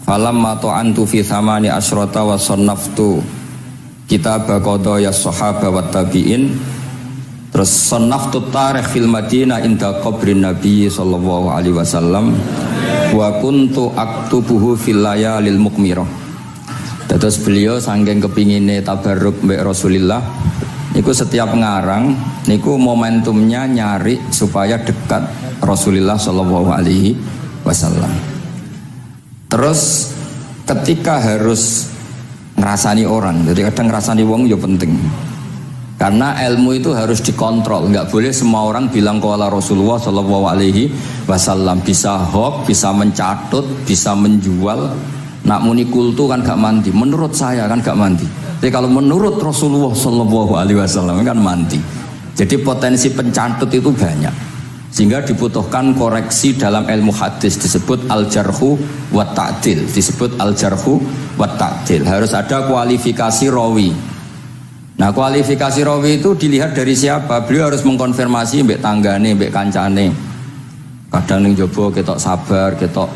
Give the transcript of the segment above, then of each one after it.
Falamma ta'antu fi thamani asyrata wa sannaftu kitab qadaya sahaba wa tabi'in. Terus sannaftu tarikh fil Madinah inda qabrin Nabi sallallahu alaihi wasallam wa kuntu aktubuhu fil layalil mukmirah. Terus beliau saking kepingine tabarruk mbek Rasulillah niku setiap ngarang niku momentumnya nyari supaya dekat Rasulullah sallallahu alaihi wasallam. Terus ketika harus ngerasani orang, jadi kadang ngerasani wong ya penting. Karena ilmu itu harus dikontrol, nggak boleh semua orang bilang qala Rasulullah sallallahu alaihi wasallam, bisa hoax, bisa mencatut, bisa menjual. Nak muni kultu kan gak mandi, menurut saya kan gak mandi. Jadi kalau menurut Rasulullah sallallahu alaihi wasallam kan mandi. Jadi potensi pencatut itu banyak. Sehingga dibutuhkan koreksi dalam ilmu hadis, disebut al-jarhu wa ta'dil, disebut al-jarhu wa ta'dil. Harus ada kualifikasi rawi. Nah, kualifikasi rawi itu dilihat dari siapa? Beliau harus mengkonfirmasi mbek tanggane, mbek kancane. Kadang ning jaba ketok sabar, ketok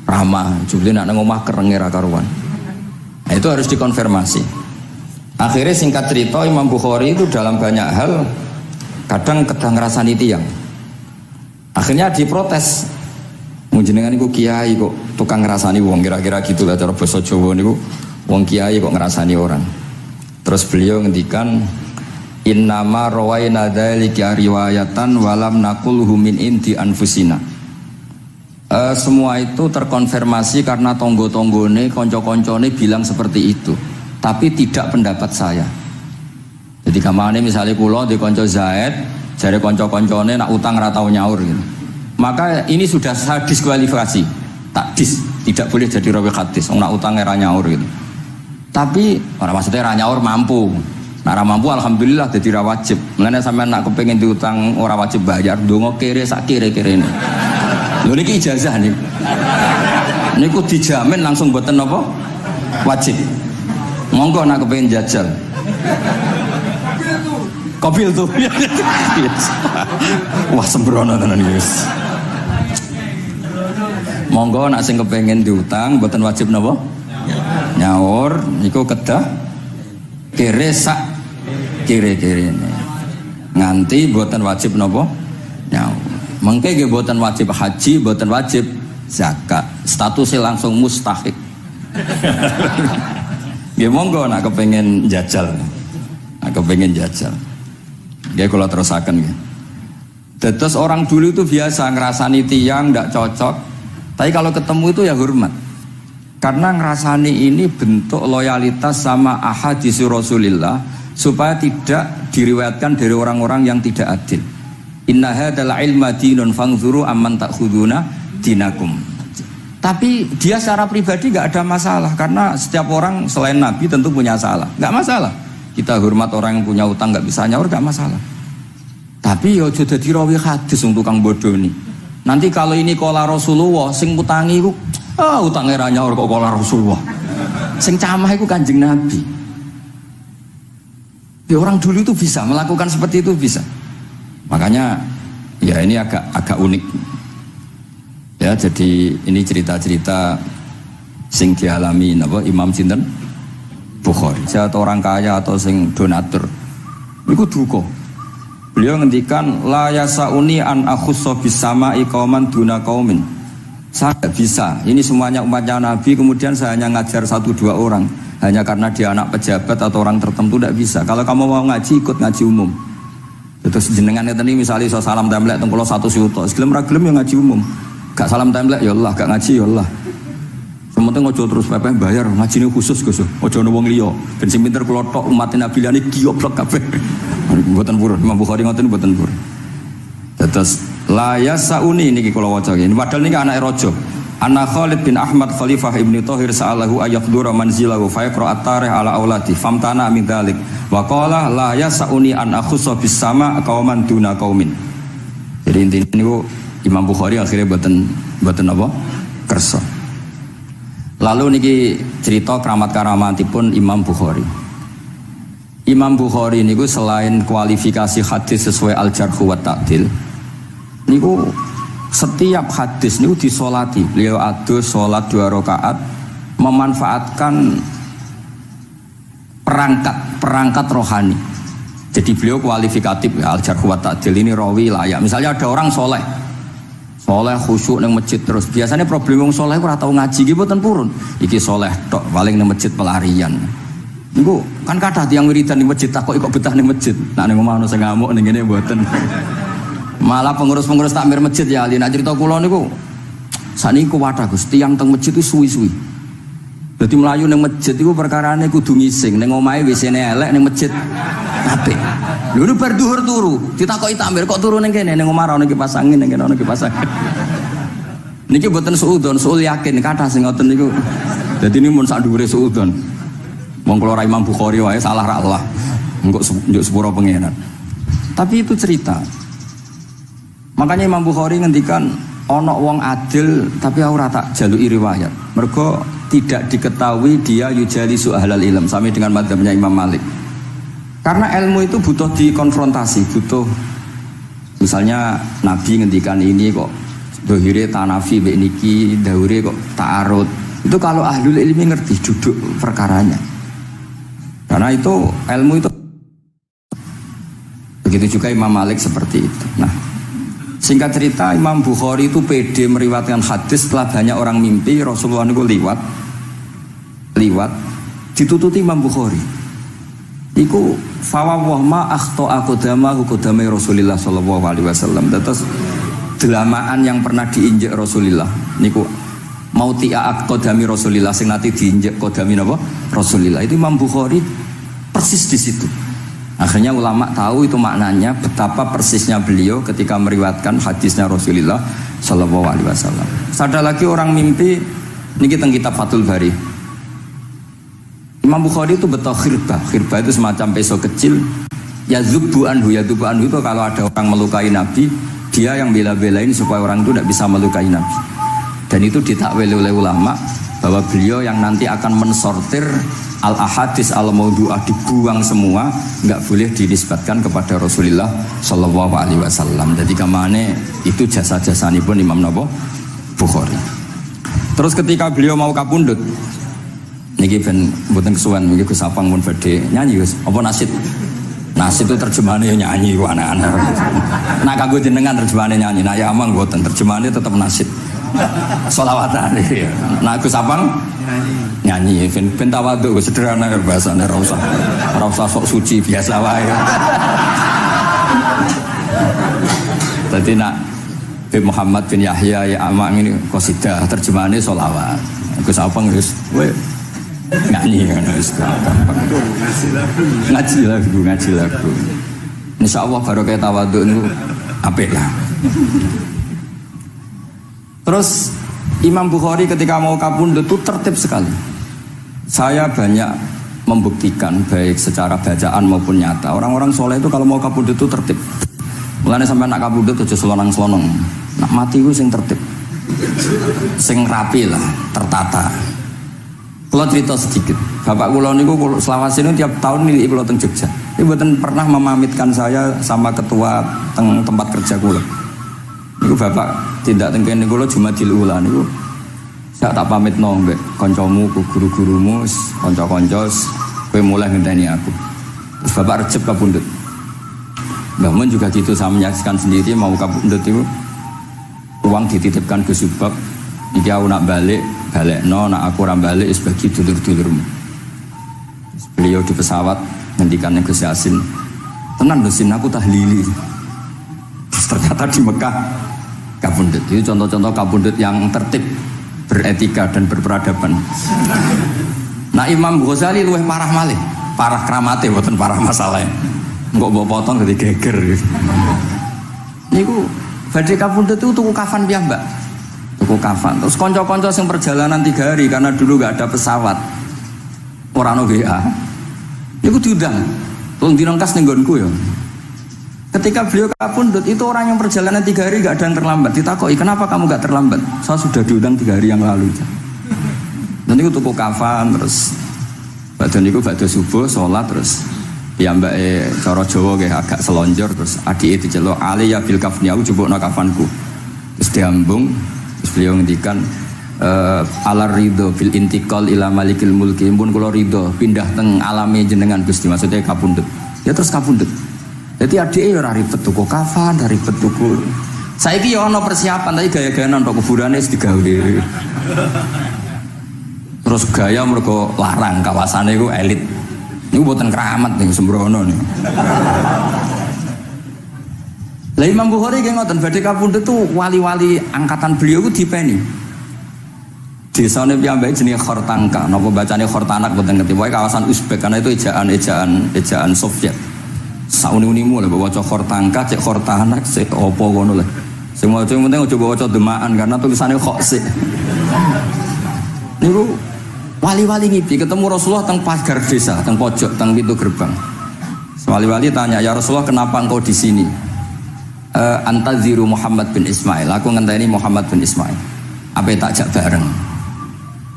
ramah, juli nak nang omah kerenge ra karuan. Nah, itu harus dikonfirmasi. Akhirnya singkat cerita Imam Bukhari itu dalam banyak hal kadang kedang ngrasani tiyang. Akhirnya diprotes. Jenengan niku kiai kok tukang ngrasani wong, kira-kira gitulah cara basa Jawa niku. Wong kiai kok ngrasani orang. Terus beliau ngendikan innama rawaina dzalika riwayatan walam naqulhu min indi anfusina. Semua itu terkonfirmasi karena tonggo-tonggone, konco-koncone bilang seperti itu. Tapi tidak pendapat saya. Jadi kamane misalnya kula di konco Zaid, jare konco-koncone nak utang ra tau nyaur gitu. Maka ini sudah saya diskualifikasi. Takdis, tidak boleh jadi rawi hadis. Nak utang ra nyaur gitu. Tapi orang maksudnya ra nyaur mampu. Nah ra mampu alhamdulillah jadi ra wajib. Mulane sampean nak kepengin diutang ora wajib bayar, ndonga kere sak kere-kerene. Lho niki ijazah niku. Niku dijamin langsung mboten apa? Wajib. Monggo nak kepengin jajal. Kopil tuh. Wah sembrono tenan iki. Monggo nak sing kepengin diutang mboten wajib napa? Nyaur niku kedah kere sak kere-kerene. Nganti mboten wajib napa? Nyaur. Mengke nggih mboten wajib haji, mboten wajib zakat. Statusnya langsung mustahik. Nggih monggo nak kepengin jajal. Nak kepengin jajal. Nggih kula terusaken nggih. Terus orang dulu itu biasa ngerasani tiyang ndak cocok. Tapi kalau ketemu itu ya hormat. Karena ngerasani ini bentuk loyalitas sama ahadits Rasulillah supaya tidak diriwayatkan dari orang-orang yang tidak adil. Inna hadzal ilma dinun fanzuru amman ta'khuduna dinakum. Tapi dia secara pribadi enggak ada masalah karena setiap orang selain Nabi tentu punya salah. Enggak masalah. Kita hormat orang yang punya utang enggak bisa nyaur enggak masalah. Tapi ya aja dadi rawi hadis wong tukang bodoni. Nanti kalau ini qala Rasulullah sing utangi iku utange ra nyaur kok qala Rasulullah. Sing camah iku Kanjeng Nabi. Ya orang dulu itu bisa melakukan seperti itu bisa. Makanya ya ini agak unik. Ya jadi ini cerita-cerita sing dialami napa Imam sinten Bukhari. Atau orang kaya atau sing donatur. Niku duka. Beliau ngendikan la yasauni an akhussa bis sama'i qauman duna qaumin. Saya tidak bisa. Ini semuanya umatnya Nabi kemudian saya hanya ngajar 1-2 orang hanya karena dia anak pejabat atau orang tertentu tidak bisa. Kalau kamu mau ngaji ikut ngaji umum. Terus jenengan itu nih misalnya so salam template teng kula 1 juta. Gelem ra gelem ya ngaji umum. Gak salam template ya Allah, gak ngaji ya Allah. Sementing ojo terus pepe bayar ngajine khusus Gus. Ojo ono wong liya. Ben sing pinter kula tok umat Nabi liyane goblok kabeh. Mboten purun, Imam Bukhari ngoten mboten purun. Terus la yasauni niki kula waca iki. Padahal niki anake raja. Ana Khalid bin Ahmad Khalifah Ibnu Thahir sa'alahu ayaqdura manzilahu fa yaqra at-tarikh ala auladi famtana min dzalik. Wa qala la yasauni an akhussa bis sama qauman duna qaumin. Jadi intinya niku Imam Bukhari akhirnya boten apa? Kersa. Lalu niki cerita keramat-keramatipun Imam Bukhari. Imam Bukhari niku selain kualifikasi hadis sesuai al-jarh wa ta'dil, niku setiap hadis niku disolati. Beliau adus sholat 2 rakaat memanfaatkan perangkat rohani. Jadi beliau kualifikatif ya, al-jarh wa ta'dil ini rawi layak. Misalnya ada orang soleh khusyuk nang masjid terus. Biasanya problem wong soleh ora tau ngaji iki mboten purun. Iki soleh tok paling nang masjid pelarian. Niku kan kathah tiyang wiridan di masjid takok kok betah ning masjid. Nek ning omah ono sing ngamuk ning ngene mboten. Malah pengurus-pengurus takmir masjid ya ali nak cerita kula niku sakniku wadah Gus, tiyang teng masjid itu suwi-suwi. Dadi mlayu ning masjid iku perkarane kudu ngising, ning omahe WC-ne elek ning masjid apik. Lho nu bar dhuwur turu, ditakoki takmir kok turu ning kene ning omah ana kipas angin ning kene ana kipas angin. Niki mboten suudon, suul yakin kathah sing ngoten niku. Dadi ini mun sak dhuwure suudon. Wong kula Imam Bukhari wae salah ra Allah. Engko njuk sepuro pengenan. Tapi itu cerita. Makanya Imam Bukhari ngendikan ana wong adil tapi ora tak jaluki riwayat. Mergo tidak diketahui dia yujalisu ahlal ilm sama dengan madzhabnya Imam Malik. Karena ilmu itu butuh dikonfrontasi, butuh misalnya Nabi ngendikan ini kok dohire tanafi mbek niki, daure kok ta'arud. Itu kalau ahlul ilmi ngerti duduk perkaranya. Karena itu ilmu itu. Begitu juga Imam Malik seperti itu. Nah, singkat cerita Imam Bukhari itu pede meriwayatkan hadis setelah banyak orang mimpi Rasulullah itu liwat ditututi Imam Bukhari. Iku fawwah ma akhta aqdamahu qadamai Rasulullah sallallahu alaihi wasallam. Terus delamaan yang pernah diinjek Rasulullah niku mautia aqdami Rasulullah sing nate diinjek qadami napa Rasulullah. Itu Imam Bukhari persis di situ. Akhirnya ulama tahu itu maknanya betapa persisnya beliau ketika meriwayatkan hadisnya Rasulullah sallallahu alaihi wasallam. Ada lagi orang mimpi niki teng kitab Fathul Bari. Imam Bukhari itu betul khirbah itu semacam peso kecil. Yadzubu anhu itu kalau ada orang melukai Nabi, dia yang bela-belain supaya orang itu tidak bisa melukai Nabi. Dan itu ditakwil oleh ulama bahwa beliau yang nanti akan mensortir al-ahadis al-maudu'ah, dibuang semua, nggak boleh dinisbatkan kepada Rasulullah sallallahu alaihi wasallam. Jadi kemana itu jasa-jasani pun Imam Bukhari. Terus ketika beliau mau kapundhut, niki ben mboten kesuwen niki Gus Sapang pun badhe nyanyi Gus. Apa nasid? Nasid itu terjemahannya nyanyi anak-anak. Nah kanggo jenengan terjemahannya nyanyi. Nah ya amang mboten terjemahannya tetap nasid. Sholawatan. Nah Gus Sapang nyanyi ben tawadhu sederhana bahasane ora usah sok suci biasa wae. Dadi nak bin Muhammad bin Yahya ya amang ini qasidah terjemahannya sholawat. Gus Sapang wis nyanyi kan ngaji lagu. Insyaallah barokah tawadhu niku apik lah. Terus Imam Bukhari ketika mau kapundhut itu tertib sekali. Saya banyak membuktikan baik secara bacaan maupun nyata. Orang-orang soleh itu kalau mau kapundhut itu tertib. Mulane sampai nak kapundhut aja selonang-selonong. Nak mati ku sing tertib. Sing rapi lah, tertata. Kalau cerita sedikit, bapak kula niku selawasine tiap tahun nilai kula teng Jogja. Ibu mboten pernah memamitkan saya sama ketua tempat kerja kula. Niku bapak tindak teng kene kula Jumadil Ula niku. Saya tak pamit nang mbek kancamu, guru-gurumu, kanca-kanca kowe mulai ngenteni aku. Terus bapak Recep kapundhut. Mbah Mun juga gitu, saya menyaksikan sendiri mau kapundhut itu uang dititipkan ke Subak. Iki aku nak balekno, nak aku ora balik wis bagi dulur-dulurmu. Beliau di pesawat ngendikan Gus Yasin, tenan lho Sin aku tahlili. Ternyata di Mekah kapundhut. Itu contoh-contoh kapundhut yang tertib, beretika dan berperadaban. Nah Imam Ghazali luwih parah malih, parah kramate mboten parah masalahnya. Engko mbok potong dadi geger. Niku badhe kapundhut itu tuku kafan piyambak. Tuku kafan. Terus konco-konco sing perjalanan 3 hari karena dulu gak ada pesawat. Ora ono WA. Niku diundang. Tolong direngkas ning nggonku ya. Ketika beliau kapundhut itu orang yang perjalanan 3 hari gak ada yang terlambat. Ditakoki, "Kenapa kamu gak terlambat?" "Saya sudah diundang 3 hari yang lalu." Dan niku tuku kafan terus badhe niku badhe subuh salat terus piyambake cara Jawa nggih agak selonjor terus adike diceluk, "Ali ya bil kafni, aku jupukno kafanku." Terus diambung. Terus beliau ngendikan, ala ridho bil intiqal ila malikil mulki pun kula ridho pindah teng alame jenengan Gusti maksudnya kapundhut ya terus kapundhut jadi adike ya ora ribet tuku kafan ora ribet tuku saiki ya ana persiapan tapi gaya-gayaan untuk kuburane wis digawe terus gaya mergo larang kawasane iku elit niku mboten keramat ning sembrono nih lah Imam Bukhari nggih ngoten badhe kapundhut tuh wali-wali angkatan beliau ku dipeni desane piyambake jenenge Khortanka napa bacane Khortanak mboten ngerti wae kawasan Uzbek karena itu ejaan Soviet sauni-unimu lho waca Khortanka cek Khortanak cek apa ngono lho sing maca penting aja waca demaan karena tulisane kok sik niku wali-wali ngipi ketemu Rasulullah teng pagar desa teng pojok teng pintu gerbang wali-wali tanya ya Rasulullah kenapa engkau di sini antaziru Muhammad bin Ismail aku ngenteni Muhammad bin Ismail apa tak jak bareng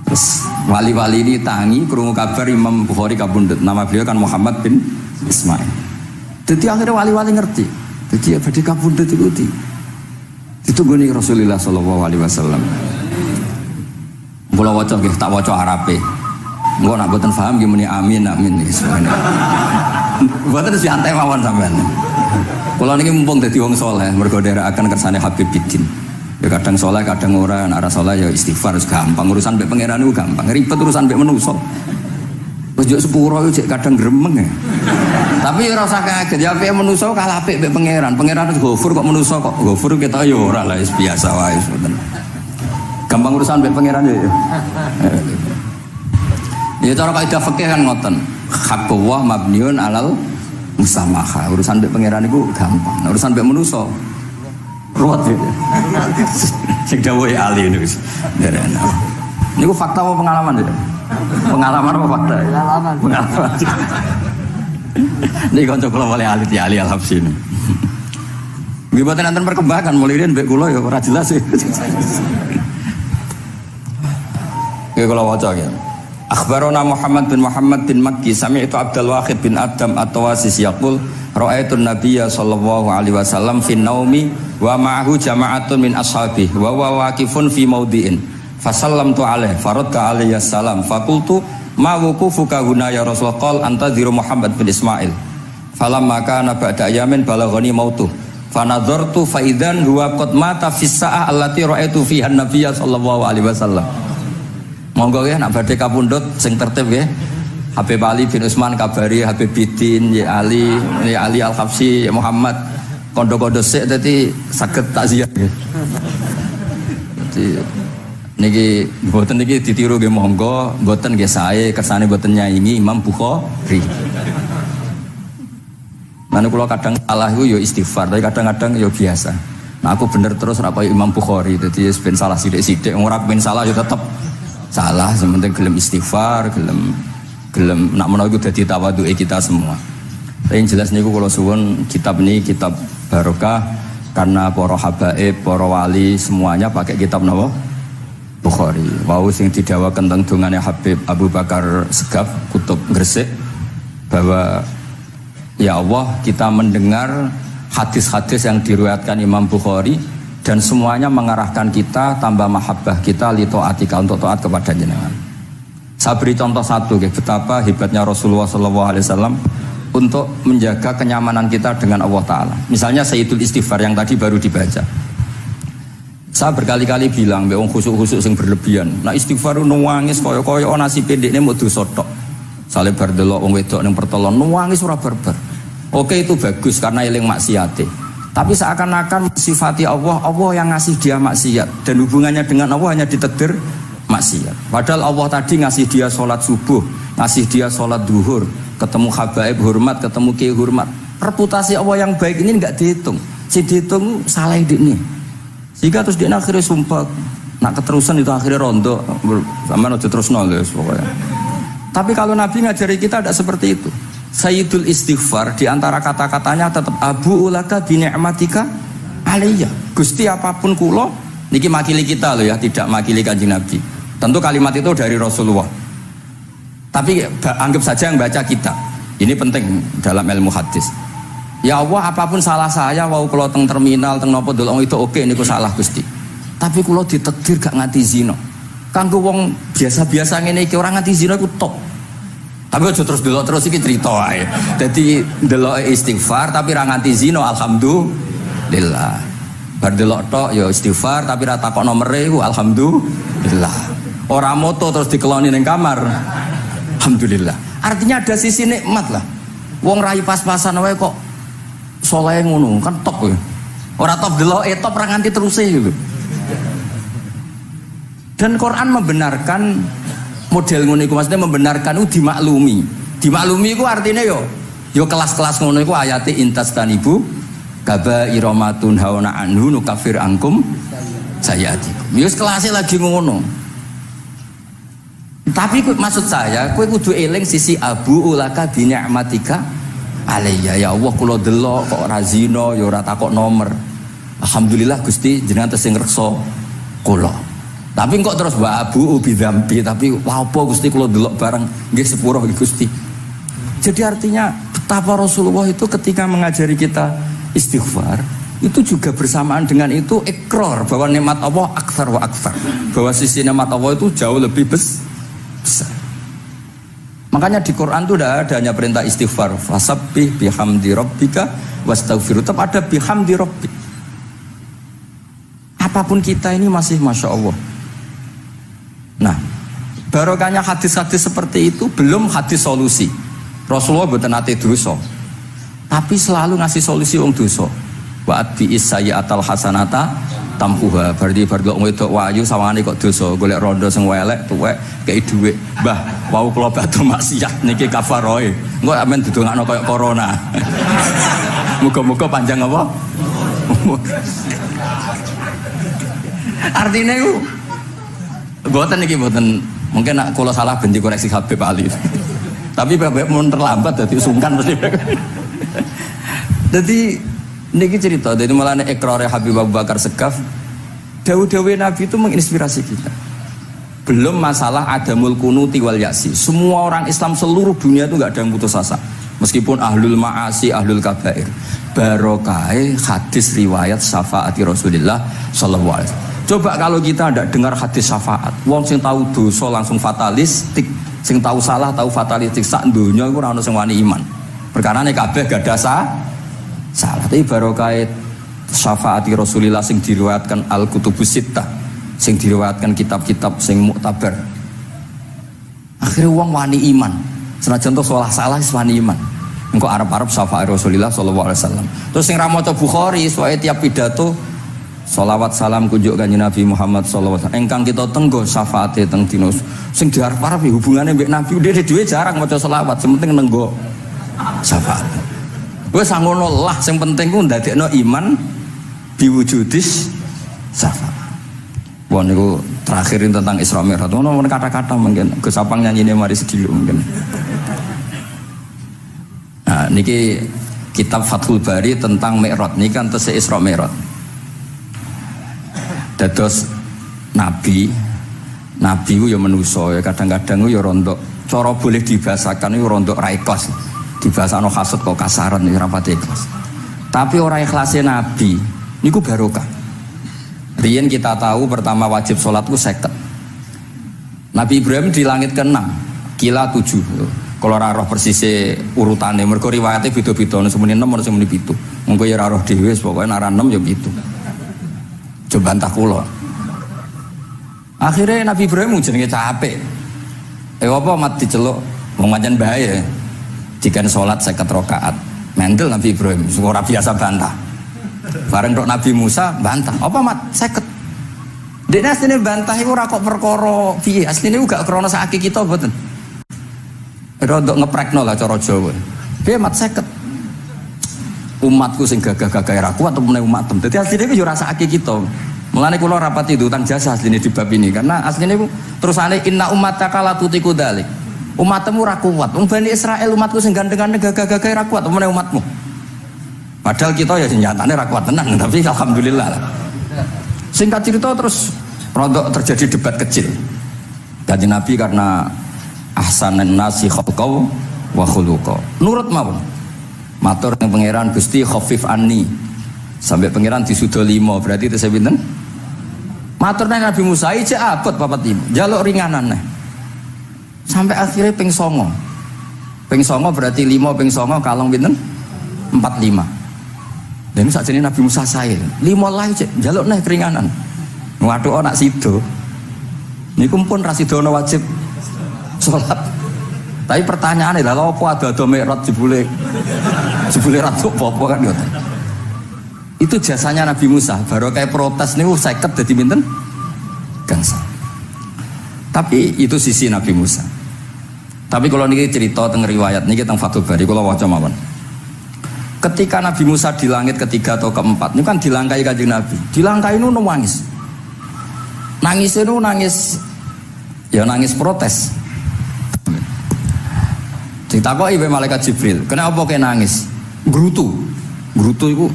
terus wali-wali ini tangi krungu kabar Imam Bukhari kapundhut nama beliau kan Muhammad bin Ismail jadi akhirnya wali-wali ngerti jadi ya badhe kapundhut itu ditunggu Rasulullah sallallahu alaihi wasallam kula waca nggih tak waca Arabe engko nak mboten paham nggih muni amin semuanya mboten santai mawon sampean kula niki mumpung dadi wong saleh mergo nderekaken kersane Habib Bidin ya kadang saleh kadang ora nek ora saleh ya istighfar wis gampang urusan mbek pangeran niku gampang ribet urusan mbek manusa ojo sepuro yo kadang gremeng ya tapi ora usah kaget ya apik manusa kalah apik mbek pangeran wis gofur kok manusa kok gofur ketok yo ora lah wis biasa wae mboten gampang urusan mbek pangeran ya ya cara kaidah fikih kan ngoten haqqullah mabniun alal musamaha urusan mbek pangeran niku gampang urusan mbek manusa ruwet ya sing dawuhe ahli niku nderena niku fakta apa pengalaman ya pengalaman apa fakta pengalaman niki kanca kula wali ahli ya ahli al-habsi nggih boten enten perkembangan mulai riyen mbek kula ya ora jelas ya nggih kula waca ya Akhbarona Muhammad bin Makki sami'tu Abdul Wahid bin Adam at-Tawasis yaqul ra'aitu an-nabiyya sallallahu alaihi wasallam fi naumi wa ma'ahu jama'atun min ashabihi wa huwa waqifun fi mawdi'in fasallamtu alaihi faradda alayhi assalam faqultu ma wuqufuka huna ya Rasulullah qala antadhiru Muhammad bin Ismail falamma kana ba'da ayamin balaghani mautu fanadhartu fa idzan huwa qad mata fi sa'ah allati ra'aitu fiha an-nabiyya sallallahu alaihi wasallam monggo ya nak badhe kapundhut sing tertib nggih Habib Ali bin Utsman kabari Habib Bidin ya Ali Al-Habsi ya Muhammad kondo-kondo sik dadi saged takziah nggih dadi niki mboten niki ditiru nggih monggo mboten nggih sae kersane mboten nyaingi Imam Bukhari manuk kula kadang salah iku ya istighfar tapi kadang-kadang ya biasa nah aku bener terus ora kaya Imam Bukhari dadi ben salah sithik-sithik ora ben salah ya tetep salah, sementing gelem istighfar, gelem nak menawa iku dadi tawadhuke kita semua. Tapi yang jelas niku kula suwun kitab ini kitab barokah karena para habaib, para wali semuanya pakai kitab napa? Bukhari. Wau sing didhawaken teng dongane Habib Abu Bakar Segaf Kutub Gresik bahwa ya Allah kita mendengar hadis-hadis yang diriwayatkan Imam Bukhari dan semuanya mengarahkan kita tambah mahabbah kita li taatika untuk taat kepada jenengan. Saya beri contoh satu betapa hebatnya Rasulullah SAW untuk menjaga kenyamanan kita dengan Allah Ta'ala. Misalnya Sayyidul Istighfar yang tadi baru dibaca. Saya berkali-kali bilang wong khusuk-khusuk sing berlebihan. Nah istighfar nuwangis kaya-kaya nasibe ndekne mau dosa tok. Sale bar delok wong wedok ning pertelon nuwangis ora barbar. Oke itu bagus karena eling maksiate. Tapi seakan-akan sifati Allah yang ngasih dia maksiat dan hubungannya dengan Allah hanya ditakdir maksiat. Padahal Allah tadi ngasih dia sholat subuh, ngasih dia sholat duhur, ketemu habaib hormat, ketemu kiai hormat. Reputasi Allah yang baik ini enggak dihitung. Si dihitung salah ini. Sehingga terus dia akhirnya sumpah, nak keterusan itu akhirnya rondo, sama nanti terus nulis pokoknya. Tapi kalau Nabi ngajari kita tidak seperti itu. Sayyidul Istighfar diantara kata-katanya tetap Abu ulaka bi ni'matika alayya. Gusti apapun kulo niki makili kita loh ya, tidak makili Kanjeng Nabi. Tentu kalimat itu dari Rasulullah. Tapi anggap saja yang baca kita. Ini penting dalam ilmu hadis. Ya Allah apapun salah saya wau kulo teng terminal teng nopo delok itu oke niku salah Gusti. Tapi kulo ditakdir gak nganti zina. Kanggo wong biasa-biasa ngene iki ora nganti zina iku top. Tapi aja terus delok terus iki cerita ae. Dadi delok istighfar tapi ra nganti zina alhamdulillah. Bar delok tok ya istighfar tapi ra takok nomere iku alhamdulillah. Ora moto terus dikeloni ning kamar. Alhamdulillah. Artinya ada sisi nikmat lah. Wong rai pas-pasan wae kok saleh ngono kan top ya. Ora top delok top ra nganti terus gitu. Dan Quran membenarkan model ngono iku, maksudnya membenarkan itu dimaklumi. Dimaklumi iku artinya yo kelas-kelas ngono iku ayate intastanibu kaba'ira ma tunhauna anhu nukafir angkum sayatikum. Yo kelasé lagi ngono. Tapi maksud saya kowe kudu eling sisi abu ulaka bi ni'matika alayya. Ya Allah kula delok kok ora zina ya ora takok nomor. Alhamdulillah Gusti jenengan tesih ngreksa kula. Tapi kok terus wa abu bidzambi, tapi wah apa Gusti kula delok bareng nggih sepuro Gusti. Jadi artinya betapa Rasulullah itu ketika mengajari kita istighfar itu juga bersamaan dengan itu ikrar bahwa nikmat Allah aktsar wa aktsar, bahwa sisi nikmat Allah itu jauh lebih besar. Makanya di Quran itu tidak ada hanya perintah istighfar, fasabbih bihamdi rabbika wastaghfiru, tetap ada bihamdi rabbik. Apapun kita ini masih masya Allah. Nah, barokahnya hadis-hadis seperti itu belum hadis solusi. Rasulullah mboten nate dosa, tapi selalu ngasih solusi wong dosa. Wa atbi'is sayyi'atal hasanata tampuha. Berarti bar kok wedok wayu sawangane kok dosa, golek rondo sing elek tuwek kei dhuwit. Mbah, wau kula badhe maksiat niki kafaroe. Engko amen didongakno kaya corona. Muga-muga panjang apa? Artinya itu buatan niki buatan mungkin nak kalau salah benci koreksi Habib Ali. Tapi Habib mun terlambat jadi sungkan mesti. Jadi niki cerita dari mulane ikrare Habib Abu Bakar Segaf, dawu-dawu Nabi itu menginspirasi kita. Belum masalah adamul kunuti wal yasi. Semua orang Islam seluruh dunia itu enggak ada yang putus asa. Meskipun ahlul ma'asi, ahlul kabair. Barokai hadis riwayat syafaati Rasulullah sallallahu alaihi wasallam. Coba kalau kita tidak dengar hadis syafaat, wong sing tahu dosa langsung fatalistik, sing tahu salah tahu fatalistik, sak donya iku ora ono sing wani iman. Perkarane kabeh gak ada salah. Tapi barokah syafaati Rasulillah sing diriwayatkan Al-Kutubus Sittah, sing diriwayatkan kitab-kitab sing muktabar. Akhirnya wong wani iman. Senajan to salah wis wani iman. Engko arep-arep syafaat Rasulillah sallallahu alaihi wasallam. Terus sing ra maca Bukhari, soalnya tiap pidato sholawat salam kunjuk kanjeng Nabi Muhammad sallallahu alaihi wasallam. Engkang kita tenggo syafaate teng dina sing diarep-arep hubungane mbek Nabi dhewe jarang maca sholawat, sing penting nenggo syafaat. Wis ngono lah, sing penting ku ndadekno iman biwujudis syafaat. Wah niku terakhirin tentang Isra Mi'raj. Ono kata-kata mungkin kesapang nyanyine mari sediluk mungkin. Nah niki kitab Fathul Bari tentang Mi'raj niki kan tesih Isra Mi'raj. Dados nabi ku ya manusa ya kadang-kadang ku ya rontok cara boleh dibahasakan ku rontok ra ikhlas. Dibahasano hasud kok kasaran ya ora pati ikhlas. Tapi ora ikhlase nabi niku barokah. Riyen kita tahu pertama wajib salat ku 50. Nabi Ibrahim di langit ke-6, kila 7. Kalau ora roh persise urutane mergo riwayate beda-beda ono semene 6 ono semene 7. Mengko ya ora roh dhewe pokoke nek ora 6 ya 7. Coba bantah kula. Akhirnya Nabi Ibrahim jenenge capek. Apa mat diceluk wong pancen bae. Jika salat 50 rakaat. Mendel Nabi Ibrahim, ora biasa bantah. Bareng tok Nabi Musa bantah. Apa mat 50? Dene asline bantah iku ora kok perkara piye. Asline gak krana sakake kita mboten. Rodok ngeprekno lah cara Jawa. Piye mat 50? Umatku sing gagah-gagah ra kuat temene umatem. Dadi asline iku yo rasake kita. Mulane kula rapati utang jasa asline di bab ini karena asline iku terusane inna ummataka la tutiku dzalik. Umatmu ra kuat. Wong Bani Israil umatku sing gandeng-gandeng gagah-gagah ra kuat temene umatmu. Padahal kita ya nyatane ra kuat tenan, tapi alhamdulillah. Singkat cerita terus rodok terjadi debat kecil. Kanjeng Nabi karena ahsanan nasi khalqau wa khuluqa. Nurut mawon. Matur yang pangeran Gusti khafif anni sampai pangeran disudo 5 berarti itu saya pinten Matur nang Nabi Musa iki abot papat ibu, njaluk ringanan neh. Sampai akhirnya ping 9. Ping 9 berarti 5 ping 9 kalong pinten? 45. Dan sakjane Nabi Musa sae. 5 lae cek njaluk neh keringanan. Waduh anak sido. Niku pun ra sidono wajib salat. Tapi pertanyaannya lha opo ada mikrot jebule ratu apa kan yo. Itu jasanya Nabi Musa, baru kayak protes niku 50 dadi pinten? Gangsal. Tapi itu sisi Nabi Musa. Tapi kalau niki cerita teng riwayat niki teng Fathul Bari kula waca mawon. Ketika Nabi Musa di langit ketiga atau keempat, ini kan dilangkai Kanjeng Nabi. Dilangkai itu nangis. Nangis itu nangis protes. Ditakoki wae malaikat Jibril, "Kenapa kowe nangis?" Grutu iku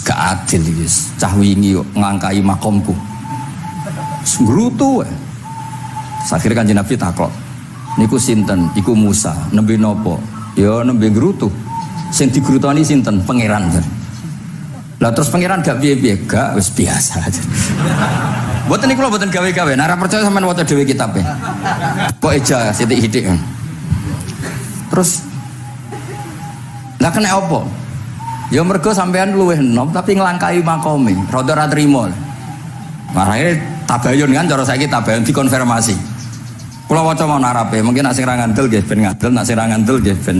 gak adil iki. Cah wingi kok ngangkai makomku. Grutu wae. Akhire Kanjeng Nabi takok, "Niku sinten?" "Iku Musa." "Nembe napa?" "Ya nembe grutu." Sing digrutoni sinten? Pangeran. Lah terus pangeran gak piye-piye, gak wis biasa aja. Mboten niku lho mboten gawe-gawe. Nek ora percaya sampean waca dhewe kitabe. Kok eja sithik-sithik. Terus lah kena apa? Ya mergo sampean luwih enom tapi nglangkai makome, rada ora trimo. Marane tabayun kan cara saiki tabayun dikonfirmasi. Kula waca mon Arabe, mungkin nek sing ra ngandel nggih ben ngadel, nek sing ra ngandel nggih ben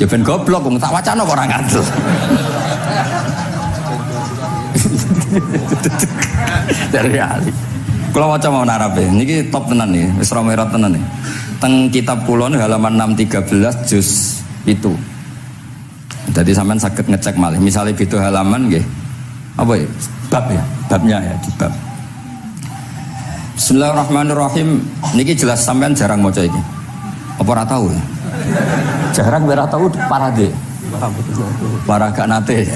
ya ben goblok wong tak wacana kok ora ngandel. Dari ali. Kula waca mon Arabe, niki top tenan nih, wis romerot tenan nih. Teng kitab kula halaman 613 juz itu. Jadi sampean saged ngecek malih. Misalnya gitu halaman nggih. Apa ya? Bab ya, babnya ya di bab. Bismillahirrahmanirrahim. Niki jelas sampean jarang maca iki. Apa ora tahu ya? Jarang ora tahu parade. Para gak nate.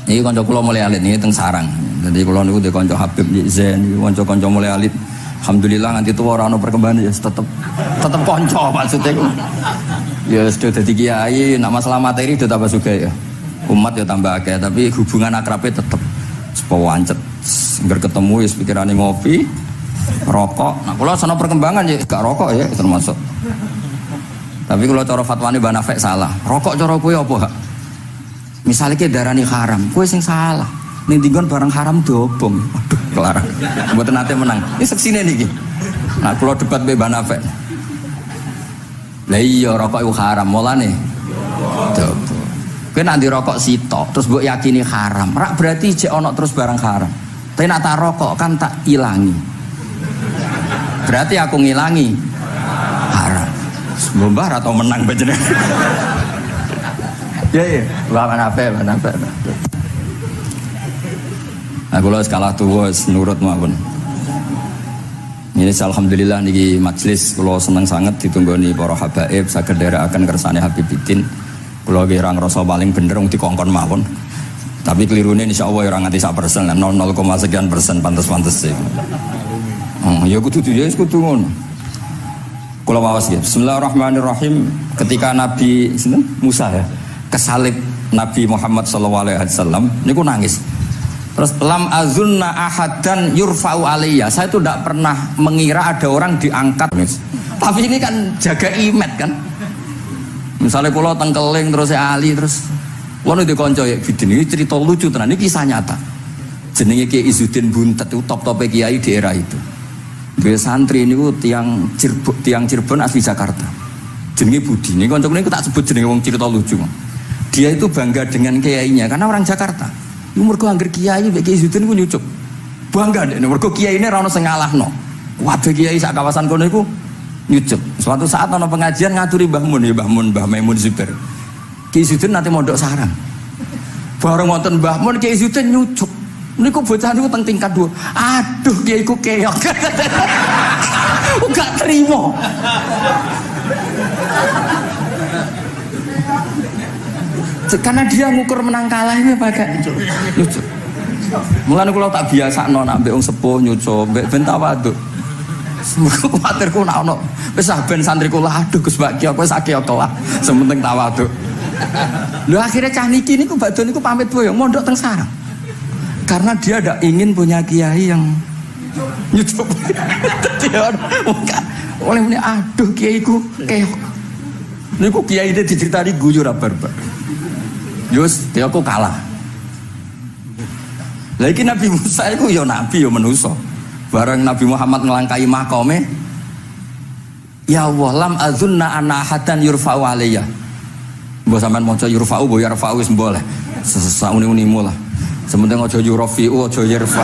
Niki kanca kula mulai alit niki teng sarang. Jadi kula niku de kanca Habib Zen, kanca-kanca mulai alit. Alhamdulillah nganti tuwa ora ono perkembangan ya tetep kanca maksudnya. Ya sudah dadi kiai, nak masalah materi udah tambah sugih ya. Umat ya tambah akeh, tapi hubungan akrabnya tetep sepawancet. Ngger ketemu wis pikirane ngopi, rokok. Nah, kula sono perkembangan ya gak rokok ya termasuk. Tapi kalau cara fatwane Mbah Nafek salah. Rokok cara kowe apa, Hak? Misale ki darani haram, kowe sing salah. Ning dinggon barang haram dobong. Aduh, kelar. Mboten nate menang. Ini seksine niki. Nah, kula debat Mbah Nafek. Lah iya rokok itu haram, mulane. Dobong. Kowe nek rokok sitok terus mbok yakini haram, rak berarti jek ana terus barang haram. Tapi nek tak rokok kan tak ilangi. Berarti aku ngilangi haram. Mbah atau menang panjenengan. Ya, mana apa. Nah, kalau skala tuwa nurut mawon. Ini alhamdulillah niki majelis kula seneng sangat ditunggoni para habaib saged nderekaken kersane Habibiddin. Kula nggih ra ngrasa paling bener wong dikongkon mawon. Tapi kelirune insyaallah ora nganti 1%, 0,0 sekian persen pantes-pantes sih. Ya kudu ngono. Kula waos nggih. Bismillahirrahmanirrahim. Ketika Nabi Musa ya kesalib Nabi Muhammad SAW niku nangis. Terus lam azunna ahadan yurfa'u alayya. Saya itu tidak pernah mengira ada orang diangkat. Tapi ini kan jaga imet kan. Misalnya kalau tengkeling terus Ali terus wono dikonco ya bidin ini cerita lucu tenan ini kisah nyata. Jenenge Kiai Izzuddin Buntet itu top-top kiai di era itu. Dia santri ini tiang Cirebon asli Jakarta. Jenenge Budi. Ini konco ini tak sebut jenenge wong cerita lucu. Dia itu bangga dengan kiainya karena orang Jakarta. Mergo angger kiai mek Kiai Izzuddin ku nyucuk. Bangga nek mergo kiai ini ra ono sing ngalahno. Waduh kiai sak kawasan kono iku nyucuk. Suatu saat ana pengajian ngaturi Mbah Mun ya Mbah Maimun Zubair. Kiai Izzuddin nanti mondok sarang. Bareng wonten Mbah Mun Kiai Izzuddin nyucuk. Niku bocah niku teng tingkat 2. Aduh kiai ku keok. Gak terima. Karena dia ngukur menang kalah ini pakai nyucuk. Mulane kula tak biasakno nek mbek wong sepuh nyucuk, mbek ben tawaduk. Kuwatirku nek ono wis ben santri kula aduh Gus Mbak Ki sak keok lah, sementing tawaduk. Lho akhirnya cah niki niku badhe niku pamit boyong mondok teng sarang. Karena dia tidak ingin punya kiai yang nyucup. Oleh ini aduh kiaiku keok. Niku kiai dia diceritani guyu ra barbar. Yus, dia aku kalah. Lagi Nabi Musa itu ya nabi ya manusia. Bareng Nabi Muhammad ngelangkai makome, ya Allah lam azunna anna ahadan yurfa'u alaiya. Mbok sampean maca yurfa'u mbok yarfa'u wis boleh. Sauni-unimu lah. Sementing aja yurafi'u aja yarfa.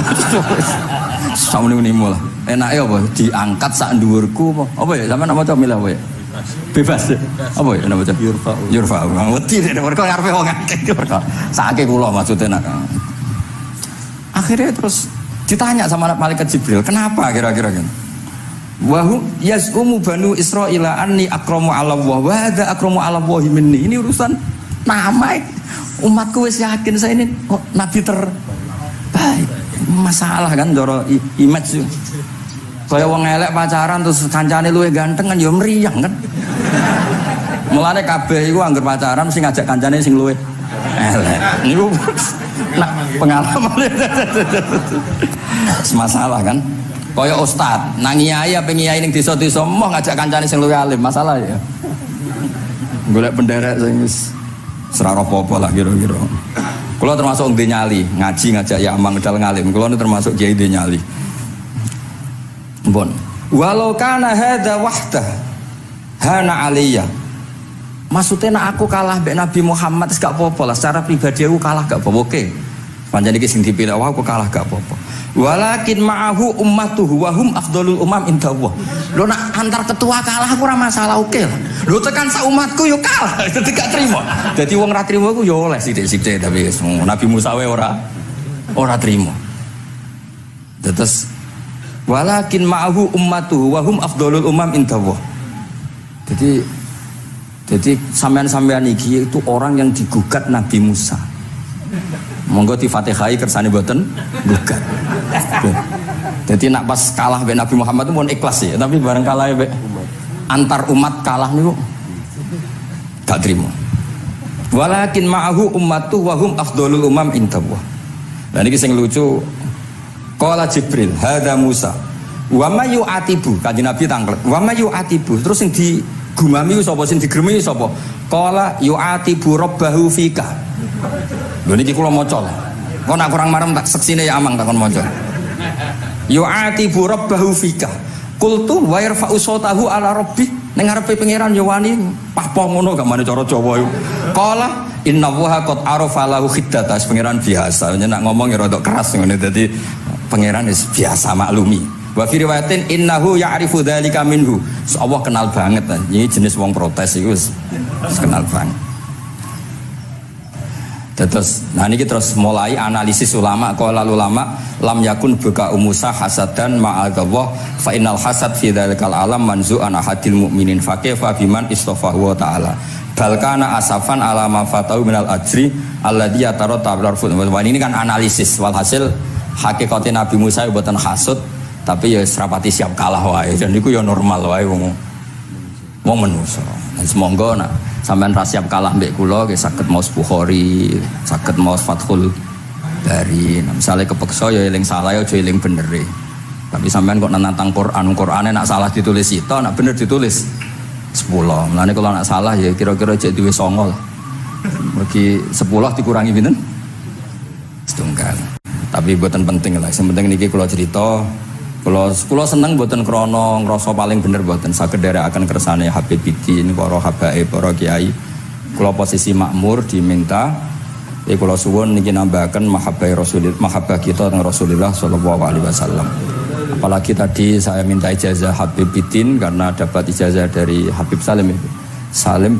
Sauni-unimu lah. Enake apa diangkat sak dhuwurku apa? Apa ya sampean maca milih apa ya? Bebas ya. Apa ya nama maca yurfa'u. Yurfa'u. Wedi nek mergo ngarepe wong akeh mergo. Sakake kula maksudnya nak. Akhirnya terus ditanya sama malaikat Jibril, kenapa kira-kira kan? Wahum yaz'umu banu Israila anni akramu 'ala Allah wa hadza akramu 'ala Allah minni. Ini urusan nama umatku wis yakin saya ini nabi terbaik. Masalah kan cara image. Kaya wong elek pacaran terus kancane luwih ganteng kan ya mriyang kan. Mulane kabeh iku anggere pacaran mesti ngajak kancane sing luwih elek. Niku nah pengalaman masalah kan kaya ustad nang kiai apa kiai ning desa-desa moh ngajak kancane sing luwih alim masalah ya golek penderek sing wis ora apa-apa lah kira-kira. Kula termasuk ndek nyali ngaji ngajak ya amang medal ngalim kula termasuk kiai ndek nyali mbon walau kana hadza wahda hana aliyya. Maksudnya nak aku kalah mbek Nabi Muhammad wis gak apa-apa lah, secara pribadi aku kalah gak apa-apa. Oke. Pancen iki sing dipilih aku kalah gak apa-apa. Walakin ma'ahu ummatuhu wa hum afdhalul umam indallah. Lho nak antar ketua kalah aku ora masalah oke lah. Lho tekan sak umatku yo kalah, dadi gak trimo. Dadi wong ora trimo iku yo oleh sithik-sithik tapi Nabi Musa wae ora trimo. Terus walakin ma'ahu ummatuhu wa hum afdhalul umam indallah. Jadi sampean-sampean iki itu orang yang digugat Nabi Musa. Monggo di Fatihai kersane mboten gugat. Jadi nak pas kalah mbek Nabi Muhammad itu pun ikhlas ya, tapi bareng kalah mbek antar umat kalah niku gak trimo. Walakin ma'ahu ummatu wa hum afdhalul umam indallah. Lah niki sing lucu. Qala Jibril, hadza Musa. Wa may yu'atibu, kanjeng Nabi tanglet. Wa may yu'atibu. Terus sing digumami sapa sing digremi sapa? Qala yu'atibu rabbahu fika. Lho niki kula maca. Kok nak kurang marem tak seksine ya amang takon maca. Yu'atibu rabbahu fika. Qultu wa yarfa'u sautahu ala rabbi. Ning ngarepe pangeran ya wani pahpoh ngono gak mane cara Jawa iku. Qala innallaha qad arafa lahu khiddata. Pangeran biasa. Nek ngomong ya rada keras ngene dadi pangeran wis biasa maklumi. Wa fi riwayatin innahu ya'rifu dzalika minhu. Allah kenal banget ini jenis wong protes iku wis kenal banget. Terus nah niki terus mulai analisis ulama qala ulama lam yakun buka Musa hasadan ma'adallah fa innal hasad fi dzalikal alam manzu'an ahadil mu'minin fa kaifa biman istafahu wa ta'ala bal kana asafan ala ma fatau minal ajri alladhi yatarattab larful. Ini kan analisis walhasil hakikate Nabi Musa mboten hasud tapi ya serapati siap kalah wae dan niku ya normal wae wong manusa. Semoga nak sampean ra siap kalah mbek kula nggih saged maos Bukhari, saged maos Fathul Bari. Nah, misale kepeksa ya eling salah ya aja eling bener e. Tapi sampean kok nantang Qur'ane nak salah ditulis sito, nak bener ditulis 10. Mulane kalau nak salah ya kira-kira jek duwe 9 lah. Mergi 10 dikurangi pinten? Setunggal. Tapi mboten penting lah. Sing penting niki kula cerita Kula seneng mboten krana ngrasa paling bener mboten saged nderekaken kersane Habibidin para habaib para kiai. Kula posisi makmur diminta kula suwun niki nambahaken mahabbah kita teng Rasulullah sallallahu alaihi wasallam. Apalagi tadi saya minta ijazah Habibidin karena dapat ijazah dari Habib Salim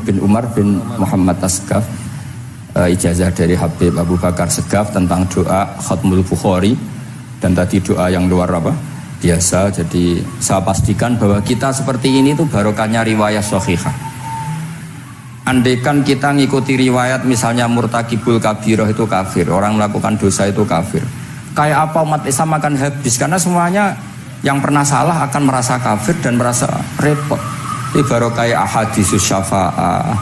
bin Umar bin Muhammad Asgaf. Ijazah dari Habib Abu Bakar Segaf tentang doa Khatmul Bukhari dan tadi doa yang luar biasa. Jadi saya pastikan bahwa kita seperti ini tuh barokahnya riwayat sahihah. Andaikan kita ngikuti riwayat misalnya murtakibul kabirah itu kafir, orang melakukan dosa itu kafir, kayak apa umat Islam akan habis karena semuanya yang pernah salah akan merasa kafir dan merasa repot. Ini barokah ahadisus syafa'ah,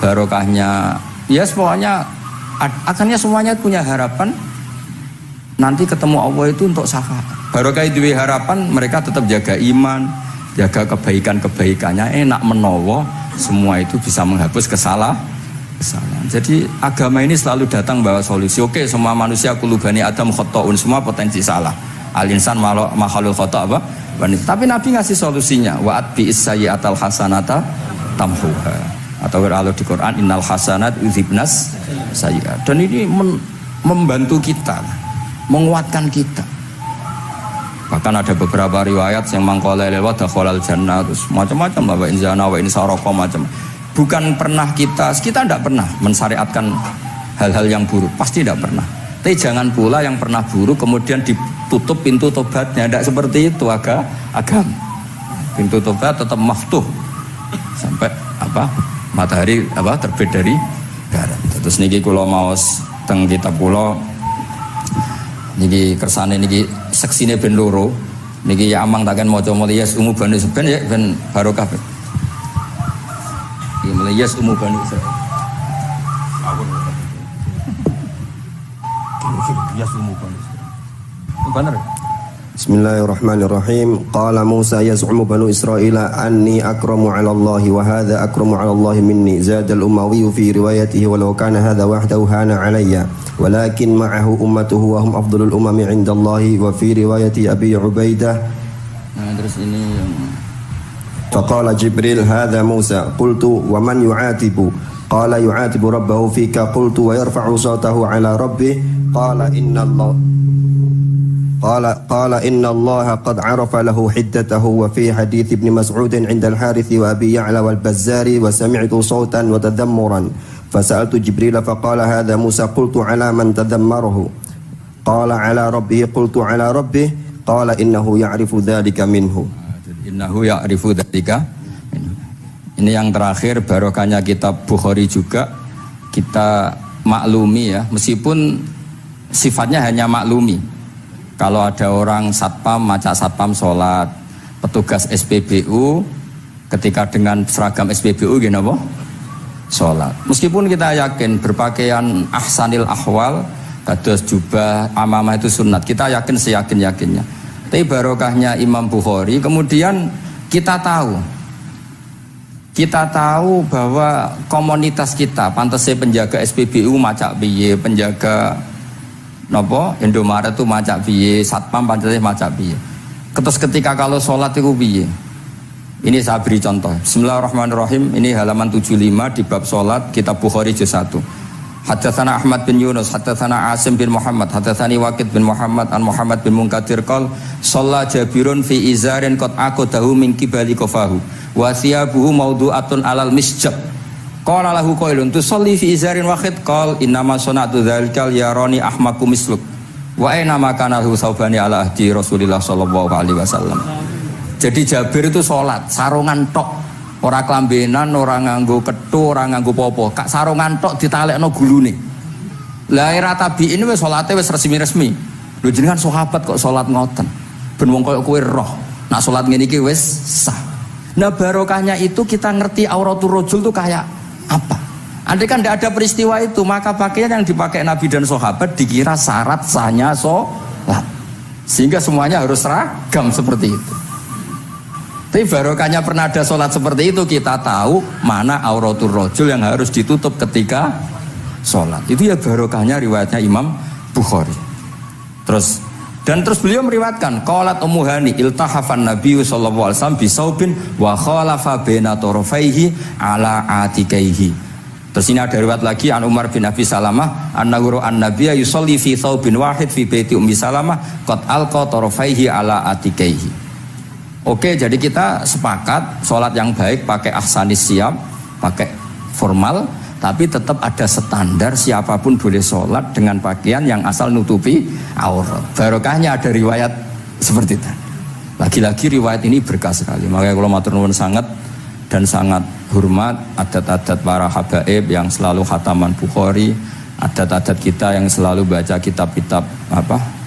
barokahnya ya semuanya akhirnya semuanya punya harapan nanti ketemu Allah itu untuk syafaat. Barokah duwe harapan mereka tetap jaga iman, jaga kebaikan-kebaikannya, enak menowo semua itu bisa menghapus kesalahan. Jadi agama ini selalu datang bawa solusi. Oke, semua manusia kulubani Adam khotoun, semua potensi salah. Al-insan makhluk khoto apa? Tapi Nabi ngasih solusinya. Wa'at bi'is sayyi'atal hasanata tamhuha. Atau kalau di Quran innal hasanat yudhibnas sayyi'at. Dan ini membantu kita, menguatkan kita. Bahkan ada beberapa riwayat yang mangkola lewat dakhalal jannah, terus macam-macam lah, wa in zana wa in sarqa macam. Bukan pernah kita tidak pernah mensyariatkan hal-hal yang buruk, pasti tidak pernah. Tapi jangan pula yang pernah buruk kemudian ditutup pintu tobatnya, tidak seperti itu agama. Pintu tobat tetap maftuh sampai matahari terbit dari barat. Terus niki kula maos teng kitab kula niki kersane niki seksine ben loro. Niki ya amang takkan maca muliyas umu banu ben ya ben barokah. Iki muliyas umu banu Israil. Yas umu banu Israil. Benar. Bismillahirrahmanirrahim. Qala Musa yaz'umu banu Israila anni akramu 'ala Allah wa hadha akramu 'ala Allah minni. Zada al-Umawi fi riwayatihi walau kana hadha wahdahu hana 'alayya walakin ma'ahu ummatuhu wa hum afdalul umami 'inda Allah wa fi riwayati Abi Ubaidah. Nah, terus ini yang faqala Jibril hadha Musa qultu wa man yu'atibu qala yu'atibu rabbahu fika qultu wa yarfa'u sawtahu 'ala rabbih qala inna Allah قال إن الله قد عرف له حدته وفي حديث ابن مسعود عند الحارث وأبي يعلى والبزار وسمعت صوتا وتذمرا فسألت جبريل فقال هذا موسى قلت على من تذمره قال على ربه قلت على ربه قال إنه يعرف ذلك منه. Ini yang terakhir barokahnya kitab Bukhari juga kita maklumi ya, meskipun sifatnya hanya maklumi. Kalau ada orang satpam, macak satpam sholat, petugas SPBU ketika dengan seragam SPBU gini apa? Sholat. Meskipun kita yakin berpakaian ahsanil ahwal, kados jubah, amamah itu sunnat, kita yakin seyakin-yakinnya. Tapi barokahnya Imam Bukhari, kemudian kita tahu bahwa komunitas kita, pantasnya penjaga SPBU macak piye, penjaga nopo Indomaret itu macak piye, satpam pancasila macak piye. Terus ketika kalau sholat itu piye? Ini saya beri contoh. Bismillahirrahmanirrahim. Ini halaman 75 di bab sholat kitab Bukhari juz 1. Haddatsana Ahmad bin Yunus, haddatsana Asim bin Muhammad, haddatsani Waqid bin Muhammad an Muhammad bin Munkadir qol shalla Jabirun fi izarin qad aqadahu min qibali qafahu wa thiyabuhu mawdu'atun alal misjab. Qala lahu qailun tusalli fi izarin wahid qal innama sana'tu dzalikal yarani ahmaku misluk wa aina ma kana hu saubani ala ahdi Rasulillah sallallahu alaihi wasallam. Jadi Jabir itu salat sarungan tok, ora klambenan, ora nganggo kethu, ora nganggo popo, kak sarungan tok ditalekno gulune. Lah era tabiin wis salate wis resmi-resmi. Lho jenengan sahabat kok salat ngoten. Ben wong koyo kowe roh, nak salat ngene iki wis sah. Nah barokahnya itu kita ngerti auratul rajul itu kayak apa? Andai kan tidak ada peristiwa itu, maka pakaian yang dipakai Nabi dan sahabat dikira syarat sahnya sholat, sehingga semuanya harus seragam seperti itu. Tapi barokahnya pernah ada sholat seperti itu, kita tahu mana auratul rajul yang harus ditutup ketika sholat. Itu ya barokahnya riwayatnya Imam Bukhari. Terus beliau meriwayatkan qalat Ummu Hani iltahafan Nabi sallallahu alaihi wasallam bisaubin wa khalafa baina tarafaihi ala atikaihi. Terus ini ada riwayat lagi an Umar bin Abi Salamah annahu an-nabiyya yusalli fi thawbin wahid fi baiti Ummi Salamah qad alqa tarafaihi ala atikaihi. Oke, jadi kita sepakat sholat yang baik pakai ahsanis siyab, pakai formal, tapi tetap ada standar siapapun boleh sholat dengan pakaian yang asal nutupi aurat. Barokahnya ada riwayat seperti itu. Lagi-lagi riwayat ini berkah sekali. Makanya kalau matur nuwun sangat dan sangat hormat adat-adat para habaib yang selalu khataman Bukhari, adat-adat kita yang selalu baca kitab-kitab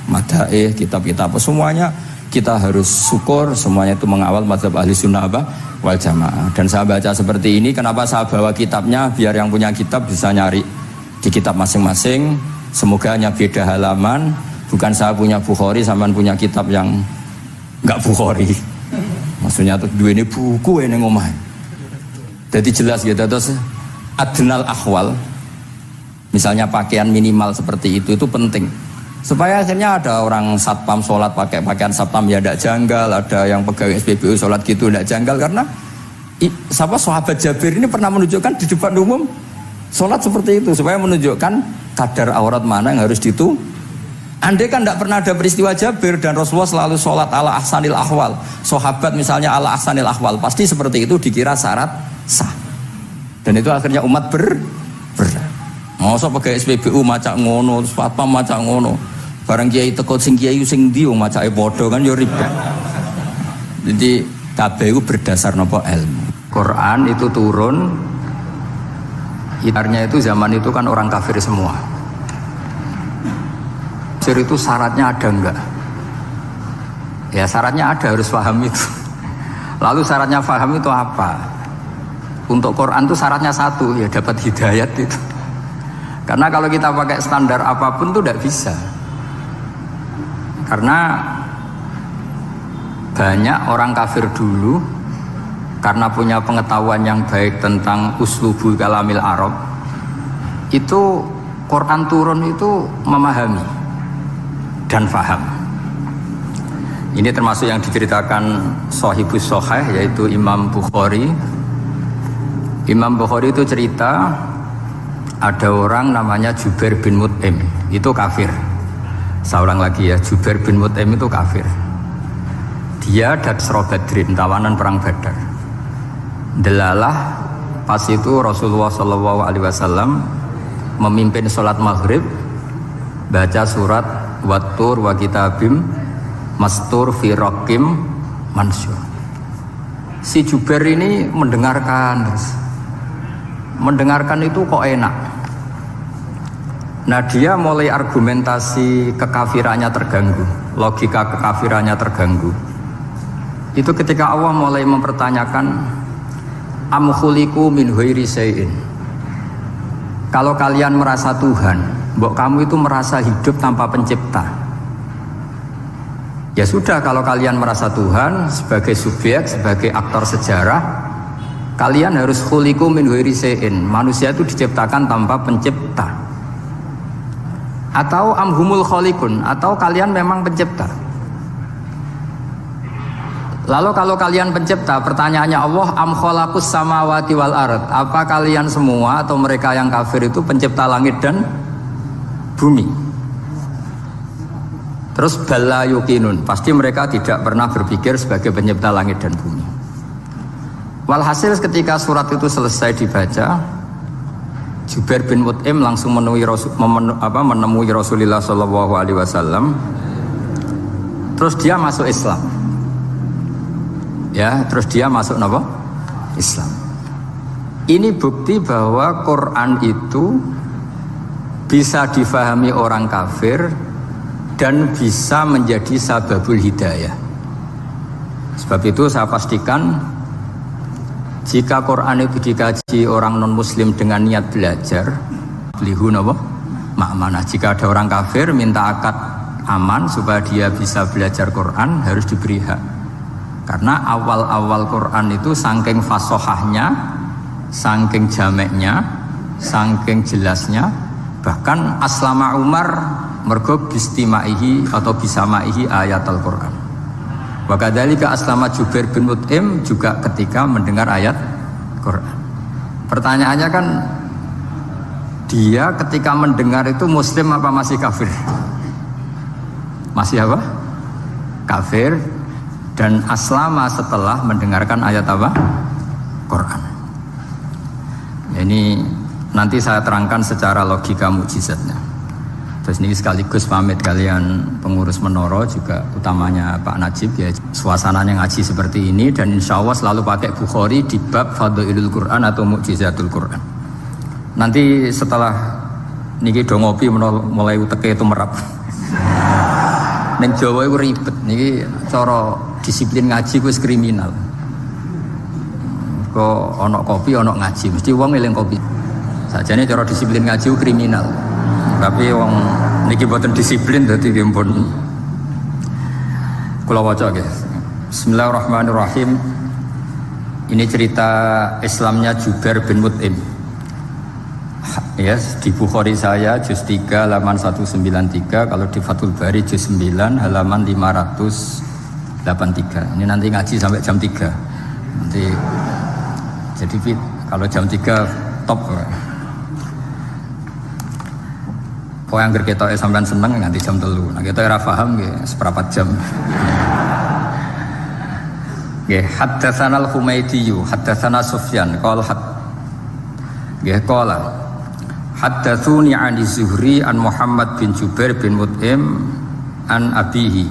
madaih, kitab-kitab semuanya kita harus syukur, semuanya itu mengawal mazhab ahli sunnah wal jamaah. Dan saya baca seperti ini, kenapa saya bawa kitabnya, biar yang punya kitab bisa nyari di kitab masing-masing. Semoga hanya beda halaman, Bukan saya punya Bukhari, sampean punya kitab yang enggak Bukhari. Maksudnya tuh dua ini buku yang ngomah. Jadi jelas gitu. Terus adnal akhwal, misalnya pakaian minimal seperti itu penting. Supaya akhirnya ada orang satpam sholat pakai pakaian satpam ya tidak janggal, ada yang pegawai SPBU sholat gitu tidak janggal, karena sahabat Jabir ini pernah menunjukkan di depan umum sholat seperti itu supaya menunjukkan kadar aurat mana yang harus Andai kan tidak pernah ada peristiwa Jabir dan Rasulullah selalu sholat ala ahsanil ahwal, sahabat misalnya ala ahsanil ahwal, pasti seperti itu dikira syarat sah. Dan itu akhirnya umat masa pakai SPBU macak ngono, satpam macak ngono, barang kiai teko sing kiai sing ndi wong macake padha kan yo ribet. Jadi kabeh itu berdasar nopo ilmu. Quran itu turun, itarnya itu zaman itu kan orang kafir semua. Tafsir itu syaratnya ada enggak? Ya syaratnya ada, harus paham itu. Lalu syaratnya paham itu apa? Untuk Quran itu syaratnya satu, ya dapat hidayat itu. Karena kalau kita pakai standar apapun itu tidak bisa. Karena banyak orang kafir dulu karena punya pengetahuan yang baik tentang uslubul kalamil Arab, itu Quran turun itu memahami dan faham. Ini termasuk yang diceritakan Shahibus Shahih, yaitu Imam Bukhari. Imam Bukhari itu cerita ada orang namanya Jubair bin Mut'im, itu kafir. Saya ulang lagi ya, Jubair bin Mut'im itu kafir. Dia Datsro Badrin, tawanan perang Badar. Delalah pas itu Rasulullah SAW memimpin sholat maghrib, baca surat Wattur wa kitabim mastur fi raqim mansur. Si Jubair ini mendengarkan itu kok enak. Nah dia mulai argumentasi kekafirannya terganggu, logika kekafirannya terganggu. Itu ketika Allah mulai mempertanyakan am khuliqu min ghairi syai'in. Kalau kalian merasa Tuhan, mbok kamu itu merasa hidup tanpa pencipta. Ya sudah, kalau kalian merasa Tuhan sebagai subjek, sebagai aktor sejarah, kalian harus khuliqu min ghairi syai'in. Manusia itu diciptakan tanpa pencipta. Atau amhumul khaliqun, atau kalian memang pencipta. Lalu kalau kalian pencipta, pertanyaannya Allah, am khalaqus samawati wal ard, apa kalian semua atau mereka yang kafir itu pencipta langit dan bumi? Terus bala yuqinun, pasti mereka tidak pernah berpikir sebagai pencipta langit dan bumi. Walhasil ketika surat itu selesai dibaca, Jubair bin Mut'im langsung menemui Rasulullah SAW. Terus dia masuk Islam. Ya, terus dia masuk apa? Islam. Ini bukti bahwa Quran itu bisa difahami orang kafir dan bisa menjadi sababul hidayah. Sebab itu saya pastikan jika Quran itu dikaji orang non muslim dengan niat belajar, lihun apa? Ma'manah. Jika ada orang kafir minta akad aman supaya dia bisa belajar Quran, harus diberi hak. Karena awal-awal Quran itu saking fasohahnya, saking jameknya, saking jelasnya, bahkan aslama Umar mergo bistimaihi atau bisamaihi ayat Al-Quran. Wa kadzalika aslama Jubair bin Mut'im juga ketika mendengar ayat Quran. Pertanyaannya kan, dia ketika mendengar itu muslim apa masih kafir? Masih apa? Kafir. Dan aslama setelah mendengarkan ayat apa? Quran. Ini nanti saya terangkan secara logika mukjizatnya. Terus ini sekaligus pamit kalian pengurus Menara, juga utamanya Pak Najib ya, suasananya ngaji seperti ini, dan insya Allah selalu pakai Bukhari di bab Fadhailul Quran atau Mukjizatul Quran. Nanti setelah niki do ngopi mulai uteke itu merap. Neng Jawa itu ribet, niki cara disiplin ngaji wis kriminal. Kok ono kopi ono ngaji, mesti wong eling kopi. Sajane cara disiplin ngaji kriminal. Tapi wong Niki boten disiplin dadi nggih pun kula waca nggih. Bismillahirrahmanirrahim. Ini cerita Islamnya Jubair bin Mut'im. Ya, di Bukhari saya juz 3 halaman 193, kalau di Fathul Bari juz 9 halaman 583. Ini nanti ngaji sampai jam 3. Nanti jadi kalau jam 3 top. Kok yang ketoke sampean seneng nanti jam 3. Nah, kita ora paham nggih seperempat jam. Nggih, haddatsana al-Humaydi, haddatsana Sufyan, qala haddatsuni 'an Zuhri an Muhammad bin Jubair bin Mut'im an abihi.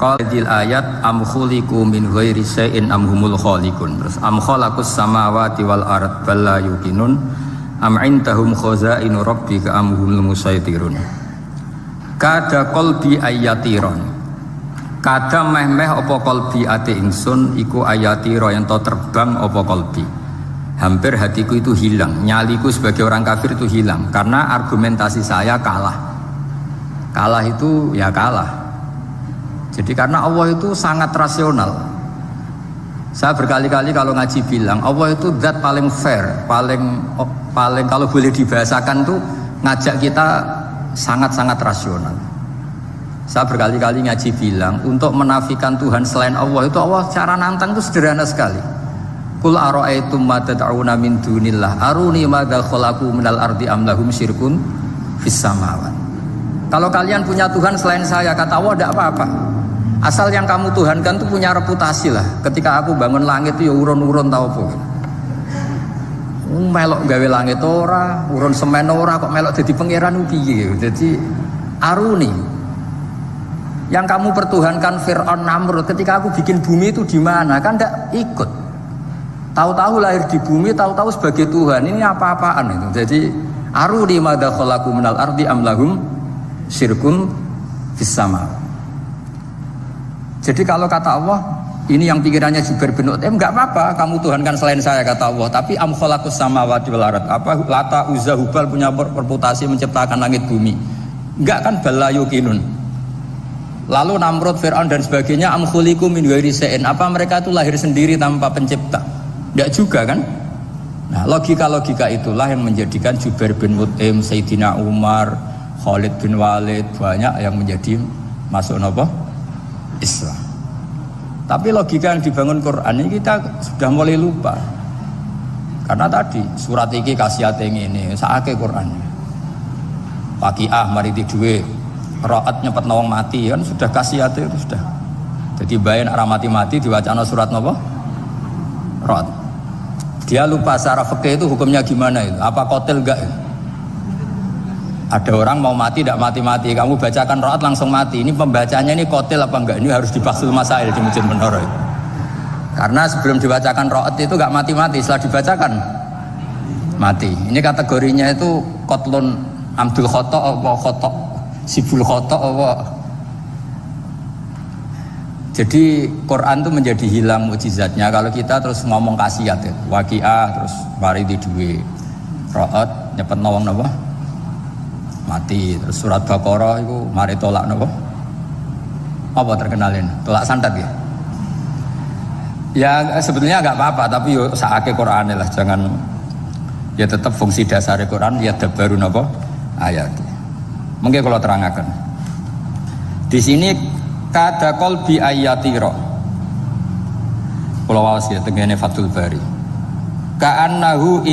Qala dil ayat am khuliqu min ghairi syai'in am humul khaliqun. Terus am khalaqus samawati wal ard bal la yuqinun am indahum khazainu rabbika am humul musaytirun. Kada qalbi ayatiron. Kada meh-meh apa qalbi ati ingsun iku ayatira yen to terbang apa qalbi. Hampir hatiku itu hilang, nyaliku sebagai orang kafir itu hilang karena argumentasi saya kalah. Kalah itu ya kalah. Jadi karena Allah itu sangat rasional. Saya berkali-kali kalau ngaji bilang Allah itu zat paling fair, paling kalau boleh dibahasakan tuh ngajak kita sangat-sangat rasional. Saya berkali-kali ngaji bilang untuk menafikan Tuhan selain Allah itu Allah cara nantang itu sederhana sekali. Qul ara'aytum ma tad'una min dunillah aruni madza khalaqu minal ardi am lahum syirkun fis samawat. Kalau kalian punya Tuhan selain saya, kata Allah tidak apa-apa. Asal yang kamu tuhankan itu punya reputasi lah. Ketika aku bangun langit itu ya urun-urun tau apa. Melok gawe langit ora, urun semen ora kok melok jadi pangeran piye. Jadi aruni. Yang kamu pertuhankan Fir'aun Namrud ketika aku bikin bumi itu di mana? Kan tidak ikut. Tahu-tahu lahir di bumi, tahu-tahu sebagai Tuhan. Ini apa-apaan itu. Jadi aruni madza khalaqu minal ardi am lahum syirkun fis sama. Jadi kalau kata Allah, ini yang pikirannya Jubair bin Mut'im, enggak apa-apa kamu tuhankan selain saya kata Allah, tapi am khalaqus samawati wal ard. Apa Lata Uzza Hubal punya reputasi menciptakan langit bumi? Enggak kan balayukinun. Lalu Namrud, Fir'aun dan sebagainya am khuliqu min ghairi syai'in. Apa mereka itu lahir sendiri tanpa pencipta? Enggak juga kan? Nah, logika-logika itulah yang menjadikan Jubair bin Mut'im, Sayyidina Umar, Khalid bin Walid banyak yang menjadi masuk apa? Islam. Tapi logika yang dibangun Quran ini kita sudah mulai lupa. Karena tadi surat iki kasihate ngene, sakake Quran. Waqiah mari duwe Ra'at nyepet nawang mati kan sudah kasihate itu sudah. Jadi bayan arah mati-mati diwacana surat napa? Ra'at. Dia lupa secara fikih itu hukumnya gimana itu? Apa qatil enggak? Ada orang mau mati tidak mati-mati, kamu bacakan Ra'at langsung mati. Ini pembacanya ini qatil apa enggak? Ini harus dibahsul masail di Masjid Menara. Karena sebelum dibacakan Ra'at itu enggak mati-mati, setelah dibacakan mati. Ini kategorinya itu qatlun amdul khata apa khata sibul khata apa. Jadi Quran itu menjadi hilang mukjizatnya kalau kita terus ngomong kasiat ya. Waqiah terus mari di duwe Ra'at nyepet nawang napa mati. Terus surat Baqarah itu mari tolak napa apa terkenalin tolak santet ya. Ya sebetulnya enggak apa-apa tapi yo sakake Qur'ane lah, jangan ya tetap fungsi dasar Quran ya dabaru napa ayat. Mungkin kalau terangkan di sini kada qalbi ayatira. Kalau wawas ya tengene Fathul Bari. Ka'annahu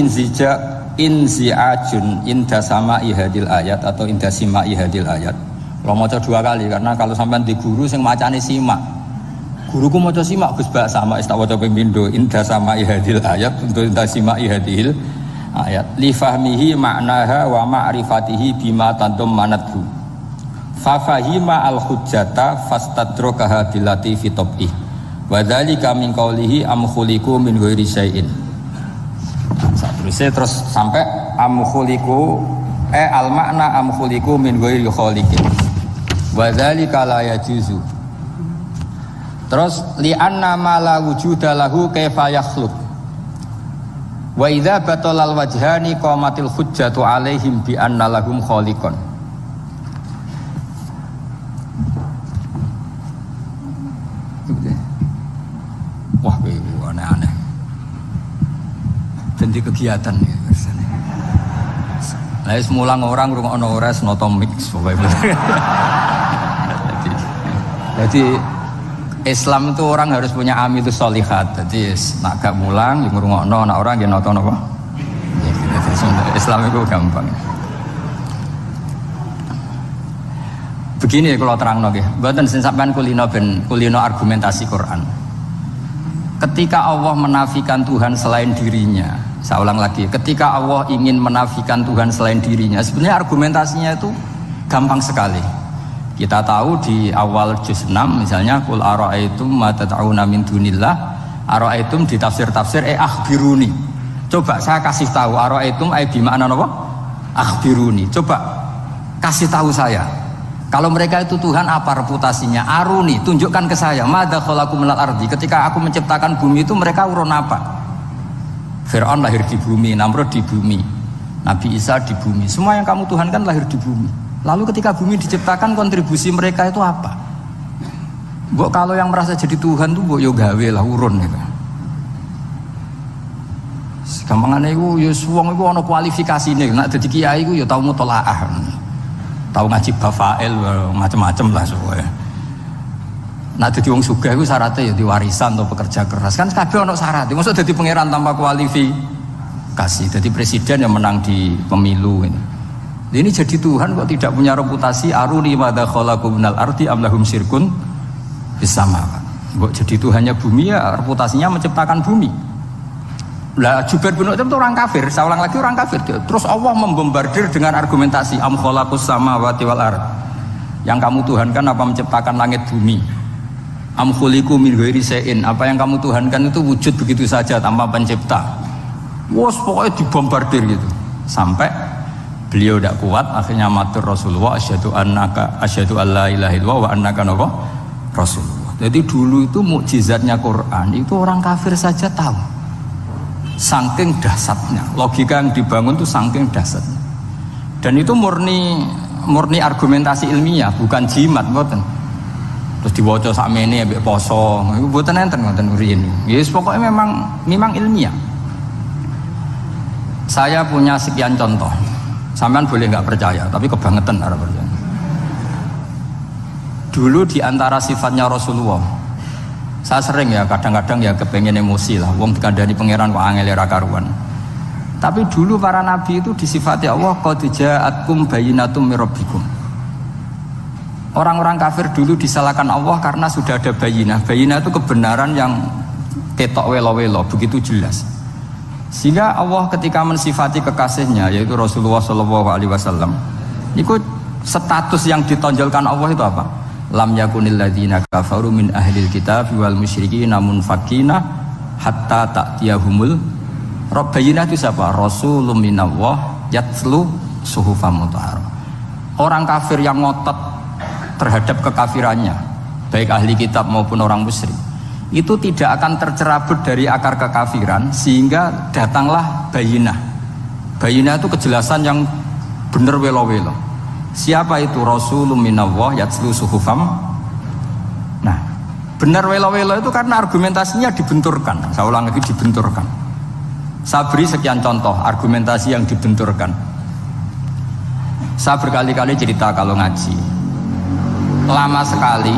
inzi'ajun inda sama'i hadil ayat atau inda sima'i hadil ayat. Kalau maca 2 kali karena kalau sampean di guru sing macane simak. Guruku maca simak Gus Bak sama tak waca ping pindho inda sama'i hadil ayat untuk inda sima'i hadil ayat li fahmihi ma'naha wa ma'rifatihi bima tadammanathu fa fahima al hujjata fastadrakaha billati fi tabih wa dzalika min qawlihi am khuliqu min ghairi syai'in. Terus sampai am khuliqu al makna am khuliqu min ghairi khaliqin wa dzalika la yajuzu. Terus li anna ma la wujuda lahu kaifa yakhluq. Wa idza batalal wajhani qamatil hujjatu alaihim bi anna lahum khaliqan. ben di kegiatan ya. Lah wis mulang orang ngrungokno ora noto mix pokoke. Jadi Islam itu orang harus punya amilus sholihat. Jadi nak gak mulang ya ngrungokno, nak orang ya noto napa. Islam itu gampang. Begini kalau terangno nggih, mboten sing sampean kulino argumentasi Quran. Ketika Allah menafikan Tuhan selain dirinya, saya ulang lagi, ketika Allah ingin menafikan Tuhan selain dirinya, sebenarnya argumentasinya itu gampang sekali. Kita tahu di awal juz 6 misalnya qul ara'aitum ma tad'una min dunillah, ara'aitum di tafsir-tafsir akhbiruni. Coba saya kasih tahu ara'aitum bi makna apa? Akhbiruni. Coba kasih tahu saya. Kalau mereka itu Tuhan apa reputasinya? Aruni, tunjukkan ke saya. Madza khalaqu minal ardi. Ketika aku menciptakan bumi itu mereka urun apa? Fir'aun lahir di bumi, Namrud di bumi, Nabi Isa di bumi. Semua yang kamu tuhankan lahir di bumi. Lalu ketika bumi diciptakan kontribusi mereka itu apa? Mbok kalau yang merasa jadi Tuhan tuh mbok yo gawe lah urun gitu. Gampangane iku yo wong iku ana kualifikasine. Nek dadi kiai iku yo tau mutolaah. Tahu ngaji bafail macam-macam lah soalnya. Nah jadi wong sugih itu syaratnya ya di warisan atau pekerja keras kan kabeh ono syarat. Maksud jadi pangeran tanpa kualifikasi. Jadi presiden yang menang di pemilu ini. Ini jadi Tuhan kok tidak punya reputasi aruni madza khalaqu minal ardi am lahum syirkun bisama. Kok jadi Tuhannya bumi ya reputasinya menciptakan bumi. Lah Jubair bin Mut'im itu orang kafir, saya ulang lagi orang kafir. Terus Allah membombardir dengan argumentasi am khalaqus samawati wal ard. Yang kamu tuhankan apa menciptakan langit bumi? Am khuliqu min ghairi syai'in, apa yang kamu tuhankan itu wujud begitu saja tanpa pencipta. Wos pokoknya dibombardir gitu. Sampai beliau tidak kuat akhirnya matur Rasulullah asyhadu alla ilaha illallah wa annaka rasulullah. Jadi dulu itu mukjizatnya Quran itu orang kafir saja tahu. Saking dahsyatnya, logika yang dibangun itu saking dahsyatnya. Dan itu murni argumentasi ilmiah, bukan jimat, mboten. Terus diwaca sakmene ambek poso, iku mboten enten ngoten riyen. Yes, pokoknya memang ilmiah. Saya punya sekian contoh. Sampean boleh nggak percaya, tapi kebangetan ora percaya. Dulu di antara sifatnya Rasulullah, saya sering ya kadang-kadang ya kepengen emosi lah wong dikandani pangeran kok angel ra karuan. Tapi dulu para nabi itu disifati Allah qad ja'atkum bayyinatum mir rabbikum. Orang-orang kafir dulu disalahkan Allah karena sudah ada bayinah. Bayinah itu kebenaran yang ketok welo-welo, begitu jelas. Sehingga Allah ketika mensifati kekasihnya yaitu Rasulullah SAW, itu status yang ditonjolkan Allah itu apa? Lam yakunil ladzina kafaru min ahlil kitab wal musyrikin munfakina hatta ta'tiyahumul rabbayina. Itu siapa? Rasulun minallah yatslu suhufam mutahharah. Orang kafir yang ngotot terhadap kekafirannya, baik ahli kitab maupun orang musyrik, itu tidak akan tercerabut dari akar kekafiran sehingga datanglah bayinah. Bayinah itu kejelasan yang benar welo-welo. Siapa itu? Rasulun minallah yatslu suhufam. Nah, benar welo-welo itu karena argumentasinya dibenturkan. Saya ulang lagi, dibenturkan. Saya beri sekian contoh argumentasi yang dibenturkan. Saya berkali-kali cerita kalau ngaji. Lama sekali,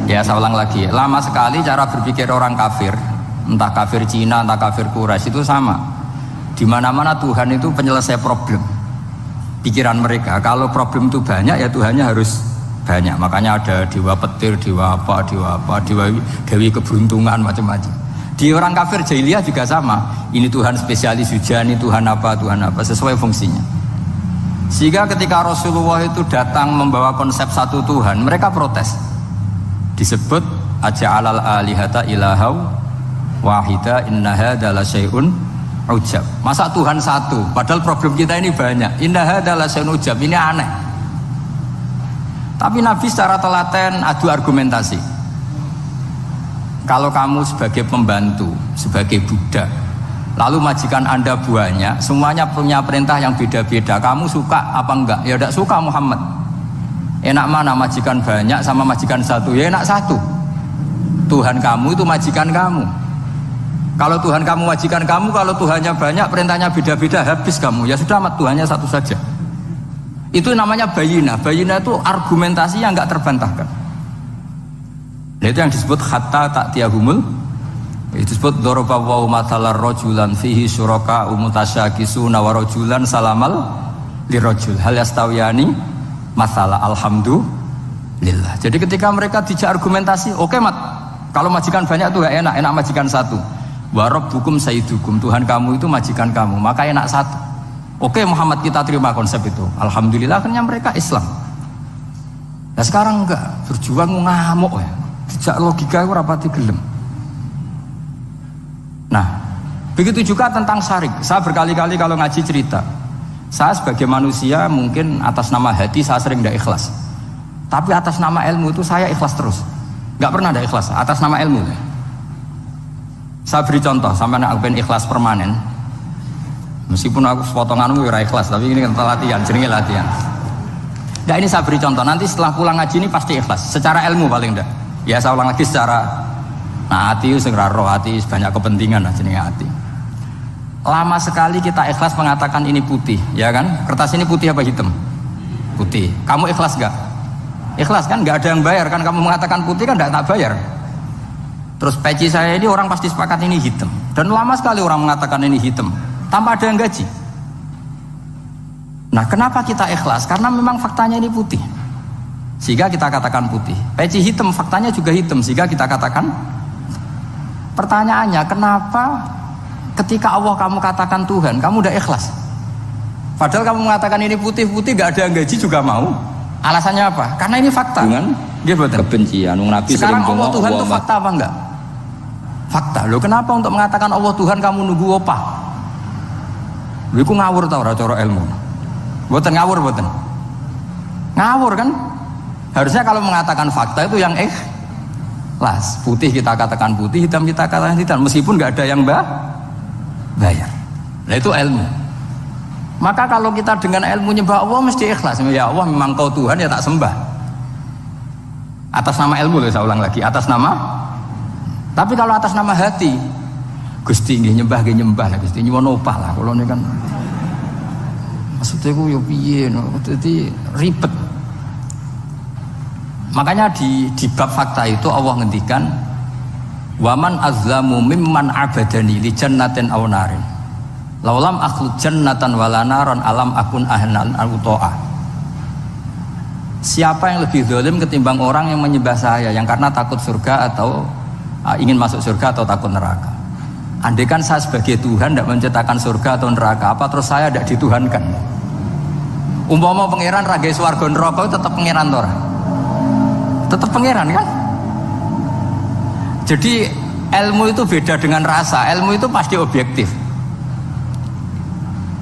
ya saya ulang lagi, lama sekali cara berpikir orang kafir, entah kafir Cina, entah kafir Quraisy itu sama. Di mana-mana Tuhan itu penyelesai problem. Pikiran mereka, kalau problem itu banyak ya Tuhannya harus banyak. Makanya ada dewa petir, dewa dewi keberuntungan, macam-macam. Di orang kafir jahiliyah juga sama. Ini Tuhan spesialis hujan, ini Tuhan apa, sesuai fungsinya. Sehingga ketika Rasulullah itu datang membawa konsep satu Tuhan, mereka protes. Disebut aja'alal alihata ilahau wahida inna hadza la syai'un ujab. Masa Tuhan satu padahal problem kita ini banyak. Inna hadza la syai'un ujab, ini aneh. Tapi Nabi secara telaten adu argumentasi. Kalau kamu sebagai pembantu, sebagai budak, lalu majikan Anda banyak, semuanya punya perintah yang beda-beda, kamu suka apa enggak? Ya tidak suka Muhammad. Enak mana majikan banyak sama majikan satu? Ya enak satu. Tuhan kamu itu majikan kamu. Kalau Tuhan kamu majikan kamu, kalau Tuhannya banyak, perintahnya beda-beda, habis kamu. Ya sudah amat, Tuhannya satu saja. Itu namanya bayinah. Bayinah itu argumentasi yang enggak terbantahkan. Nah, itu yang disebut hatta ta'tiyahumul. Itu disebut daraba wa mathalar rajulan fihi syuraka umutasyakisuna wa rajulan salamal lirajul. Hal yastawiyani masalah alhamdulillah. Jadi ketika mereka dijak argumentasi, oke mat, kalau majikan banyak itu gak enak, enak majikan satu. Wa rabbukum sayyidukum, Tuhan kamu itu majikan kamu, maka enak satu. Oke Muhammad, kita terima konsep itu. Alhamdulillah akhirnya mereka Islam. Nah sekarang enggak, berjuang ngamuk ya. Dijak logika itu rapati gelem. Nah, begitu juga tentang syarik. Saya berkali-kali kalau ngaji cerita, saya sebagai manusia mungkin atas nama hati saya sering tidak ikhlas, tapi atas nama ilmu itu saya ikhlas terus. Nggak pernah ada ikhlas atas nama ilmu. Saya beri contoh, sampai aku pengen ikhlas permanen, meskipun aku potonganmu ya ikhlas, tapi ini kan latihan, jenenge latihan. Nah ini saya beri contoh, nanti setelah pulang ngaji ini pasti ikhlas, secara ilmu paling enggak. Ya saya ulang lagi secara, nah hati itu segera roh, hati banyak kepentingan lah jenenge hati. Lama sekali kita ikhlas mengatakan ini putih, ya kan? Kertas ini putih apa hitam? Putih. Kamu ikhlas gak? Ikhlas kan? Gak ada yang bayar kan? Kamu mengatakan putih kan gak tak bayar. Terus peci saya ini orang pasti sepakat ini hitam. Dan lama sekali orang mengatakan ini hitam tanpa ada yang gaji. Nah kenapa kita ikhlas? Karena memang faktanya ini putih, sehingga kita katakan putih. Peci hitam, faktanya juga hitam, sehingga kita katakan. Pertanyaannya, kenapa ketika Allah kamu katakan Tuhan, kamu udah ikhlas? Padahal kamu mengatakan ini putih-putih, gak ada yang gaji juga mau. Alasannya apa? Karena ini fakta. Dengan kebencian. Sekarang Allah Tuhan itu fakta apa enggak? Fakta. Loh kenapa untuk mengatakan Allah Tuhan kamu nunggu opah? Lha iku ngawur tau ora cara ilmu. Mboten ngawur mboten. Ngawur kan? Harusnya kalau mengatakan fakta itu yang ikhlas. Putih kita katakan putih, hitam kita katakan hitam, meskipun nggak ada yang bayar. Nah itu ilmu. Maka kalau kita dengan ilmu nyembah Allah mesti ikhlas. Ya Allah memang kau Tuhan ya tak sembah. Atas nama ilmu loh, saya ulang lagi, atas nama. Tapi kalau atas nama hati, Gusti nggih nyembah nggih nyembah lah Gusti nyuwun opah lah kalau ini kan. Maksudnya ku yo piye no, dadi ribet. Makanya di bab fakta itu Allah ngendikan waman azlamu mimman abadani li jannatin aw narin laulam akhluq jannatan wala naran alam akun ahlan al-uto'ah. Siapa yang lebih zalim ketimbang orang yang menyembah saya yang karena takut surga atau ingin masuk surga atau takut neraka? Andaikan saya sebagai Tuhan tidak menciptakan surga atau neraka, apa terus saya tidak dituhankan? Umpama pangeran ragai swarga neraka itu tetap pangeran tora, tetap pangeran kan? Jadi ilmu itu beda dengan rasa, ilmu itu pasti objektif.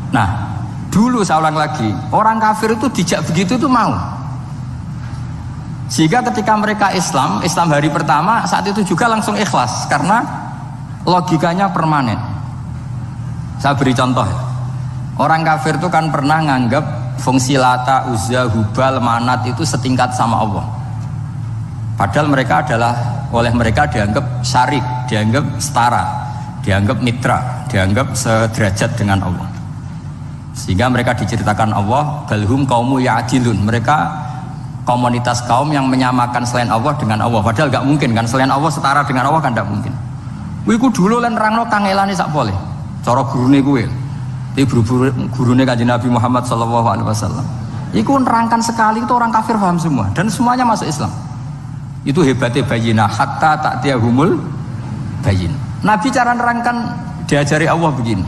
Nah dulu saya ulang lagi, orang kafir itu dijak begitu itu mau, sehingga ketika mereka Islam hari pertama saat itu juga langsung ikhlas karena logikanya permanen. Saya beri contoh, orang kafir itu kan pernah nganggap fungsi Lata, Uzza, Hubal, Manat itu setingkat sama Allah. Padahal mereka oleh mereka dianggap syarik, dianggap setara, dianggap mitra, dianggap sederajat dengan Allah. Sehingga mereka diceritakan Allah balhum qaumu ya'dilun, mereka komunitas kaum yang menyamakan selain Allah dengan Allah. Padahal gak mungkin kan, selain Allah setara dengan Allah kan gak mungkin. Iku dulu lan nerangno kangelane sak pole. Cara gurune kuwi. Iki gurune Kanjeng Nabi Muhammad sallallahu alaihi wasallam. Iku nerangkan sekali itu orang kafir paham semua dan semuanya masuk Islam. Itu hebatnya bayinah hatta ta'tiyahumul bayin. Nabi cara nerangkan diajari Allah begini.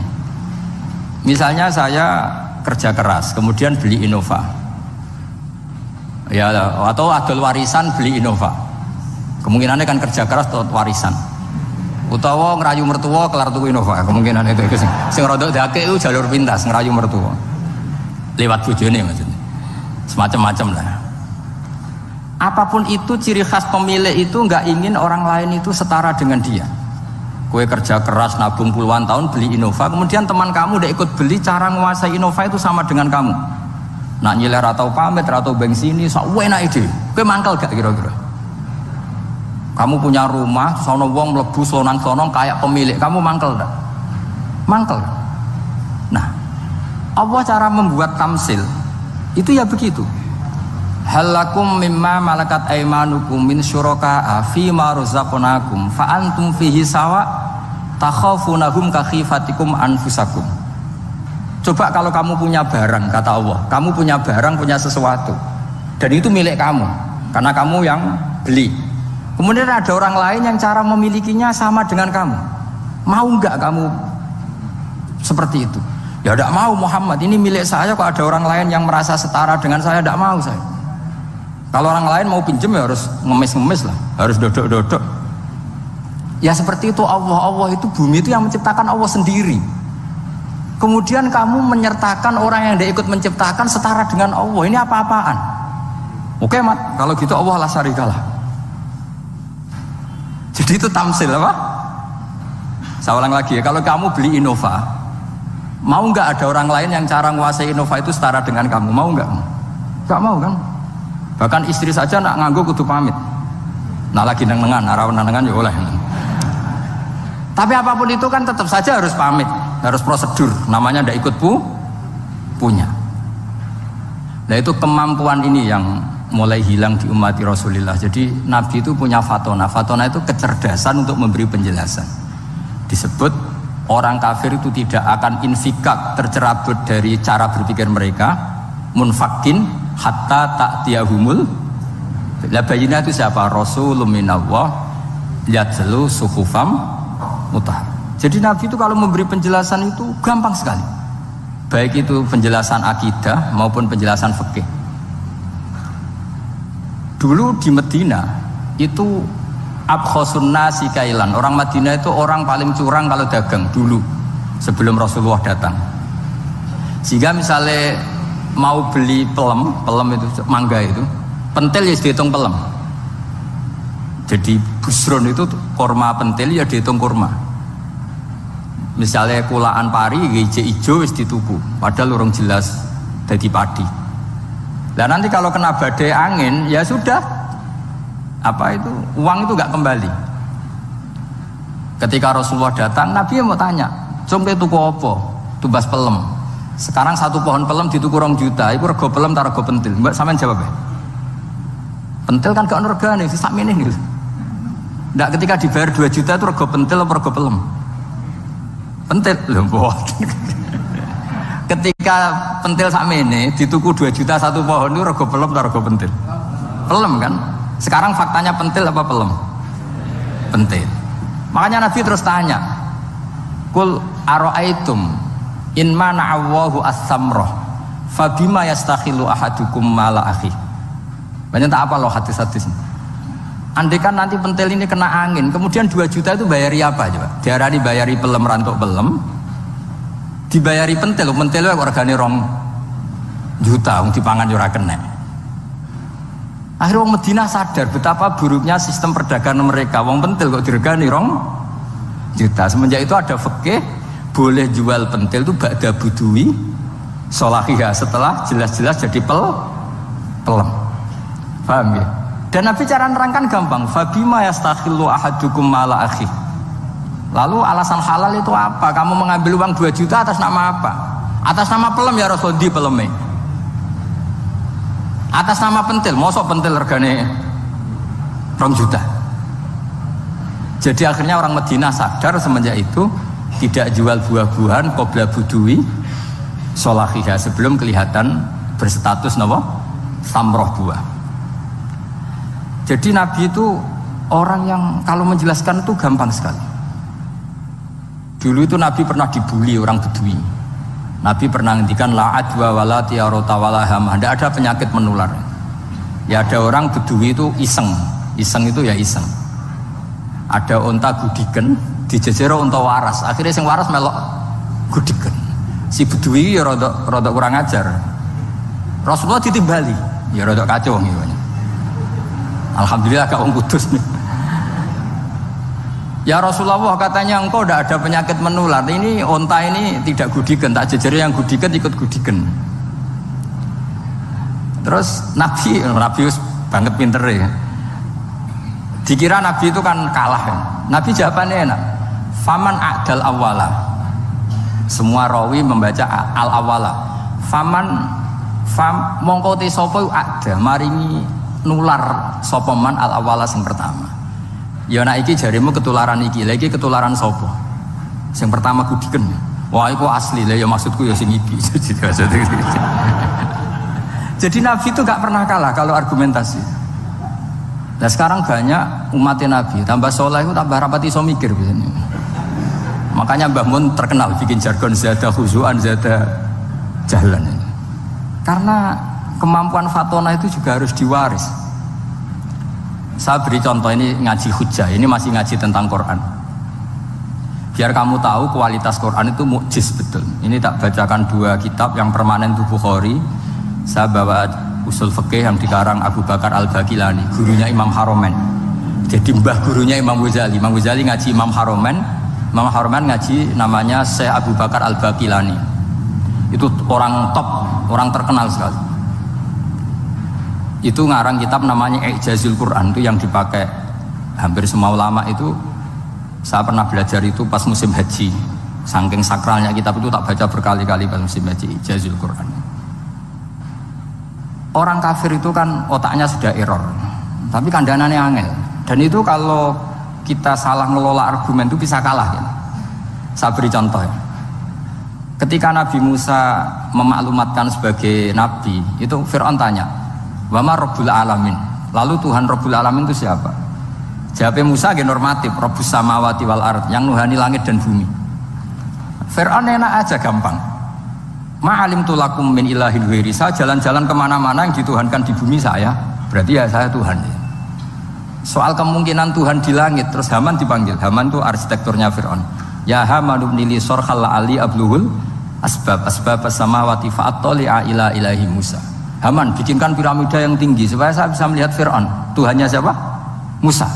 Misalnya saya kerja keras, kemudian beli Innova. Ya atau adol warisan beli Innova. Kemungkinannya kan kerja keras atau warisan. Utawa ngerayu mertua kelar tuku Innova, kemungkinan itu sing rodok dake itu jalur pintas ngerayu mertua lewat bojone maksudnya, semacam-macam lah. Apapun itu ciri khas pemilik itu nggak ingin orang lain itu setara dengan dia. Kue kerja keras nabung puluhan tahun beli Innova, kemudian teman kamu udah ikut beli, cara menguasai Innova itu sama dengan kamu. Nak nyiler atau pamit atau bensin ini, sok enak ide. Kue mangkal gak kira-kira? Kamu punya rumah, sono wong mlebu sonang-sonong kayak pemilik, kamu mangkel enggak? Mangkel. Nah, Allah cara membuat tamsil itu ya begitu. Halakum mimma malakat aimanukum min syuraka'a fi ma razaqnakum fa antum fihi sawa takhafunahum ka khifatikum anfusakum. Coba kalau kamu punya barang, kata Allah, kamu punya barang, punya sesuatu dan itu milik kamu karena kamu yang beli. Kemudian ada orang lain yang cara memilikinya sama dengan kamu. Mau enggak kamu seperti itu? Ya tidak mau Muhammad, ini milik saya, kok ada orang lain yang merasa setara dengan saya, tidak mau saya. Kalau orang lain mau pinjam ya harus ngemis-ngemis lah, harus dodok-dodok. Ya seperti itu Allah itu bumi itu yang menciptakan Allah sendiri. Kemudian kamu menyertakan orang yang tidak ikut menciptakan setara dengan Allah, ini apa-apaan? Oke Mat, kalau gitu Allah la syarikalah. Jadi itu tamsil apa? Saya ulang lagi ya, kalau kamu beli Innova, mau nggak ada orang lain yang cara menguasai Innova itu setara dengan kamu? Mau nggak? Nggak mau kan? Bahkan istri saja nak nganggo kudu pamit. Nah lagi nengan, nengan ya oleh. Tapi apapun itu kan tetap saja harus pamit, harus prosedur. Namanya ndak ikut punya. Nah itu kemampuan ini yang mulai hilang di umat Rasulullah. Jadi Nabi itu punya fatona. Fatona itu kecerdasan untuk memberi penjelasan. Disebut orang kafir itu tidak akan infikak, tercerabut dari cara berpikir mereka, munfakin hatta ta'tiyahumul. La bayina itu siapa? Rasulun minallah yatlu suhufam mutahhar. Jadi Nabi itu kalau memberi penjelasan itu gampang sekali. Baik itu penjelasan akidah maupun penjelasan fikih. Dulu di Medina itu abkhosun nasi kailan. Orang Madinah itu orang paling curang kalau dagang dulu sebelum Rasulullah datang. Sehingga misalnya mau beli pelem itu mangga itu, pentil ya dihitung pelem. Jadi busron itu kurma pentil ya dihitung kurma. Misalnya kulaan pari ijo wis dituku, padahal urung jelas dadi padi. Nah nanti kalau kena badai angin ya sudah, apa itu uang itu nggak kembali. Ketika Rasulullah datang, Nabi mau tanya, "Compe tuku apa?" Tubas pelem. Sekarang satu pohon pelem dituku 2 juta, itu rego pelem tar rego pentil. Mbak sampean jawab ya? Pentil kan gak ono regane, sak meneh niku. Ndak ketika dibayar 2 juta itu rego pentil apa rego pelem? Pentil lho mboten. Ketika pentil sakmene dituku 2 juta satu pohon itu rego pelem atau rego pentil? Pelem kan? Sekarang faktanya pentil apa pelem? Pentil. Makanya Nabi terus tanya, "Qul ara'aitum in mana'allahu as-samrah fabima yastakhilu ahadukum mala akhi." Banyak tak apa loh hadis-hadis. Andai kan nanti pentil ini kena angin, kemudian 2 juta itu bayari apa coba? Diarani bayari pelem rantuk pelem, dibayari pentil itu regane 2 juta, dipangan ora kena. Akhirnya orang Madinah sadar betapa buruknya sistem perdagangan mereka. Wong pentil kok diregani 2 juta. Semenjak itu ada fikih boleh jual pentil itu ba'da budui sholahiyah, setelah jelas-jelas jadi pelem. Paham ya? Dan Nabi cara nerangkan gampang. Fabima yastakhillu ahadukum mala akhi. Lalu alasan halal itu apa? Kamu mengambil uang 2 juta atas nama apa? Atas nama pelem ya Rasul, di peleme. Atas nama pentil, mosok pentil regane 2 juta. Jadi akhirnya orang Madinah sadar semenjak itu tidak jual buah-buahan qobla budui sholahiyah, sebelum kelihatan berstatus napa? Samroh buah. Jadi Nabi itu orang yang kalau menjelaskan itu gampang sekali. Dulu itu Nabi pernah dibully orang Bedui. Nabi pernah ngendikan la adwa wala tiarota wala hamah. Tidak ada penyakit menular. Ya ada orang Bedui itu iseng itu ya iseng. Ada unta gudiken, dijejero unta waras. Akhirnya sing waras melok gudiken. Si Bedui ya rada kurang ajar. Rasulullah ditimbali, ya rada kacau gitu. Alhamdulillah gak wong kudus nih. Ya Rasulullah, katanya engkau tidak ada penyakit menular. Ini onta ini tidak gudiken, tak jejeri yang gudiken ikut gudiken. Terus Nabi banget pinter ya. Dikira Nabi itu kan kalah kan. Nabi jawabannya enak. Faman a'dal awwala. Semua rawi membaca al awwala. Mongko te sapa ada maringi nular sapa man al awwala sing pertama. Ya nek iki jarimu ketularan iki, lha iki ketularan sapa? Sing pertama kudiken. Wah iku asli lah ya maksudku ya sing iki. Jadi Nabi itu gak pernah kalah kalau argumentasi. Nah sekarang banyak umatnya Nabi, tambah soleh itu tambah rapati iso mikir biasanya. Makanya Mbah Mun terkenal bikin jargon zada khuzuan, zada jalan ini. Karena kemampuan fatona itu juga harus diwaris. Saya beri contoh ini ngaji hujjah, ini masih ngaji tentang Quran. Biar kamu tahu kualitas Quran itu mukjiz betul. Ini tak bacakan 2 kitab yang permanen itu Bukhari. Saya bawa usul fikih yang dikarang Abu Bakar Al-Baqilani, gurunya Imam Haromen. Jadi mbah gurunya Imam Ghazali. Imam Ghazali ngaji Imam Haromen, Imam Haromen ngaji namanya Syekh Abu Bakar Al-Baqilani. Itu orang top, orang terkenal sekali. Itu ngarang kitab namanya I'jazul Quran, itu yang dipakai hampir semua ulama itu. Saya pernah belajar itu pas musim haji. Saking sakralnya kitab itu tak baca berkali-kali pas musim haji, I'jazul Quran. Orang kafir itu kan otaknya sudah error, tapi kandanannya angel. Dan itu kalau kita salah ngelola argumen itu bisa kalah ya. Saya beri contoh ya. Ketika Nabi Musa memaklumatkan sebagai nabi, itu Fir'aun tanya, "Wama Rabbul Alamin?" Lalu Tuhan Rabbul Alamin itu siapa? Jawabnya Musa ya normatif, Rabbus Samawati wal Ard, yang nuhani langit dan bumi. Fir'aun enak aja, gampang. Ma'alim tulakum min ilahin ghairi. Saya jalan-jalan kemana-mana yang dituhankan di bumi saya, berarti ya saya Tuhan. Soal kemungkinan Tuhan di langit, terus Haman dipanggil. Haman itu arsitekturnya Fir'aun. Ya Haman ibnili sorkhal la'ali abluhul asbab as-samawati fa'attali'a ila ilahi Musa. Haman bikinkan piramida yang tinggi supaya saya bisa melihat Fir'aun. Tuhannya siapa? Musa.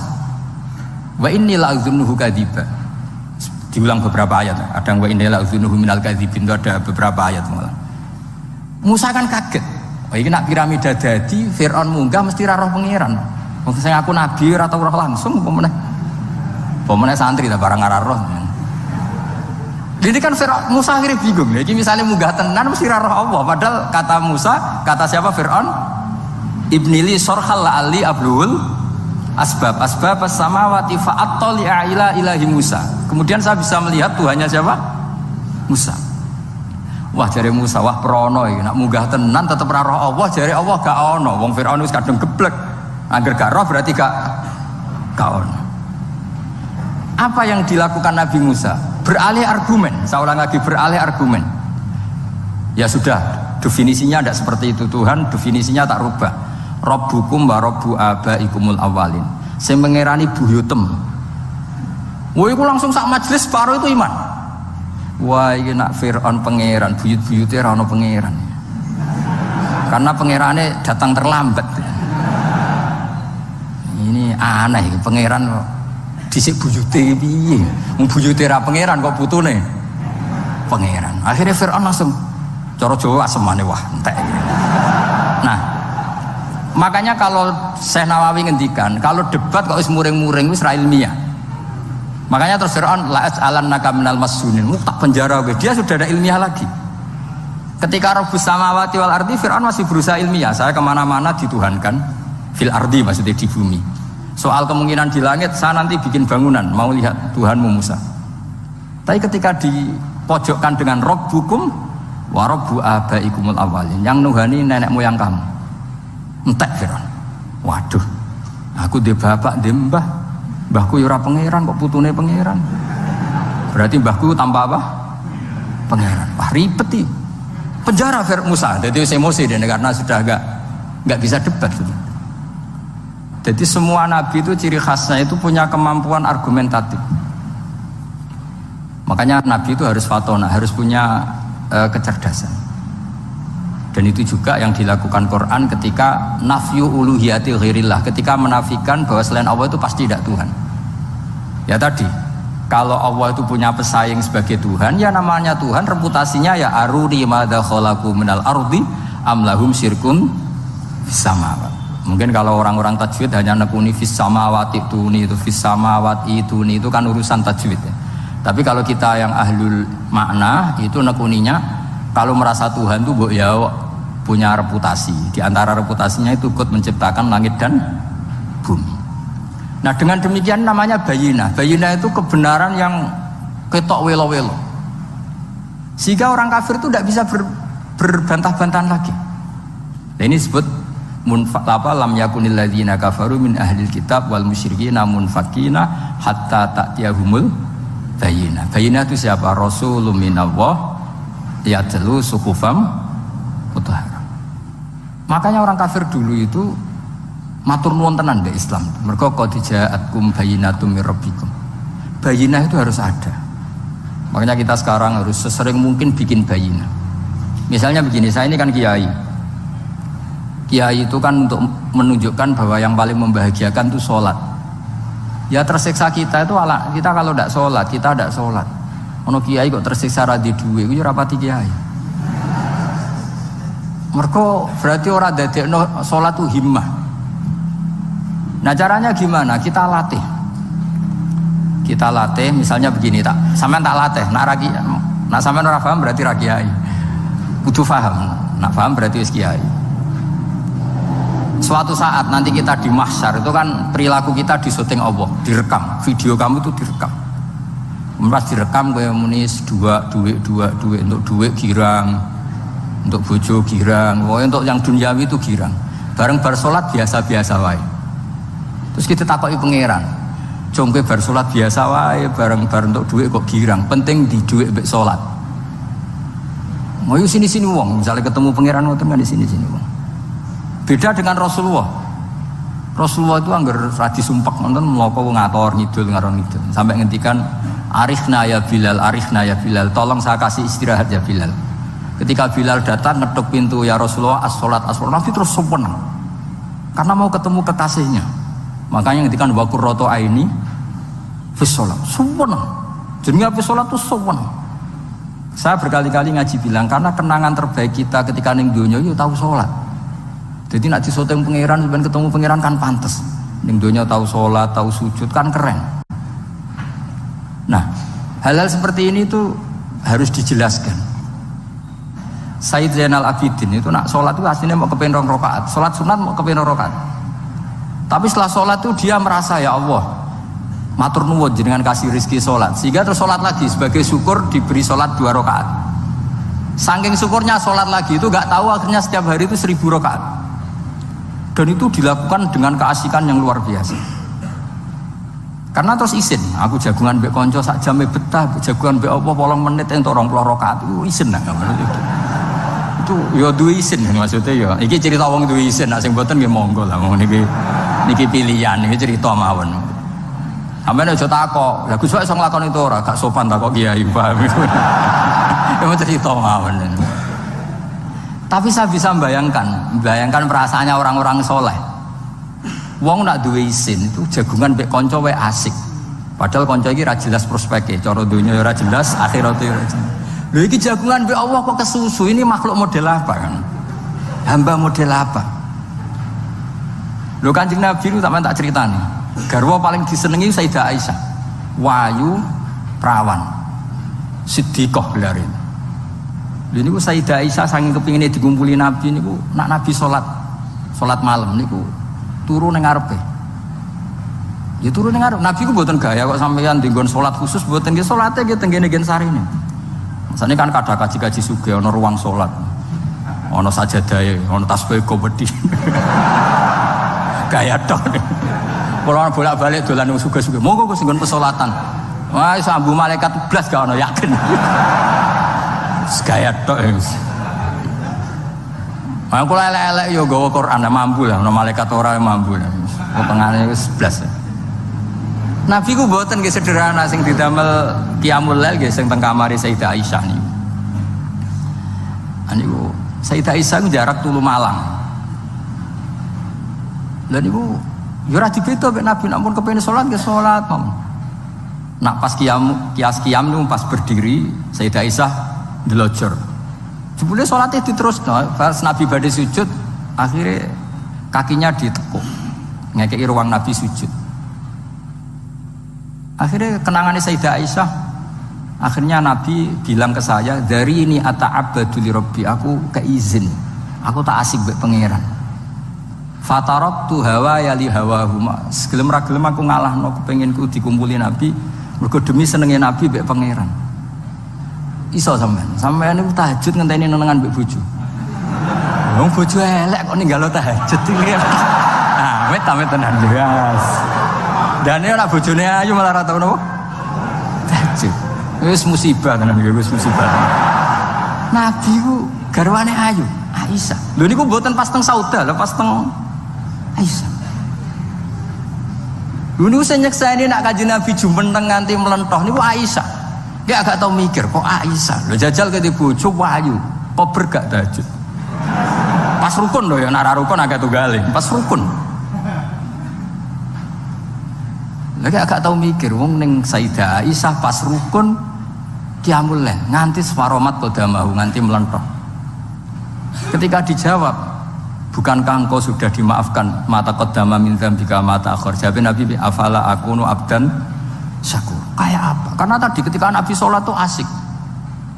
Wa inni la'adzunuhu kadziba. Diulang beberapa ayat, ada yang wa inna la'udzunuhu minal kadzibin, itu ada beberapa ayat malah. Musa kan kaget, oh ini nak piramida dadi Fir'aun munggah mesti roh pangeran. Wong sing aku nabi ora tau roh langsung pemenang santri ta barang ora roh. Jadi kan Fir'aun, Musa akhirnya bingung. Jadi misalnya munggah tenan mesti roh Allah, padahal kata Musa, kata siapa Fir'aun? Ibnili sorkhal la'ali ablul asbab as-samawati fa'attali'a ila ilahi Musa. Kemudian saya bisa melihat Tuhannya siapa? Musa. Wah jare Musa, wah prono iki nak munggah tenan tetep ora roh Allah, jare Allah gak ono. Wong Firaun wis kadung geblek. Angger gak roh berarti gak ono. Apa yang dilakukan Nabi Musa? Beralih argumen. Saya ulang lagi, beralih argumen. Ya sudah, definisinya tidak seperti itu. Tuhan definisinya tak rubah. Rabbukum wa rabbu abaikumul awalin. Saya mengerani buyutem. Wah itu langsung sak majelis separuh itu iman. Wah ini nak Fir'aun pangeran, buyut-buyutnya rano pangeran. Karena pangerannya datang terlambat. Ini aneh, pangeran disik buyutnya piye? Buyutnya ra pangeran kok putune pangeran. Akhirnya Fir'aun langsung cara Jawa asemane wah entek. Nah, makanya kalau Syekh Nawawi ngendikan, kalau debat kok wis muring-muring wis ra ilmiah. Makanya terus Fir'aun la as'alannaka minal masjunin, tak penjara gue. Dia sudah ada ilmiah lagi. Ketika Rabbus samawati wal ardi, Fir'aun masih berusaha ilmiah. Saya kemana-mana dituhankan fil ardi, maksudnya di bumi. Soal kemungkinan di langit, saya nanti bikin bangunan mau lihat Tuhanmu Musa. Tapi ketika dipojokkan dengan Rabbukum wa rabbu abaikumul awalin, yang nuhani nenek moyang kamu, entek Fir'aun. Waduh, aku di bapak di mbah, mbahku yura pangeran kok putune pangeran. Berarti mbahku tanpa apa? Pangeran. Wah ribet nih. Penjara Musa. Jadi emosi dia karena sudah nggak bisa debat. Jadi semua nabi itu ciri khasnya itu punya kemampuan argumentatif. Makanya nabi itu harus fatona, harus punya kecerdasan. Dan itu juga yang dilakukan Quran ketika nafyu uluhiyati ghairillah, ketika menafikan bahwa selain Allah itu pasti tidak Tuhan. Ya tadi, kalau Allah itu punya pesaing sebagai Tuhan, ya namanya Tuhan, reputasinya ya aruni madza khalaqu minal ardi am lahum syirkun fis samawati. Mungkin kalau orang-orang tajwid hanya nekuni fis samawati tuni itu fis samawati tuni itu kan urusan tajwid ya. Tapi kalau kita yang ahlul makna itu nekuninya kalau merasa Tuhan tuh ya punya reputasi. Di antara reputasinya itu ikut menciptakan langit dan bumi. Nah dengan demikian namanya bayinah. Bayinah itu kebenaran yang ketok welo-welo. Sehingga orang kafir itu tidak bisa berbantah-bantahan lagi. Nah, ini disebut lam yakunil ladzina kafaru min ahlil kitab wal musyrikina munfakina hatta ta'tiyahumul bayinah. Bayinah itu siapa? Rasulun minallah yatlu suhufam mutahharah. Makanya orang kafir dulu itu matur nuwun tenan ndek Islam. Mergo qad ja'atkum bayinatum mir rabbikum. Bayinah itu harus ada. Makanya kita sekarang harus sesering mungkin bikin bayinah. Misalnya begini, saya ini kan kiai. Kiai itu kan untuk menunjukkan bahwa yang paling membahagiakan itu sholat. Ya tersiksa kita itu kita kalau tidak sholat, kita tidak sholat. Ono kiai kok tersiksa radhi duwe, itu rapati kiai. Mergo berarti orang dadekno sholat itu himmah. Nah caranya gimana? Kita latih. Kita latih, misalnya begini tak, sampean tak latih, nak sampean ora paham berarti ra kiai. Kudu paham, nak paham berarti wis kiai. Suatu saat nanti kita di mahsyar itu kan perilaku kita disyuting Allah, direkam, video kamu itu direkam. Pas direkam kayak munis duit untuk duit girang, untuk bojo girang, untuk yang duniawi itu girang. Bareng bar salat biasa-biasa wae. Terus kita takoki pangeran, jongke bar salat biasa wae, bareng untuk duit kok girang. Penting di duit mbek salat. Mau sini-sini wong, misalnya ketemu pangeran ngoten kan di sini-sini wong. Beda dengan Rasulullah. Rasulullah itu anggar radi sumpek nonton mloko ngator ngidul ngaron ngidul sampai ngendikan arifna ya Bilal, tolong saya kasih istirahat ya Bilal. Ketika Bilal datang ngetuk pintu, ya Rasulullah as-sholat, Nabi terus seneng karena mau ketemu kekasihnya. Makanya ngendikan wa qurratu aini fis shalah, seneng. Jenenge fis shalah itu seneng. Saya berkali-kali ngaji bilang karena kenangan terbaik kita ketika ning donya yo tahu sholat. Jadi nak disoteng pangeran, sebenarnya ketemu pangeran kan pantas. Ning donya tahu sholat, tahu sujud kan keren. Nah, hal-hal seperti ini tuh harus dijelaskan. Sayyid Zainal Abidin itu nak sholat itu aslinya mau kepengen 2 rakaat, sholat sunat mau kepengen 2 rakaat. Tapi setelah sholat itu dia merasa ya Allah, matur nuwun jenengan kasih rezeki sholat, sehingga terus sholat lagi sebagai syukur diberi sholat 2 rakaat. Saking syukurnya sholat lagi itu gak tahu akhirnya setiap hari itu 1000 rakaat. Dan itu dilakukan dengan keasikan yang luar biasa. Karena terus isin, aku jagungan mbek konco sak jame betah, jagungan mbek apa 8 menit entuk 20 rakaat itu isin nah. Itu ya duwe isin maksudnya ya. Iki cerita wong duwe isin, nek sing mboten nggih monggo lah wong niki pilihan, niki cerita mawon. Sampeyan aja takok, lha Gus wae iso nglakoni itu ora, gak sopan takok kiai, paham. Emang cerita mawon. Tapi saya bisa bayangkan perasaannya orang-orang soleh. Wong nak duwe isin itu jagungan mbek kanca wae asik. Padahal kanca iki ra jelas prospeke, cara dunya ora jelas, akhirat ora jelas. Lho iki jagungan mbek Allah kok kesusu, ini makhluk model apa kan? Hamba model apa? Lho Kanjeng Nabi itu tak ceritani. Garwa paling disenengi Sayyidah Aisyah. Wayu perawan. Siddiqah gelare. Lha niku Sayyidah Aisyah saking kepingine dikumpuli Nabi niku nak Nabi salat malam niku turu ning ngarepe. Ya turu ning ngarep. Nabi ku mboten gaya kok sampeyan dinggon salat khusus mboten nggih salate nggih tenggene gen sarine. Masane kan kada kaji-kaji sugih ana ruang salat. Ana sajadahe, ana tasbih komedi. Gaya tok. Kula bolak-balik dolan wong sugih-sugih. Monggo Gus nggon pesolatan. Wah iso ambu malaikat blas gak ana yakin. Gaya tok wis. Aku elek-elek yo gawa Quran mampu lah, ana malaikat ora mampu. Potongane wis blas. Nabi ku mboten nggih sederhana sing didamel qiyamul lail nggih sing teng kamare Sayyidah Aisyah niku. Niku Sayyidah Aisyah ku jarak tulu malang. Lha niku yo ora dibeda mek Nabi namun kepengin salat nggih salat mawon. Nak pas qiyam niku pas berdiri Sayyidah Aisyah ndelojor. Jebule salate diterusno, pas Nabi badhe sujud akhirnya kakinya ditekuk, ngekei ruang Nabi sujud. Akhirnya kenangannya Sayyidah Aisyah, akhirnya Nabi bilang ke saya, dari ini ata'abbadu li Rabbi, aku keizin, aku tak asik mbek pangeran. Fataraktu hawa ya li hawahuma, segelem ra gelem aku ngalahno kepenginku dikumpuli Nabi, mergo demi senenge Nabi mbek pangeran. Iso sampean niku tahajud ngenteni nenengan mbek bojo. Wong bojo elek kok ninggalo tahajud iki. Ah, wet tenan jelas. Dane ora bojone ayu malah ora tau napa? Tahajud. Wis musibah tenan iki, wis musibah. Nabi ku garwane ayu, Aisyah. Lho niku mboten pas teng Sauda, lho pas teng Aisyah. Lho niku sing nyekseni nak Kanjeng Nabi jumenteng nganti mlentoh niku Aisyah. Dia agak tahu mikir kok Aisyah lho jajal ke bojo ayu kok bergak tahajud pas rukun lho ya nak rukun agak tunggale pas rukun lagi agak tahu mikir wong ning Sayyidah Aisyah pas rukun qiyamul lail nganti separomat qadamahu nganti melentok ketika dijawab bukankah engkau sudah dimaafkan mata qaddama min dzambika mata akhir jawab Nabi afala akunu abdan syakur. Kayak apa? Karena tadi ketika Nabi sholat tuh asik.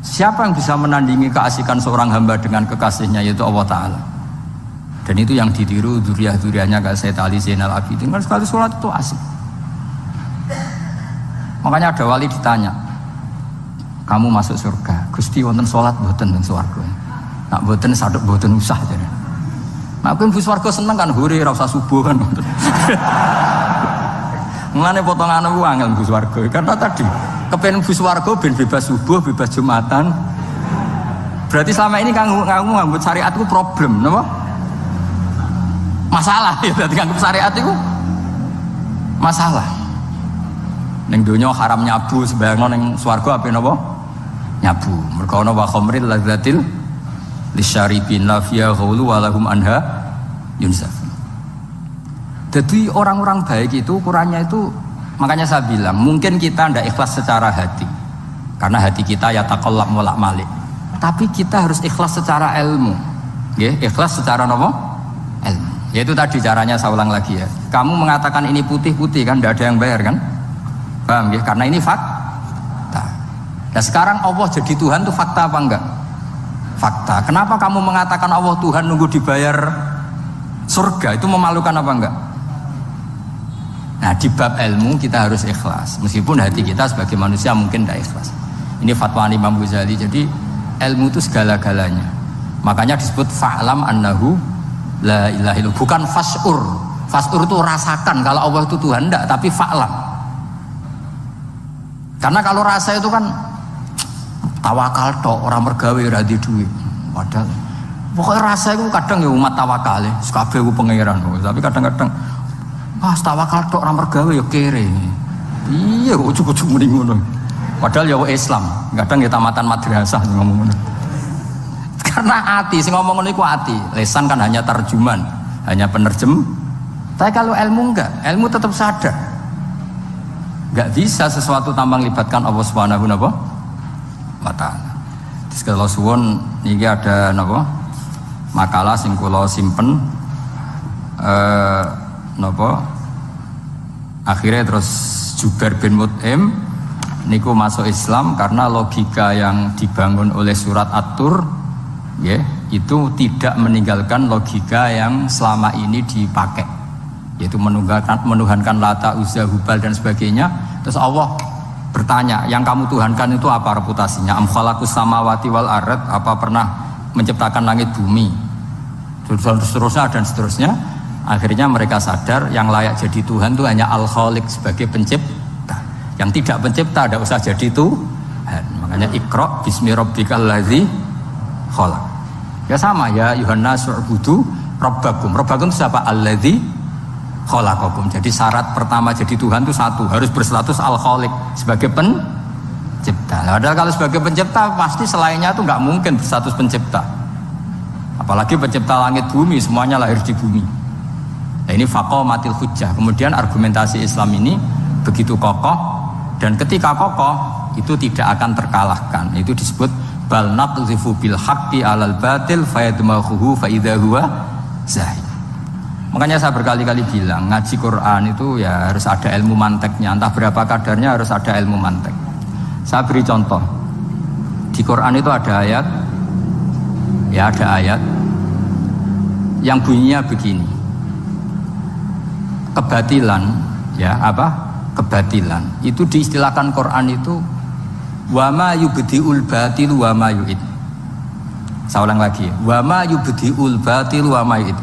Siapa yang bisa menandingi keasikan seorang hamba dengan kekasihnya yaitu Allah Ta'ala. Dan itu yang ditiru dzurriyyah-dzurriyyahnya kayak Sayyid Ali Zainal Abidin. Kan sekali sholat itu asik. Makanya ada wali ditanya, kamu masuk surga, Gusti wonten sholat mboten teng swarga. Nak mboten sadok mboten usah jare. Nah, aku mlebu swarga seneng kan hore ora usah subuh kan. Mulane potongan aku angel mlebu swarga. Karena tadi kepen mlebu swarga ben bebas subuh, bebas Jumatan. Berarti selama ini kamu ngambut syariat itu problem, napa? Masalah ya berarti nganggep syariat itu masalah. Ning donya haram nyabu, sembayangno ning swarga ape napa? Nyabu. Mergo ana wa khamril ladzatil lisyaribin la fiya ghulu wa lahum anha yunsaf. Jadi orang-orang baik itu ukurannya itu, makanya saya bilang mungkin kita tidak ikhlas secara hati karena hati kita ya taqallab molak malik, tapi kita harus ikhlas secara ilmu ya, ikhlas secara apa? Ilmu. Yaitu tadi caranya saya ulang lagi ya, kamu mengatakan ini putih-putih kan tidak ada yang bayar kan, paham ya, karena ini fakta. Nah sekarang Allah jadi Tuhan itu fakta apa enggak? Fakta. Kenapa kamu mengatakan Allah Tuhan nunggu dibayar surga, itu memalukan apa enggak? Nah di bab ilmu kita harus ikhlas, meskipun hati kita sebagai manusia mungkin tidak ikhlas. Ini fatwa Imam Ghazali. Jadi ilmu itu segala-galanya. Makanya disebut fa'lam annahu la ilaha illallah, bukan fas'ur. Fas'ur itu rasakan kalau Allah itu Tuhan, enggak, tapi fa'lam. Karena kalau rasa itu kan tawakal tok, orang mergawe ora di duit. Padahal pokoknya rasa itu kadang ya umat tawakal ya, kabeh ku pangeran. Tapi kadang-kadang pas tawakal tok orang mergawe ya kere. Iya kok ujug-ujug muni ngono. Padahal ya Islam, kadang ya tamatan madrasah ngomong ngono. Karena hati sing ngomong ngono iku hati. Lesan kan hanya terjemahan, hanya penerjem. Tapi kalau ilmu enggak, ilmu tetap sadar. Enggak bisa sesuatu tanpa melibatkan Allah Subhanahu wa ta'ala. Terus kalau suwun niki ada napa? Makalah sing kula simpen napa? Akhirnya terus Jubair bin Mut'im niku masuk Islam karena logika yang dibangun oleh surat At-Tur ya, itu tidak meninggalkan logika yang selama ini dipakai, yaitu menuhankan Lata, Uzza, Hubal dan sebagainya. Terus Allah bertanya, yang kamu tuhankan itu apa reputasinya? Am khalaqus samawati wal ard, apa pernah menciptakan langit bumi? Seterusnya dan seterusnya. Akhirnya mereka sadar yang layak jadi Tuhan itu hanya Al-Khaliq sebagai pencipta. Yang tidak pencipta tidak usah jadi Tuhan. Makanya Iqra bismi rabbikal ladzi khalaq. Ya sama ya Yuhannas wa'budu rabbakum. Rabbakum itu siapa? Alladzi khalaqakum. Jadi syarat pertama jadi Tuhan itu satu, harus berstatus Al-Khaliq sebagai pencipta. Padahal kalau sebagai pencipta pasti selainnya itu nggak mungkin berstatus pencipta. Apalagi pencipta langit bumi, semuanya lahir di bumi. Nah ini faqamatil hujjah. Kemudian argumentasi Islam ini begitu kokoh, dan ketika kokoh itu tidak akan terkalahkan. Itu disebut bal naqdhifu bil haqqi 'alal batil fayadmaghuhu fa idza huwa zahid. Makanya saya berkali-kali bilang ngaji Quran itu ya harus ada ilmu manteknya, entah berapa kadarnya harus ada ilmu mantek. Saya beri contoh. Di Quran itu ada ayat, ya ada ayat yang bunyinya begini. Kebatilan, ya apa? Kebatilan. Itu diistilahkan Quran itu wa ma yubdiul batilu wa ma yu'id. Saya ulang lagi. Wa ma yubdiul batilu wa ma yu'id.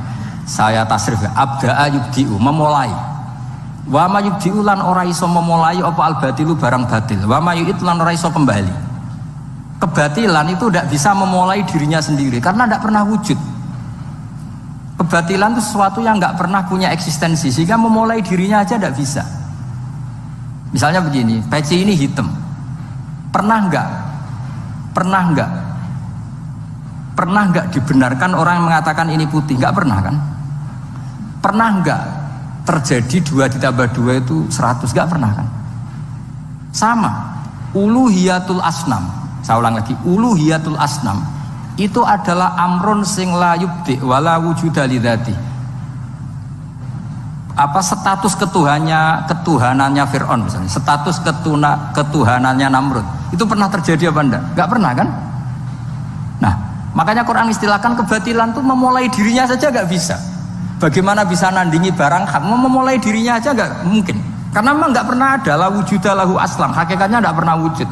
Saya tasrif abda'a yubdi'u, memulai. Wa ma yubdi'u lan ora iso memulai apa al-batilu barang batil. Wa ma yu'id lan ora iso kembali. Kebatilan itu tidak bisa memulai dirinya sendiri karena tidak pernah wujud. Kebatilan itu sesuatu yang tidak pernah punya eksistensi sehingga memulai dirinya aja tidak bisa. Misalnya begini, peci ini hitam. Pernah enggak? Pernah enggak dibenarkan orang yang mengatakan ini putih? Enggak pernah kan? Pernah enggak terjadi 2 ditambah 2 itu 100? Enggak pernah kan? Sama. Uluhiyatul asnam. Saya ulang lagi, uluhiyatul asnam itu adalah amrun sing la yubdi wala wujuda lidzati. Apa status ketuhanannya Fir'aun misalnya, status ketuhanannya Namrud itu pernah terjadi apa enggak? Enggak pernah kan? Nah, makanya Quran istilahkan kebatilan itu memulai dirinya saja enggak bisa. Bagaimana bisa nandingi barang hak? Memulai dirinya aja enggak mungkin. Karena memang enggak pernah ada la wujuda lahu aslam, hakikatnya enggak pernah wujud.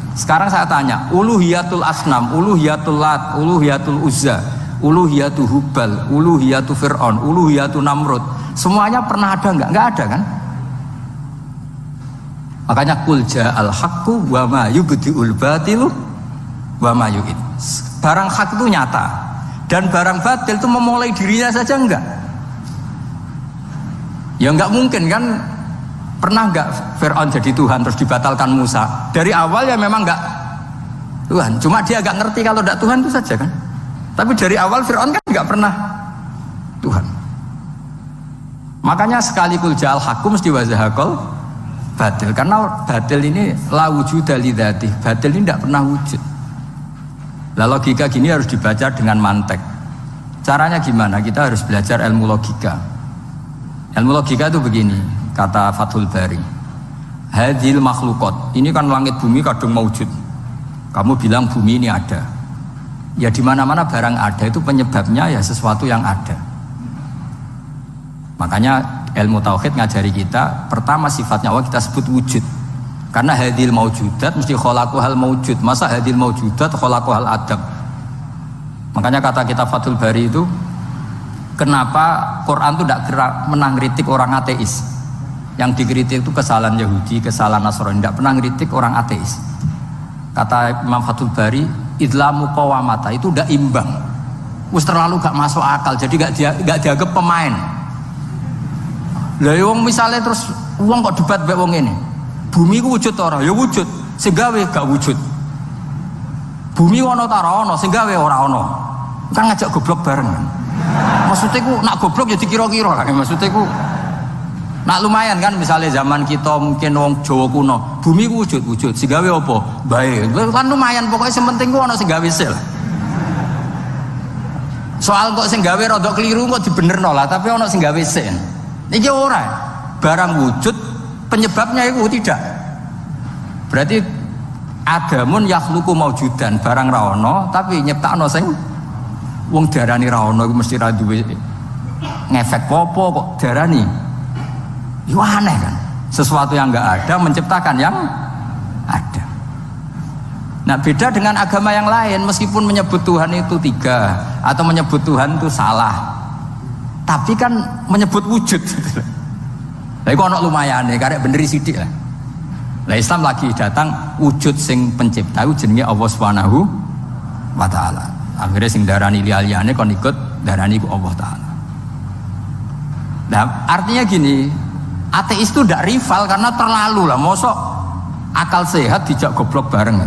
Sekarang saya tanya, uluhiyatul asnam, uluhiyatul lat, uluhiyatul uzza, uluhiyatul hubal, uluhiyatul fir'aun, uluhiyatul namrud, semuanya pernah ada enggak? Enggak ada kan? Makanya qul ja'al haqqu wa ma yubdi'ul batilu wa ma yu'id. Barang hak itu nyata dan barang batil itu memulai dirinya saja enggak? Ya enggak mungkin kan? Pernah enggak Fir'aun jadi Tuhan terus dibatalkan Musa? Dari awal ya memang enggak Tuhan, cuma dia agak ngerti kalau enggak Tuhan itu saja kan. Tapi dari awal Fir'aun kan enggak pernah Tuhan. Makanya sekali kul ja'al haqqu mesti wazahaqal batil, karena batil ini la wujuda lidzati. Batil ini enggak pernah wujud. Lah logika gini harus dibaca dengan mantek. Caranya gimana? Kita harus belajar ilmu logika. Ilmu logika itu begini, kata Fathul Bari, hadhil makhlukot, ini kan langit bumi kadung maujud. Kamu bilang bumi ini ada, ya di mana-mana barang ada itu penyebabnya ya sesuatu yang ada. Makanya ilmu tauhid ngajari kita, pertama sifatnya Allah kita sebut wujud, karena hadhil maujudat mesti khalaqahal maujud. Masa hadhil maujudat khalaqahal adam? Makanya kata kita Fathul Bari itu, kenapa Quran itu tidak menang kritik orang ateis? Yang dikritik itu kesalahan Yahudi, kesalahan Nasrani, tidak pernah kritik orang ateis. Kata Imam Fathul Bari, idlamu qawamata itu udah imbang, terus terlalu gak masuk akal, jadi gak dianggap pemain. Lah wong misalnya terus wong kok debat mbek wong ini, bumi ku wujud ora? Ya wujud, sing gawe gak wujud. Bumi ono ta ora ono, sing gawe ora ono. Kan ngajak goblok bareng kan. Maksudnya ku nak goblok ya dikira-kira lah. Maksudnya ku nak lumayan kan, misalnya zaman kita mungkin wong Jawa kuno, bumi ku wujud, sing gawe apa? Baik. Kan lumayan, pokoknya sing penting ku ono sing gawe sel. Soal kok sing gawe rada keliru kok dibenerno lah, tapi ono sing gawe sen. Iki ora. Barang wujud penyebabnya itu tidak. Berarti adamun yakhluqu maujudan, barang ra ono tapi nyiptakno sing wong darani ra ono iku mesti ra duwe ngefek apa kok darani. Itu aneh kan, sesuatu yang enggak ada menciptakan yang ada. Nah beda dengan agama yang lain, meskipun menyebut Tuhan itu 3 atau menyebut Tuhan itu salah, tapi kan menyebut wujud. Lah iku ana lumayane, karek bener sithik lah. Lah Islam lagi datang wujud sing pencipta itu jenenge Allah Subhanahu wa taala. Akhirnya sing darani liyane kon ikut darani ku Allah taala. Nah, artinya gini, ateis itu tidak rival karena terlalu lah, mosok akal sehat dijak goblok bareng.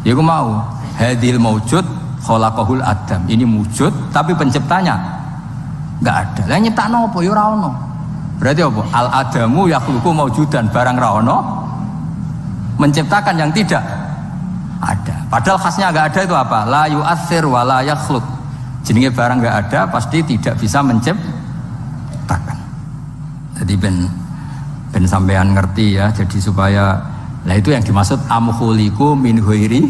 Ya aku mau hadil maujud khalaqahul adam, ini wujud tapi penciptanya enggak ada. Lah nyiptakno apa ya ora ono. Berarti apa? Al adamu yakhluqu maujudan, barang ra ono menciptakan yang tidak ada. Padahal khasnya enggak ada itu apa? La yu'athir wa la yakhluq. Jenenge barang enggak ada pasti tidak bisa menciptakan. Jadi ben sampean ngerti ya, jadi supaya lah itu yang dimaksud amkhuliku min ghairi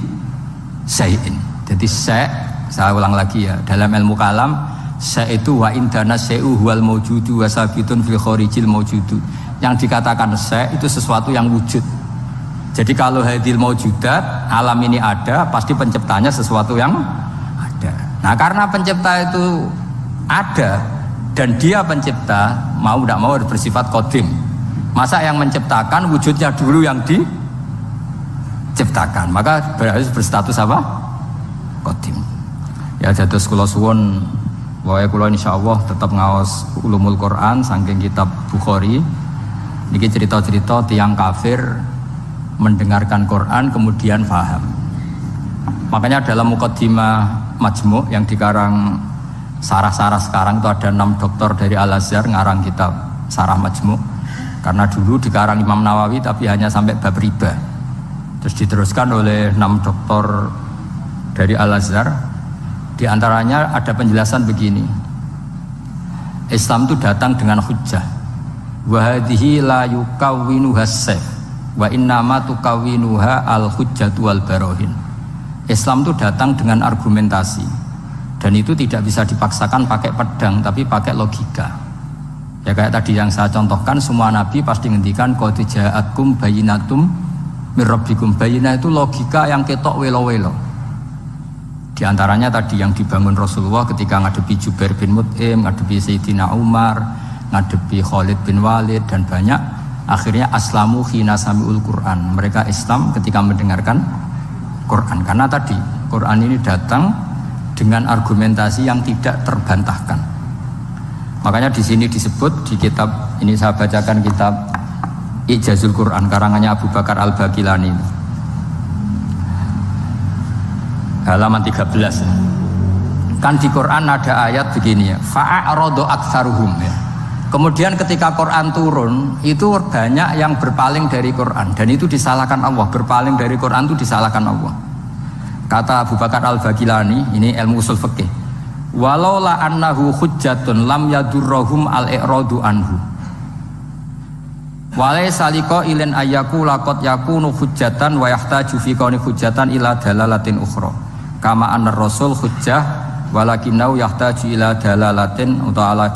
syai'in. Jadi saya ulang lagi ya, dalam ilmu kalam itu wa indana syai'u huwal maujudu wa sabitun fil kharijil maujudu. Yang dikatakan itu sesuatu yang wujud. Jadi kalau hadil maujudat, alam ini ada, pasti penciptanya sesuatu yang ada. Nah karena pencipta itu ada dan dia pencipta, mau tidak mau bersifat qadim. Masa yang menciptakan wujudnya dulu yang diciptakan, maka harus berstatus apa? Qadim. Ya jatuh kula suwun, wae kula insyaallah tetap ngaos ulumul Quran saking kitab Bukhari. Niki cerita-cerita tiang kafir mendengarkan Quran kemudian faham. Makanya dalam muqaddimah Majmu' yang dikarang sarah-sarah sekarang itu ada 6 doktor dari Al-Azhar ngarang kitab Sarah Majmu'. Karena dulu dikarang Imam Nawawi tapi hanya sampai bab riba. Terus diteruskan oleh 6 doktor dari Al-Azhar. Di antaranya ada penjelasan begini. Islam itu datang dengan hujjah. Wa hadhihi la yukawwinuha as-sayf wa innama tukawwinuha al-hujjatu wal barohin. Islam itu datang dengan argumentasi dan itu tidak bisa dipaksakan pakai pedang tapi pakai logika. Ya kayak tadi yang saya contohkan, semua nabi pasti ngendikan qad ja'akum bayyinatum mir rabbikum. Bayyinah itu logika yang ketok welo-welo. Di antaranya tadi yang dibangun Rasulullah ketika ngadepi Jubair bin Mut'im, ngadepi Sayyidina Umar, ngadepi Khalid bin Walid dan banyak. Akhirnya aslamu khina sami'ul Quran. Mereka Islam ketika mendengarkan Quran. Karena tadi Quran ini datang dengan argumentasi yang tidak terbantahkan. Makanya di sini disebut di kitab ini, saya bacakan kitab Ijazul Quran karangannya Abu Bakar Al-Baqilani. Halaman 13. Kan di Quran ada ayat begini ya, fa'aradu aktsaruhum ya. Kemudian ketika Quran turun, itu banyak yang berpaling dari Quran dan itu disalahkan Allah. Berpaling dari Quran itu disalahkan Allah. Kata Abu Bakar Al-Baqilani, ini ilmu usul fikih. Walau la annahu hujjatun lam yadurrohum al-i'radu anhu. Walai saliko ilin ayyaku laqad yakunu hujjatan wa yahtaju fi kauni hujjatan ila dalalatin ukhra. Kama anna rasul hujjah walakinau yahtaju ila dalalatin atau ala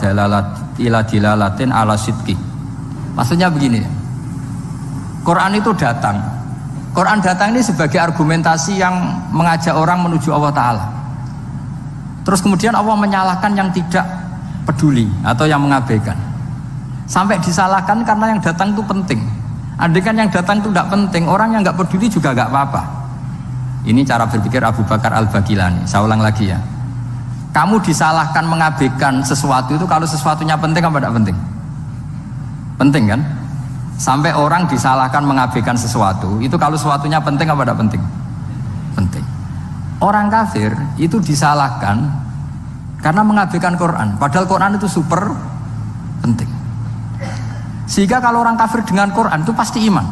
dilalatin ala sidqi. Maksudnya begini, Quran itu datang. Quran datang ini sebagai argumentasi yang mengajak orang menuju Allah Ta'ala. Terus kemudian Allah menyalahkan yang tidak peduli atau yang mengabaikan. Sampai disalahkan karena yang datang itu penting. Andaikan yang datang itu tidak penting, orang yang nggak peduli juga nggak apa-apa. Ini cara berpikir Abu Bakar Al-Baqilani. Saya ulang lagi ya. Kamu disalahkan mengabaikan sesuatu itu kalau sesuatunya penting apa tidak penting? Penting kan? Sampai orang disalahkan mengabaikan sesuatu itu kalau sesuatunya penting apa tidak penting? Penting. Orang kafir itu disalahkan karena mengabaikan Quran. Padahal Quran itu super penting. Sehingga kalau orang kafir dengan Quran itu pasti iman.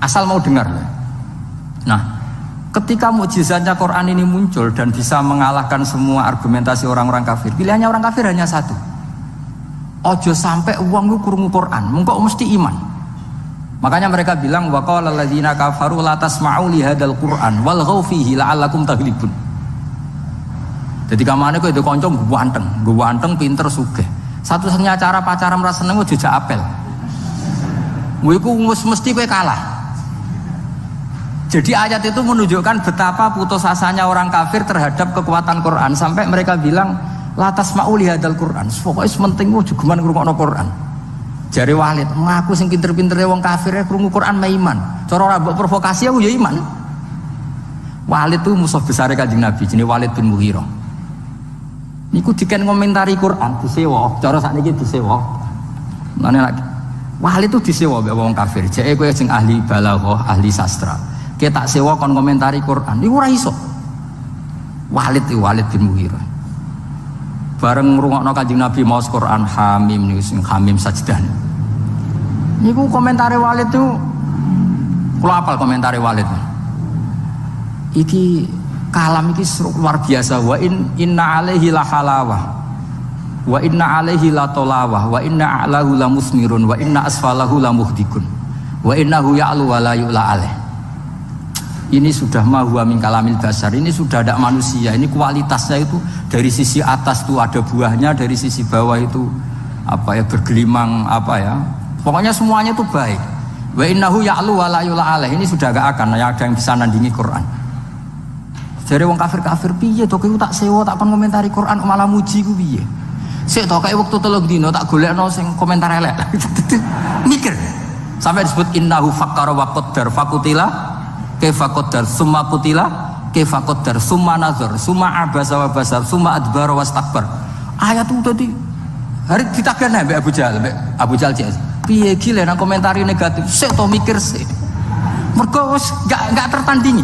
Asal mau dengar. Nah, ketika mukjizatnya Quran ini muncul dan bisa mengalahkan semua argumentasi orang-orang kafir, pilihannya orang kafir hanya satu. Ojo sampai uang lu krungu Quran, mengko mesti iman. Makanya mereka bilang wa qala alladziina kafaru la tasma'u li hadzal Qur'an walghaw fihi la'allakum taghlibun. Jadi kamane kok itu kanca ganteng, pinter sugih. Satu-satunya cara pacaran merasa seneng jejak apel. Kuwi ku mesti kowe kalah. Jadi ayat itu menunjukkan betapa putus asanya orang kafir terhadap kekuatan Quran sampai mereka bilang latas ma'uli hadal Quran. Pokoknya sementing juguman ngrungokno Quran. Jare Walid, ngaku sing pinter-pintere wong kafir krungu Quran mah iman. Cara ora mbok provokasi aku ya iman. Walid itu musuh besar Kanjeng Nabi, jenenge Walid bin Mughirah. Niku diken ngomentari Quran disewa, cara sakniki disewa. Mane lagi Walid itu disewa mbek wong kafir. Jeke kowe sing ahli balaghah, ahli sastra. Kita tak sewa kon komentari Quran, ini ora iso. Walid bin Mughirah. Bareng ngrungokno Kanjeng Nabi maos Quran Hamim niku sing Hamim sajdah. Niku komentari Walid tuh, kula apal komentari Walid. Iki kalam iki luar biasa. Wa inna alaihi la halawah wa inna alaihi la tolawah wa inna a'lahu la musmirun wa inna asfalahu la muhdikun wa innahu ya'lu wa la yu'la alaih. Ini sudah ma huwa min kalamil basar, ini sudah ada manusia, ini kualitasnya itu dari sisi atas tuh ada buahnya, dari sisi bawah itu apa ya bergelimang apa ya, pokoknya semuanya itu baik. Wa innahu ya'lu wa la yu'la alaih, ini sudah gak akan ada yang bisa nandingi Quran. Jadi wong kafir piye to kowe tak sewa tak kon komentari Quran malah muji ku piye? Sik to kayak waktu 3 dino tak golekno sing komentar elek. Mikir. Sampai disebut innahu fakkara wa qaddar fakutila kaifa qaddar summa qutila kaifa qaddar summa nazar summa abasa wa basar summa adbara wastakbar. Ayat itu tadi hari ditakane mbek Abu Jahal cek. Piye iki lek nang komentari negatif sik to mikir sik. Mergo wis gak tertandingi.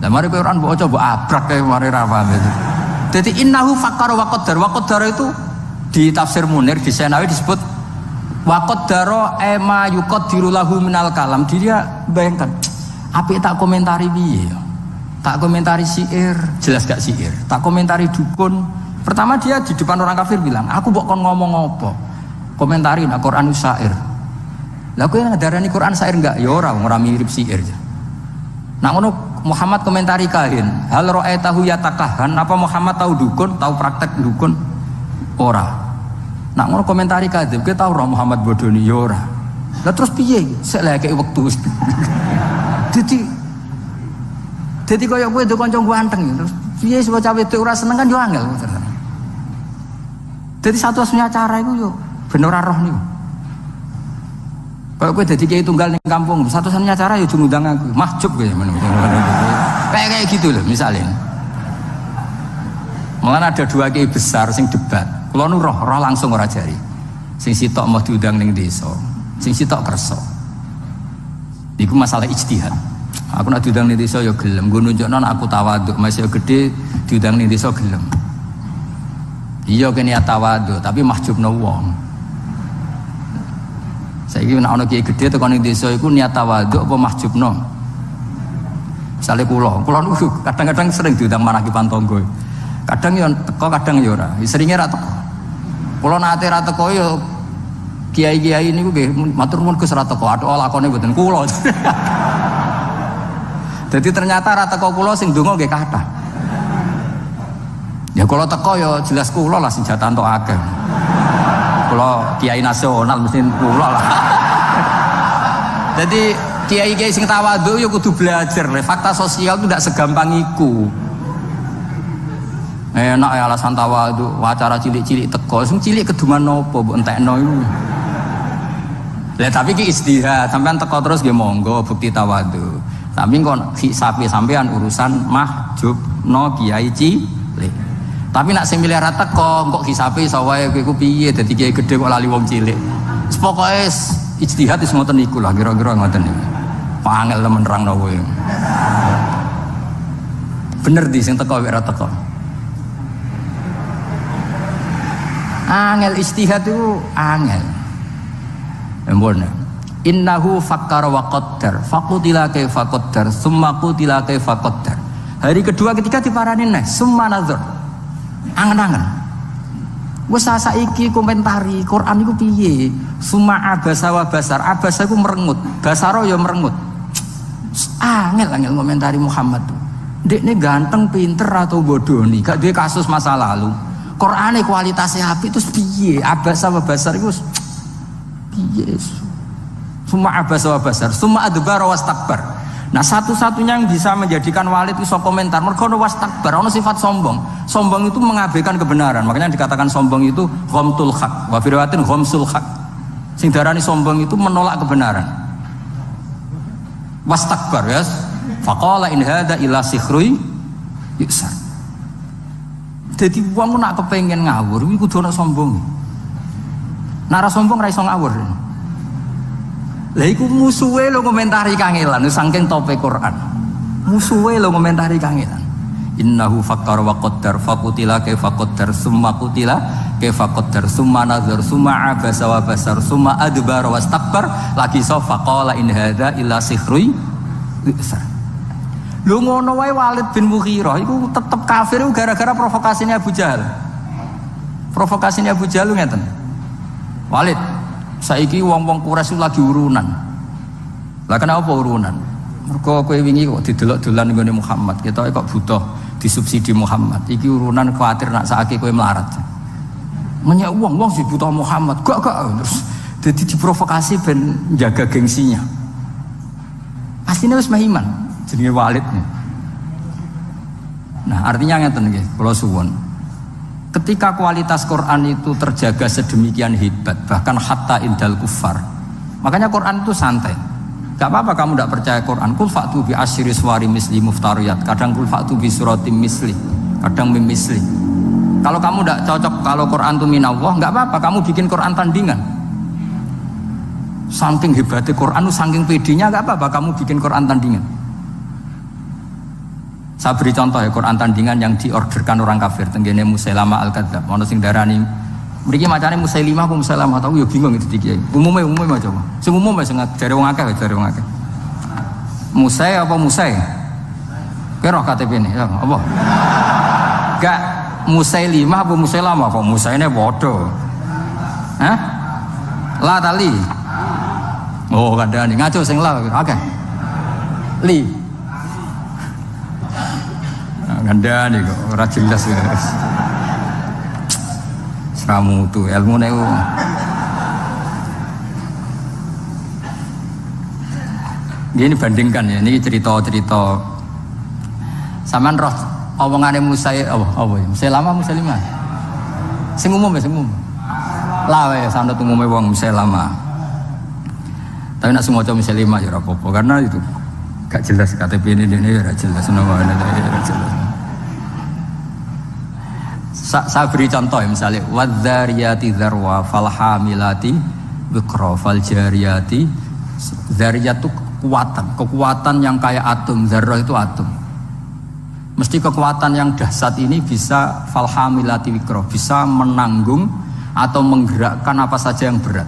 Lah mari kowe ora mbok coba abrak kae mari ra paham itu. Dadi innahu fakkara wa qaddar. Wa qaddar itu di tafsir Munir di Senawi disebut wa qaddara ma yuqaddiru lahu minal kalam. Dia bayangkan apik tak komentari piye? Tak komentari syair, jelas gak syair. Tak komentari dukun. Pertama dia di depan orang kafir bilang, "Aku mbok kon ngomong apa?" Komentari nak Quran syair. Lah kowe ngadarani Quran syair enggak? Ya ora mirip syair. Nak ngono Muhammad komentari kahin, hal ra'aitahu yatakahan, apa Muhammad tahu dukun, tahu praktek dukun? Ora. Nak ngono komentari kadhib, kowe tahu ora Muhammad bodoni? Ya ora. Lah terus piye? Sik lek kek wektu. Jadi kaya kowe do kanca ganteng terus piye bocah wedok ora seneng kan yo angel. Jadi satu-satunya cara iku yo ben ora roh niku. Kalau kowe dadi kiai tunggal ning kampung, satu-satunya cara yo ngundang aku, mahjub kowe men. Kayak gitu loh misalnya. Malah ada 2 kiai besar sing debat. Kula nu roh langsung ora jari. Sing sitok mau diundang ning desa, sing sitok kersa. Iku masalah ijtihad. Aku nak diundang ning desa ya gelem, nggo nunjukno aku tawadhu, masih gede diundang ning desa gelem. Iya kene tawadhu, tapi mahjubno wong. Saiki nek ana kiai gede tekan ning desa iku niat tawadhu apa mahjubno? Misale kula niku kadang-kadang sering diundang marakipan tangga. Kadang yo teko, kadang yo ora. Seringe ra teko. Kula nate ra teko yo kiai-kiai niku nggih matur nuwun Gus ra teko, athuk lakone mboten kula. Jadi ternyata ra teko kula sing ndonga nggih kathah. Ya kula teko ya jelas kula lah sing jatah entuk akeh. Kula kiai nasional mesti kula lah. Jadi kiai-kiai sing tawadhu ya kudu belajar. Fakta sosial itu tidak segampang iku. Enak ya alasan tawadhu, wacara cilik-cilik teko, sing cilik keduman nopo mbok entekno iku. Lah tapi ki istihad, sampean teko terus nggih monggo bukti tawadhu. Tapi kon sapi sampean urusan mahjubno kiai cilik. Tapi nak sing milih ra teko, kok hisabe iso wae kowe ku piye dadi kiai gedhe kok lali wong cilik. Pokoke ijtihad wis ngoten niku lah kira-kira ngoten niku. Pangel temen nerangno kowe. Bener di sing teko wek ra teko. Angel ijtihad itu angel. Embone. Innahu fakkara wa qaddar, faqutila kaifa qaddar, summa qutila kaifa qaddar. Hari kedua ketiga diparani neh, summa nazar. Angen-angen. Wes saiki komentari Quran iku piye? Summa abasa wa basar. Abasa iku merengut, basaro ya merengut. Angel komentari Muhammad tuh. Dekne ganteng, pinter atau bodoh nih, gak duwe kasus masa lalu. Qur'ane kualitasnya apik terus piye? Abasa wa basar iku piye? Summa abasa wa basar, summa adbara wastakbar. Nah, satu-satunya yang bisa menjadikan walid itu komentar mergo ono wastakbar, ono sifat sombong. Sombong itu mengabaikan kebenaran. Makanya dikatakan sombong itu ghamtul haq, wa fi riwayatin ghamsul haq. Sing darani sombong itu menolak kebenaran. Wastakbar ya. Faqala in hadza illa sihrun yusar. Jadi wong nak kepengen ngawur iku kudu ana sombong. Nara sombong ra iso ngawur. Lah iku musuhe lho komentari kangelan saking tope Quran. Musuhe lho komentari kangelan. Innahu fakkara wa qaddar faqutila kaifa qaddar summa qutila kaifa qaddar summa nazar summa abasa wa basar summa adbara wastakbar lagi so faqala in hadza illa sihrun yusar. Lho ngono wae Walid bin Mughirah iku tetep kafir gara-gara provokasinya Abu Jahal. Provokasinya Abu Jahal ngeten. Walid, saiki wong-wong Quraisy lagi urunan. Lah kenapa urunan? Mergo kowe wingi kok didelok-dolan nggone Muhammad, kita kok butuh disubsidi Muhammad. Iki urunan kuwatir nak saiki kowe melarat. Menyek wong sing butuh Muhammad. Gak terus dadi diprovokasi ben jaga gengsinya. Asline wis mah iman. Jenenge Walid nih. Nah artinya ngeten nggih, kula suwun. Ketika kualitas Quran itu terjaga sedemikian hebat, bahkan hatta indal kufar. Makanya Quran itu santai. Gak apa-apa kamu tidak percaya Quran. Kul fa'tu bi asyri suwari misli muftariyat. Kadang kul fa'tu bi suratim misli, kadang mim misli. Kalau kamu tidak cocok kalau Quran itu minallah, gak apa-apa kamu bikin Quran tandingan. Saking hebatnya Quran, saking pedenya gak apa-apa kamu bikin Quran tandingan. Saya beri contoh ya Quran tandingan yang diorderkan orang kafir tenggene Musailamah al-Kadzdzab. Ono sing darani mriki macane Musailimah apa Musailamah tahu ya bingung itu iki. Umume coba. Sing umum wis jare wong akeh. Musai apa Musai? Kira KTP ini ya apa? Gak Musailimah apa Musailamah kok Musaine padha. Hah? La tali. Oh kandhane ngaco sing la akeh. Li ganda nih kok, ora jelas ya. Seramu tuh ilmu nih. Gini bandingkan ya, ini cerita-cerita. Saman roh, omongannya Musa ya, apa ya? Musailamah, Musailimah. Sing umum ya, sing umum. Lah ya, sanad umumnya wong Musailamah. Tapi nak semua cowok Musailimah ya apa-apa karena itu gak jelas KTP ini ya jelas namanya ya jelas. Saya beri contoh ya misalnya wadzariyati dzarwa falhamilati wiqra faljariyati. Zariyat itu kekuatan yang kayak atom. Zarrah itu atom. Mesti kekuatan yang dahsyat ini bisa falhamilati wiqra, bisa menanggung atau menggerakkan apa saja yang berat.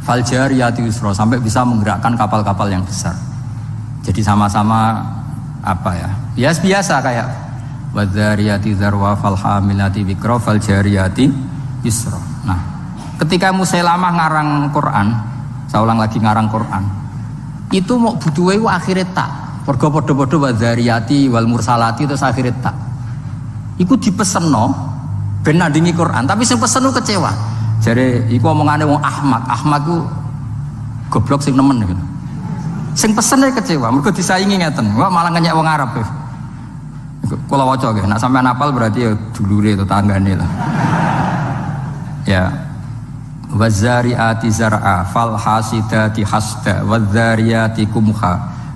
Faljariyati wisra, sampai bisa menggerakkan kapal-kapal yang besar. Jadi sama-sama apa ya? Biasa kayak wadzariyati dzarwa falhamilati wiqra faljariyati yusra. Nah, ketika Musailamah ngarang Quran, saya ulang lagi ngarang Quran. Itu mau butuhe akhire tak. Mergo padha-padha wadzariyati wal mursalati terus akhire tak. Iku dipesenno ben nandingi Quran, tapi sing pesen kecewa. Jare iku omongane wong Ahmad. Ahmad ku goblok sing nemen gitu. Sing pesene kecewa, mergo disaingi ngeten. Wah malah ngenyek wong Arab. Kula waca nggih, nek sampean hafal berarti ya dulure tetanggane lah. Ya. Wazariati zar'a fal hasidati hasda wadzariyati kumha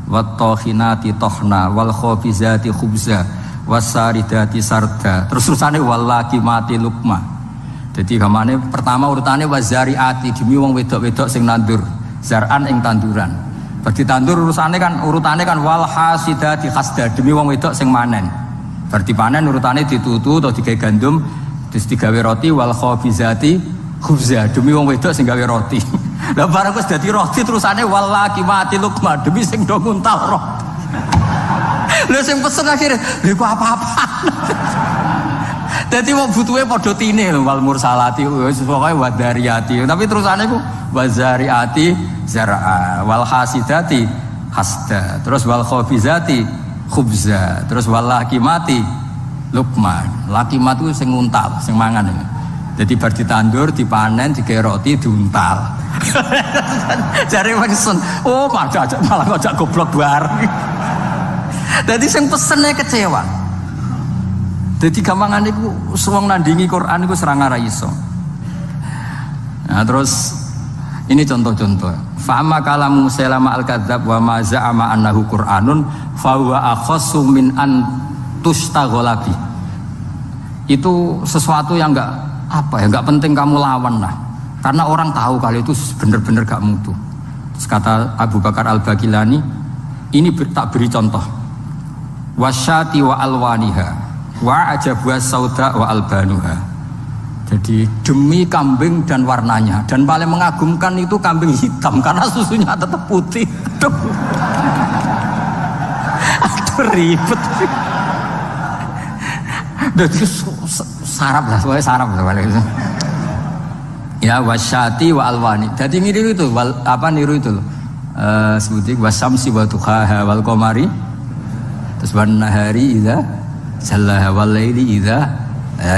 wattokhinati tohna wal khofizati khubza wasaridati sarda. Terus-terusane wallaki mati lukma. Jadi gamane pertama urutane wazariati demi wong wedok-wedok sing nandur zar'an ing tanduran. Berarti tandur urutannya kan wal hasidati hasda demi wong wedok sing manen. Berarti panen urutannya ditutu atau digawe gandum terus digawe roti wal khafizati khubza demi wong wedok sing gawe roti. Lah bareng wis dadi roti terusane wal laqimati luqma demi sing do nguntal roh. Lha sing pesen akhire lha kok apa-apa. Dadi wong butuhe padha tine lho wal mursalati wis pokoke wadariyati. Tapi terusane ku wazariati zar'a wal hasidati hasda terus wal khafizati khubza terus wal laqimati luqman. Laqimat ku sing nguntal sing mangan. Jadi bar ditandur dipanen digawe roti diuntal. Jare wong sun oh malah kok goblok bareng. Dadi sing pesene kecewa. Dadi gampangane iku wong nandingi Quran iku serang ora iso. Nah terus ini contoh-contoh. Fa'ama kalamu Musailamah al-Kadzdzab wa ma za'ama annahu Qur'anun fa huwa akhassu min an tustaghala bi. Itu sesuatu yang enggak penting kamu lawan lah. Karena orang tahu kalau itu benar-benar gak mutu. Terus kata Abu Bakar Al-Baqilani, ini tak beri contoh. Wasyati wa alwaniha wa ajabwa sauda wa albanuha. Jadi demi kambing dan warnanya, dan paling mengagumkan itu kambing hitam karena susunya tetap putih. Ribet. Dadi sarap lah, pokoknya sarap lah. Ya wasyati wa alwani. Dadi niru itu niru itu loh. Sebuti wasamsi wa duhaha wal qamari. Terus wan nahari idza sallaha wal laili idza.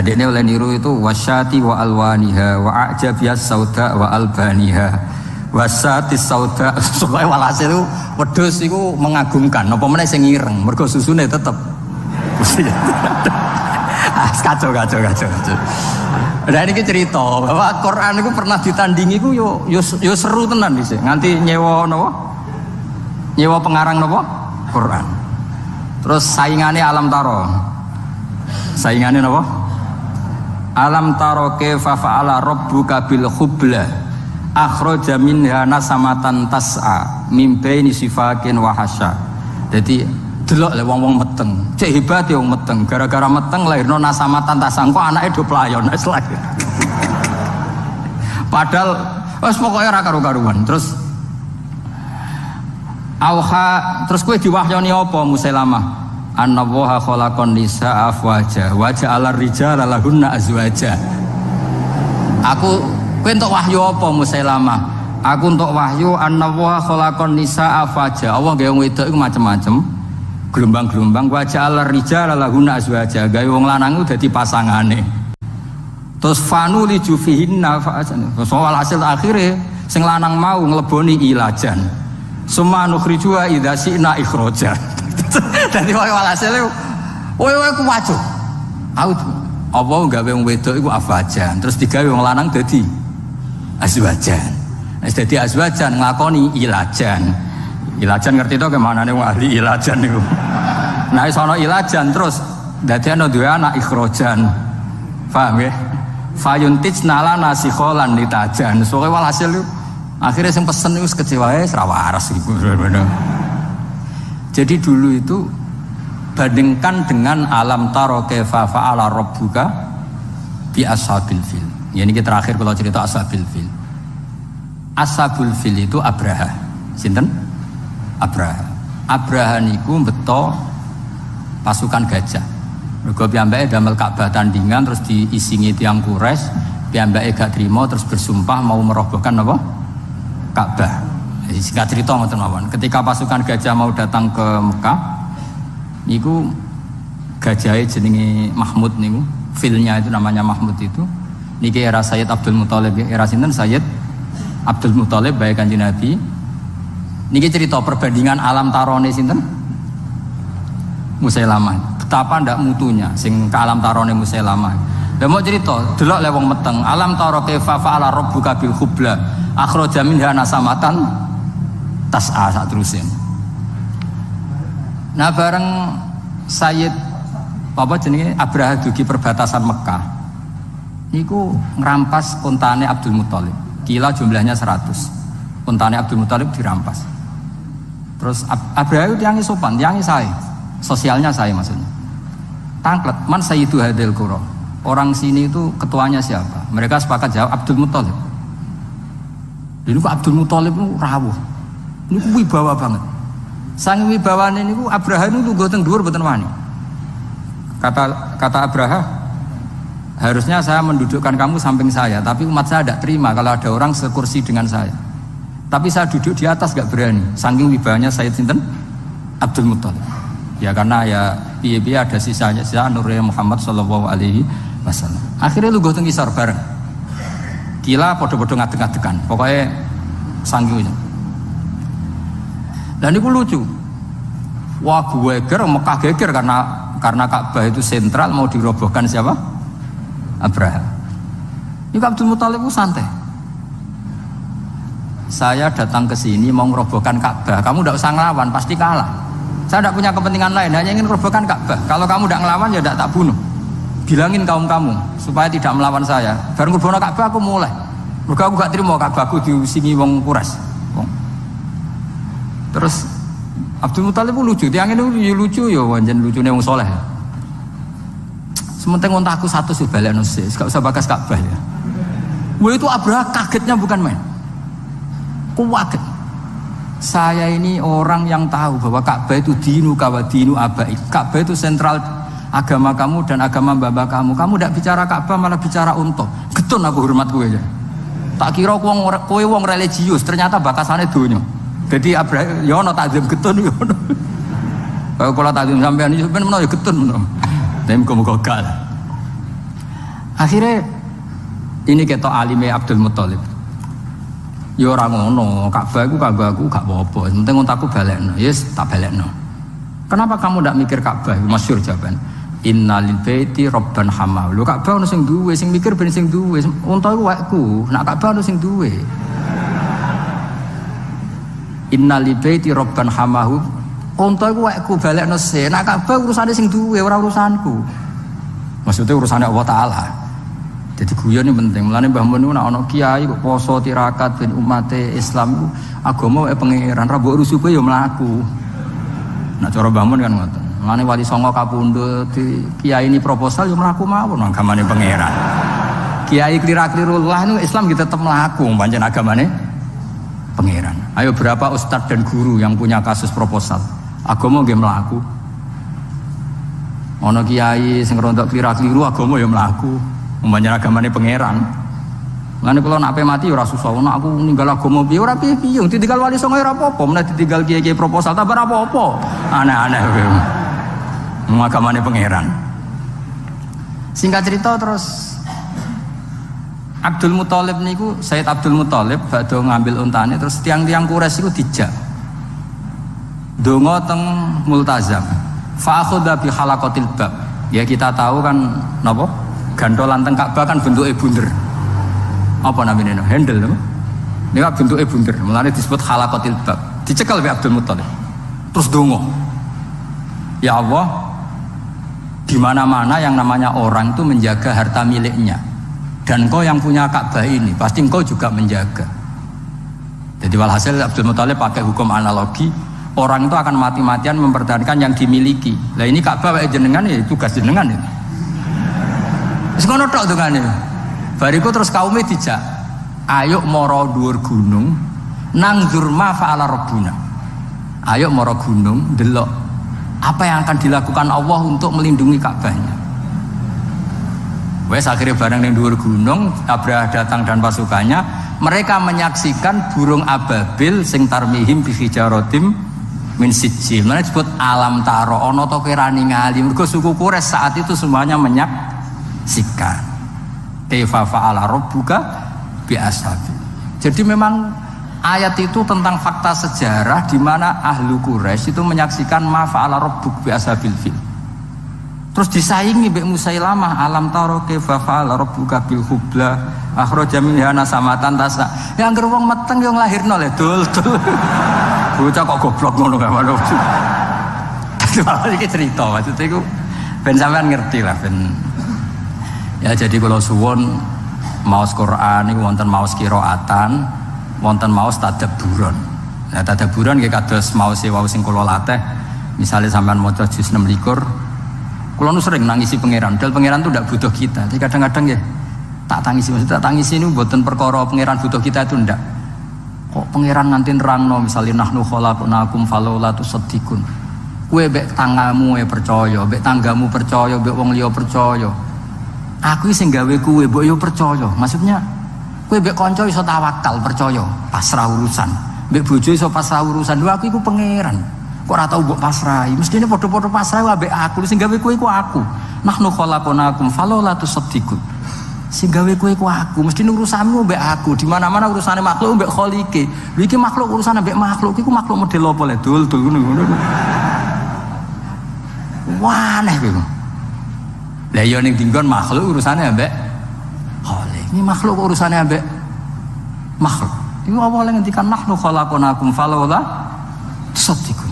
Dekne oleh niru itu wasyati wa alwaniha wa ajabiyas sauda wa albaniha. Wasatis sauda. Soale walhasil itu wedhus iku mengagumkan. Napa meneh sing ireng, mergo susune tetep. Kacau. Nah ini cerita bahwa Quran itu pernah ditandingi itu yo seru tenan sih. Nganti nyewa pengarang Quran. Terus saingannya alam taro. Saingannya napa? Alam taro kaifa fa'ala rabbuka bil khubla akhraja minha nasamatan tas'a min baini sifakin wa hasya. Jadi delok le wong-wong meteng. Cek hebat ya wong meteng. Gara-gara meteng lahirno nasamatan tasangko anake do playon wis lahir. Padahal wis pokoke ora karo-karuan. Terus terus kowe diwahyoni apa Musailamah? Annallaha khalaqan nisaa afwaja wa ja'ala rijala lahunna azwaja. Kowe entuk wahyu apa Musailamah? Aku entuk wahyu annallaha khalaqan nisaa afwaja. Allah gawe wedok iku macam-macam. Gelombang-gelombang wajah ala rijal lahuna azwaja gawe wong lanang dadi pasangane. Terus fanu li jufihinna soal hasil akhire sing lanang mau ngleboni ilajan. Summa nukhrijuha idza syi'na ikhraja. Dadi walhasil kowe ku wajo. Apa gawe wong wedok iku afwajan terus digawe wong lanang dadi azwajan. Wis dadi azwajan nglakoni ilajan. Ilajan ngerti to kemanane wong ahli ilajan niku. Nah iso ana ilajan terus dadi ana duwe anak ikhrojan. Paham nggih? Fayuntijna lana sikholan litajan. Soale walhasil akhirnya sing pesen niku kecewa wis ra waras iku. Jadi dulu itu bandingkan dengan alam taro kaifa fa'ala rabbuka bi ashabil fil. Ya ini terakhir kalau cerita ashabil fil. Ashabul fil itu Abraha. Sinten? Abraha niku beto pasukan gajah. Mergo piyambake damel Ka'bah tandingan terus diisingi tiyang Quraisy, piyambake gak trimo terus bersumpah mau merobohkan apa? Ka'bah. Singkat cerita ngoten mawon. Ketika pasukan gajah mau datang ke Mekah, niku gajahe jenenge Mahmud niku, filnya itu namanya Mahmud itu. Niki era Sayyid Abdul Muthalib, era sinten Sayyid Abdul Muthalib bae Kanjeng Nabi. Niki cerita perbandingan alam tarone sinten? Musailamah. Betapa ndak mutunya sing ke alam tarone Musailamah. Lah mau cerita, delok le wong meteng. Alam taro kaifa fa'ala rabbuka bil khubla akhraja minha nasamatan tas'a sak terusin. Nah bareng Sayyid apa jenenge Abraha dugi perbatasan Mekah. Niku ngerampas untane Abdul Muthalib. Kila jumlahnya 100. Untane Abdul Muthalib dirampas. Terus Abraha itu tiangi sopan, tiangi saya, sosialnya saya maksudnya. Tangklet, man sayyidu hadil qura. Orang sini itu ketuanya siapa? Mereka sepakat jawab Abdul Muthalib. Ini kok Abdul Muthalib itu rawuh. Ini kok wibawa banget. Sang wibawane niku Abraha niku lungguh teng dhuwur mboten wani. Kata Abraha, harusnya saya mendudukkan kamu samping saya, tapi umat saya tidak terima kalau ada orang sekursi dengan saya. Tapi saya duduk di atas gak berani, saking wibawanya Sayyid sinten Abdul Muthalib. Ya karena ya piye-piye ada sisa nurnya Muhammad sallallahu alaihi wasallam. Akhirnya lu gue tengisar bareng. Kila podo-podo ngadeg-ngadegan. Pokoknya saking itu. Dan itu lucu. Wah gue geger, Mekah geger karena Ka'bah itu sentral mau dirobohkan siapa? Abraha. Ini Abdul Muthalib itu santai. Saya datang ke sini mau merobohkan Ka'bah. Kamu tidak usah ngelawan, pasti kalah. Saya tidak punya kepentingan lain, hanya ingin merobohkan Ka'bah. Kalau kamu tidak ngelawan ya tidak tak bunuh. Bilangin kaum kamu supaya tidak melawan saya. Baru merobohkan Ka'bah aku mulai. Mergo aku gak terima Ka'bahku diusingi wong Quraisy. Terus Abdul Muthalib itu lucu, tiang ini lucu ya, wajan lucunya wong soleh. Sementing untaku satu subalen sih, gak usah bakas Ka'bah ya. Wah itu Abraha kagetnya bukan main. Kuwaget. Saya ini orang yang tahu bahwa Ka'bah itu dinu kawa dinu abaik. Ka'bah itu sentral agama kamu dan agama bapak kamu. Kamu tidak bicara Ka'bah malah bicara unta. Getun aku hormat kowe ya. Tak kira kowe wong religius, ternyata bakasane donya. Jadi Abraham ya ono takzim getun ya ono. Kalau takzim sampean iki ben menawa ya getun menawa. Tapi muga-muga gal. Akhirnya ini ketok alime Abdul Muthalib. Ya ora ngono, Ka'bah iku kanggo gak apa-apa. Penting untaku balekno. Yes, tak balekno. Kenapa kamu ndak mikir Ka'bah? Masyhur jawaban. Innalil baiti rabban hamaw. Lho Ka'bah ono sing duwe, sing mikir ben sing duwe. Unta iku wekku, nak Ka'bah ono sing duwe. Innalil baiti rabban hamahu. Unta iku wekku balekno se. Nak Ka'bah urusane sing duwe, ora urusanku. Maksudnya urusannya Allah Ta'ala. Jadi guyon ini penting. Mulane Mbah Mun nek ana kiai kok poso tirakat ben umate Islam agama pangeran ra mbok rusuh ya mlaku. Nek cara Mbah Mun kan ngoten. Mulane Wali Songo kapundhut kiai ini proposal ya mlaku mawon agamane pangeran. Kiai klira-kliru lah itu Islam kita tetap mlaku pancen agamane pangeran. Ayo berapa ustadz dan guru yang punya kasus proposal? Agama nggih mlaku. Ana kiai sing rontok klira-kliru agama ya mlaku. Umpamane agamane pangeran. Lan kula nek ape mati ora susah, nek aku ninggal agama piye ora piye-piye, ditinggal Wali Songo ora apa-apa, menawa ditinggal kiai-kiai proposal tak ora apa-apa. Aneh-aneh kowe. Agamane pangeran. Singkat cerita terus Abdul Muthalib niku Sayyid Abdul Muthalib badhe ngambil untane terus tiang-tiang Quraisy iku dijak. Donga teng multazam. Fa akhadha bi halaqatil bab. Ya kita tahu kan napa? Gandolan teng Ka'bah kan bentuknya bunder. Apa namanya no? Handle no? Ini kan bentuknya bunder. Mulanya disebut halaqatil bab. Dicekal oleh Abdul Muthalib. Terus dongo. Ya Allah, di mana-mana yang namanya orang itu menjaga harta miliknya. Dan engkau yang punya Ka'bah ini, pasti engkau juga menjaga. Jadi walhasil Abdul Muthalib pakai hukum analogi. Orang itu akan mati-matian mempertahankan yang dimiliki. Lah ini Ka'bah jenengan ya tugas jenengan ya. Sekono tok dongane. Bariku terus kaume dijak. Ayo mara dhuwur gunung nang dzurma fa'ala rabbuna. Ayo mara gunung delok apa yang akan dilakukan Allah untuk melindungi Ka'bahnya. Wes akhirnya bareng ning dhuwur gunung, Abrahah datang dan pasukannya, mereka menyaksikan burung ababil sing tarmihim bi hijaratim min sijil. Mana disebut alam taro ana to kirani ngali. Mergo suku Quraisy saat itu semuanya sikan kaifa fa'ala rabbuka bi ashabi. Jadi memang ayat itu tentang fakta sejarah di mana ahlu Quraisy itu menyaksikan ma fa'ala rabbuk bi ashabil fil. Terus disaingi mbek Musailamah, alam taro kaifa fa'ala rabbuka bil hubla akhraja minha nasamatan tasa. Yang wong meteng yo nglahirno le dul. Bocah kok goblok ngono gak ngono. Iki cerita maksudnya iku ben sampean ngerti lah ben. Ya jadi kalau suwon maos Quran niku wonten maos qiraatan, wonten maos tadabburan. Nah tadabburan nggih kados maos wau sing kula latih. Misale sampean maca juz 6 likur, kula nu sering nangisi pangeran. Padahal pangeran itu ndak butuh kita. Tapi kadang-kadang ya tak tangisi, maksudnya tak tangisi ini mboten perkara pangeran butuh kita itu ndak. Kok pangeran nganti nerangno misale nahnu khalaqnakum falaula tusaddiqun. Kowe mbek tanggamu percaya, mbek tanggamu percaya, mbek wong liya percaya. Aku sing gawe kowe mbok yo percaya. Maksudnya kowe mbek kanca iso tawakal percaya, pasrah urusan. Mbek bojo iso pasrah urusan. Lho aku iku pangeran. Kok ora tau mbok pasrahi. Mestine padha-padha pasrah mbek aku. Sing gawe kowe iku aku. Nahnu khalaqnakum falaula tusaddiqun. Sing gawe kowe iku aku. Mestine urusanmu mbek aku. Di mana-mana urusane makhluk mbek Khaliqe. Lho iki makhluk urusane mbek makhluk. Iku makhluk model apa le? Dul ngono. Wah, aneh kowe. Lah ya ning dinggon makhluk urusane ambek Khaliq. Ini makhluk urusane ambek makhluk. Iku awale ngendikan nahnu khalaqnakum falaula tusaddiqun.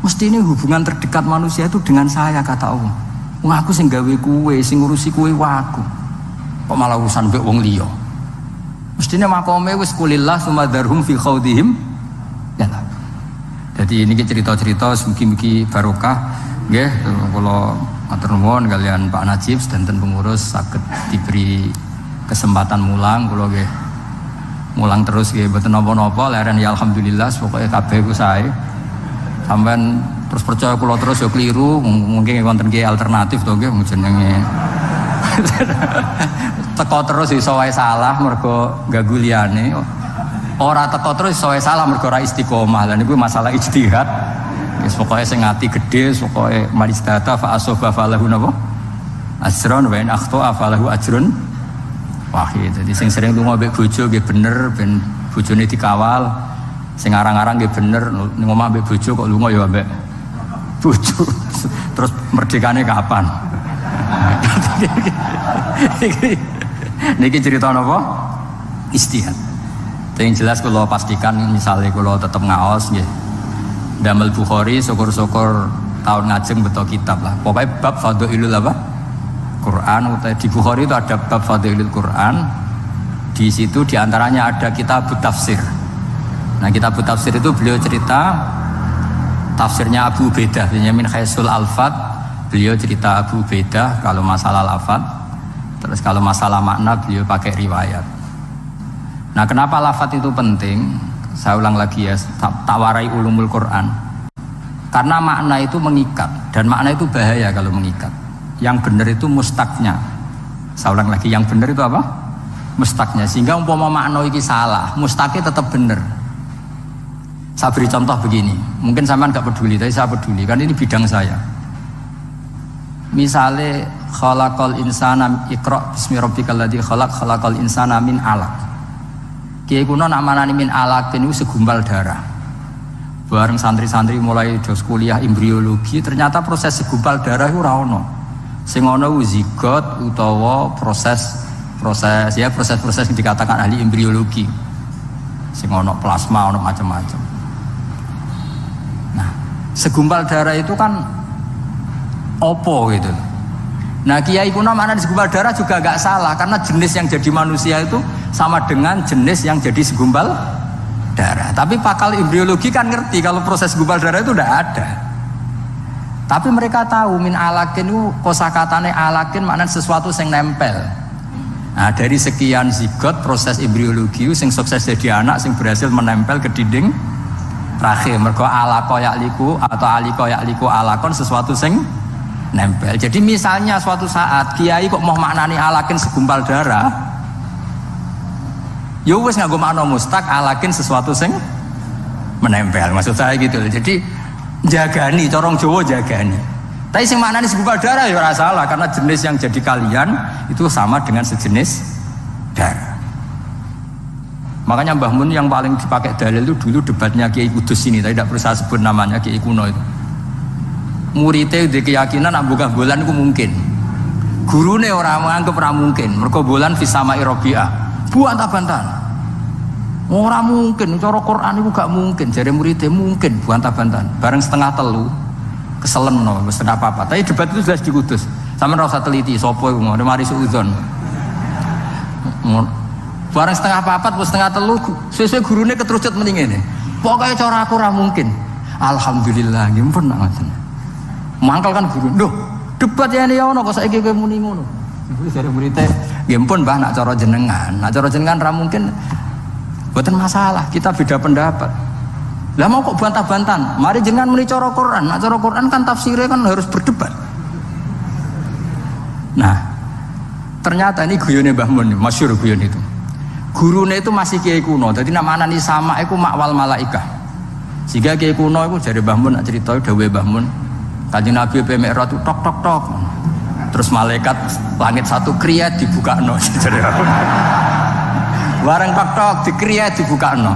Mesti ini hubungan terdekat manusia itu dengan saya kata Allah. Wong aku sing gawe kowe, sing ngurusi kowe aku. Kok malah urusan mbek wong liya. Mestine makome wis kulillah sumadharhum fi khaudihim. Ya lah. Jadi ini cerita-cerita mugi-mugi barokah nggih kula matur nuwun kalian Pak Najib dan pengurus saged diberi kesempatan mulang kula nggih mulang terus nggih mboten napa-napa leren ya alhamdulillah pokoke kabeh ku sae. Sampeyan terus percaya kula terus ya keliru, mungkin wonten nggih alternatif to nggih jenenge. Teko terus iso wae salah mergo ganggu liyane. Ora teko terus iso wae salah mergo ora istiqomah. Lah niku masalah ijtihad. Wis pokoke sing ati gedhe pokoke malistata fa asofa falahu napa? Ajrun wa in akhta falahu ajrun wahid. Jadi sing sering lunga mbek bojo nggih bener ben bojone dikawal. Sing arang-arang nggih bener ning omah mbek bojo kok lunga ya mbek bojo. Terus merdekane kapan? Niki cerita napa? Istihad. Yang jelas kalau pastikan misalnya kalau tetap ngaos nggih. Damel Bukhari syukur-syukur tahun ngajeng betul kitab lah. Pokoknya bab fadhailul apa? Quran. Di Bukhari itu ada bab fadhailul Quran. Di situ diantaranya ada kitab tafsir. Nah kitab tafsir itu beliau cerita tafsirnya Abu Ubaidah Binyamin Khaisul Al-Fat. Beliau cerita Abu Ubaidah kalau masalah lafaz. Terus kalau masalah makna beliau pakai riwayat. Nah kenapa lafaz itu penting? Saya ulang lagi ya, tawarai ulumul Quran. Karena makna itu mengikat dan makna itu bahaya kalau mengikat. Yang benar itu mustaknya. Saya ulang lagi, yang benar itu apa? Mustaknya. Sehingga umpama makna iki salah, mustaknya tetap benar. Saya beri contoh begini. Mungkin sampean enggak peduli, tapi saya peduli kan ini bidang saya. Misalnya khalaqal insana iqra bismi rabbikal ladzi khalaqal insana min 'alaq. Kiai kuno nak manani min alakin itu segumpal darah. Bareng santri-santri mulai dos kuliah embriologi, ternyata proses segumpal darah itu ora ono. Sing ono zigot utawa proses yang dikatakan ahli embriologi. Sing ono plasma, ono macam-macam. Nah, segumpal darah itu kan opo gitu. Nah kiai kuno mana di segumpal darah juga gak salah karena jenis yang jadi manusia itu sama dengan jenis yang jadi segumpal darah. Tapi pakal embriologi kan ngerti kalau proses segumpal darah itu udah ada. Tapi mereka tahu min alakin itu kosakatane alakin maknanya sesuatu yang nempel. Nah dari sekian zigot proses embriologi yang sukses jadi anak yang berhasil menempel ke dinding rahim. Mergo alako yakliku atau aliko yakliku alakon sesuatu yang nempel. Jadi misalnya suatu saat kiai kok mau maknani alakin segumpal darah, ya wis nganggo makna mustaq alakin sesuatu sing menempel. Maksud saya gitu. Jadi jagani, corong Jawa jagani. Tapi sing maknani segumpal darah ya ora salah karena jenis yang jadi kalian itu sama dengan sejenis darah. Makanya Mbah Mun yang paling dipakai dalil itu dulu debatnya Kiai Kudus ini, tapi tidak perlu saya sebut namanya, Kiai kuno itu. Muridnya di keyakinan nak buka bulan itu mungkin. Gurune orang menganggap ora mungkin. Mergo bulan fisama Rabi'ah. Buantah-bantahan. Ora mungkin, cara Quran itu gak mungkin. Jare muridnya mungkin buantah-bantahan. Bareng setengah telu keselen menawa wis setengah apa. Tapi debat itu jelas di Kudus. Sampeyan ora usah teliti sapa iku, mari suudzon. Bareng setengah papat wis setengah telu sesuai gurune ketrucut mending ngene. Pokoke cara aku ora mungkin. Alhamdulillah nggih pun ngoten. Mangkal kan guru, loh debat ya ini ono kok saiki kowe muni ngono. Iku jare muridé, nggih pun Mbah nak cara jenengan ra mungkin. Mboten masalah, kita beda pendapat. Lah mau kok bantah-bantahan? Mari jenengan muni cara Quran. Nak cara Quran kan tafsirnya kan harus berdebat. Nah, ternyata ini guyone Mbah Mun, masyhur guyon itu. Gurune itu masih kiai kuno. Dadi namanani sama iku makwal malaikah. Sehingga kiai kuno iku jare Mbah Mun nak cerita dawuhe Mbah Mun. Kanjeng Nabi Mi'raj itu tok tok tok. Terus malaikat langit satu kriyat dibukakno. Bareng tok tok dikriyat dibukakno.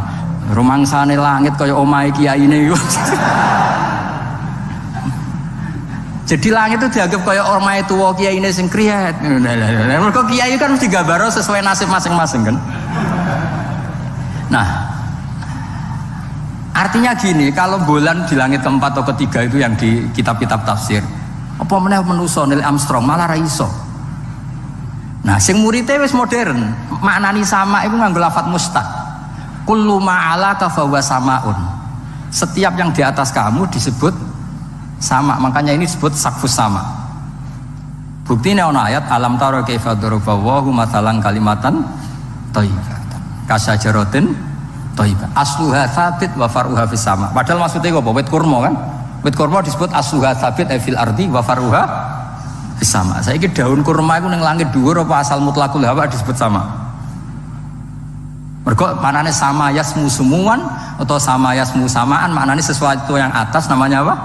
Rumangsane langit kaya omahe kiyaine iku. Jadi langit itu dianggap kaya omahe tuwa kiyaine sing kriyat. Mergo kiai kan mesti gambaro sesuai nasib masing-masing kan. Nah, artinya gini, kalau bulan di langit keempat atau ketiga itu yang di kitab-kitab tafsir, apa meneh menuso Neil Armstrong malah ra iso. Nah, sing muridé wis modern, maknani sama itu nganggo lafadz mustaq. Kullu ma'alaka fa huwa samaun. Setiap yang di atas kamu disebut sama, makanya ini disebut sakfus sama. Buktinya ana ayat alam taro kaifa daraballahu mathalan kalimatan thayyibatan. kasajaratin thayyibah asluha tsabit wa faruha fis sama. Padahal maksudnya apa? Wit kurma kan? Wit kurma disebut asluha tsabit fil ardi wa faruha fis sama. Saiki daun kurma iku ning langit dhuwur apa asal mutlaqul hawa disebut sama? Mergo manane sama yasmu sumuan atau sama yasmu samaan, maknanya sesuatu yang atas namanya apa?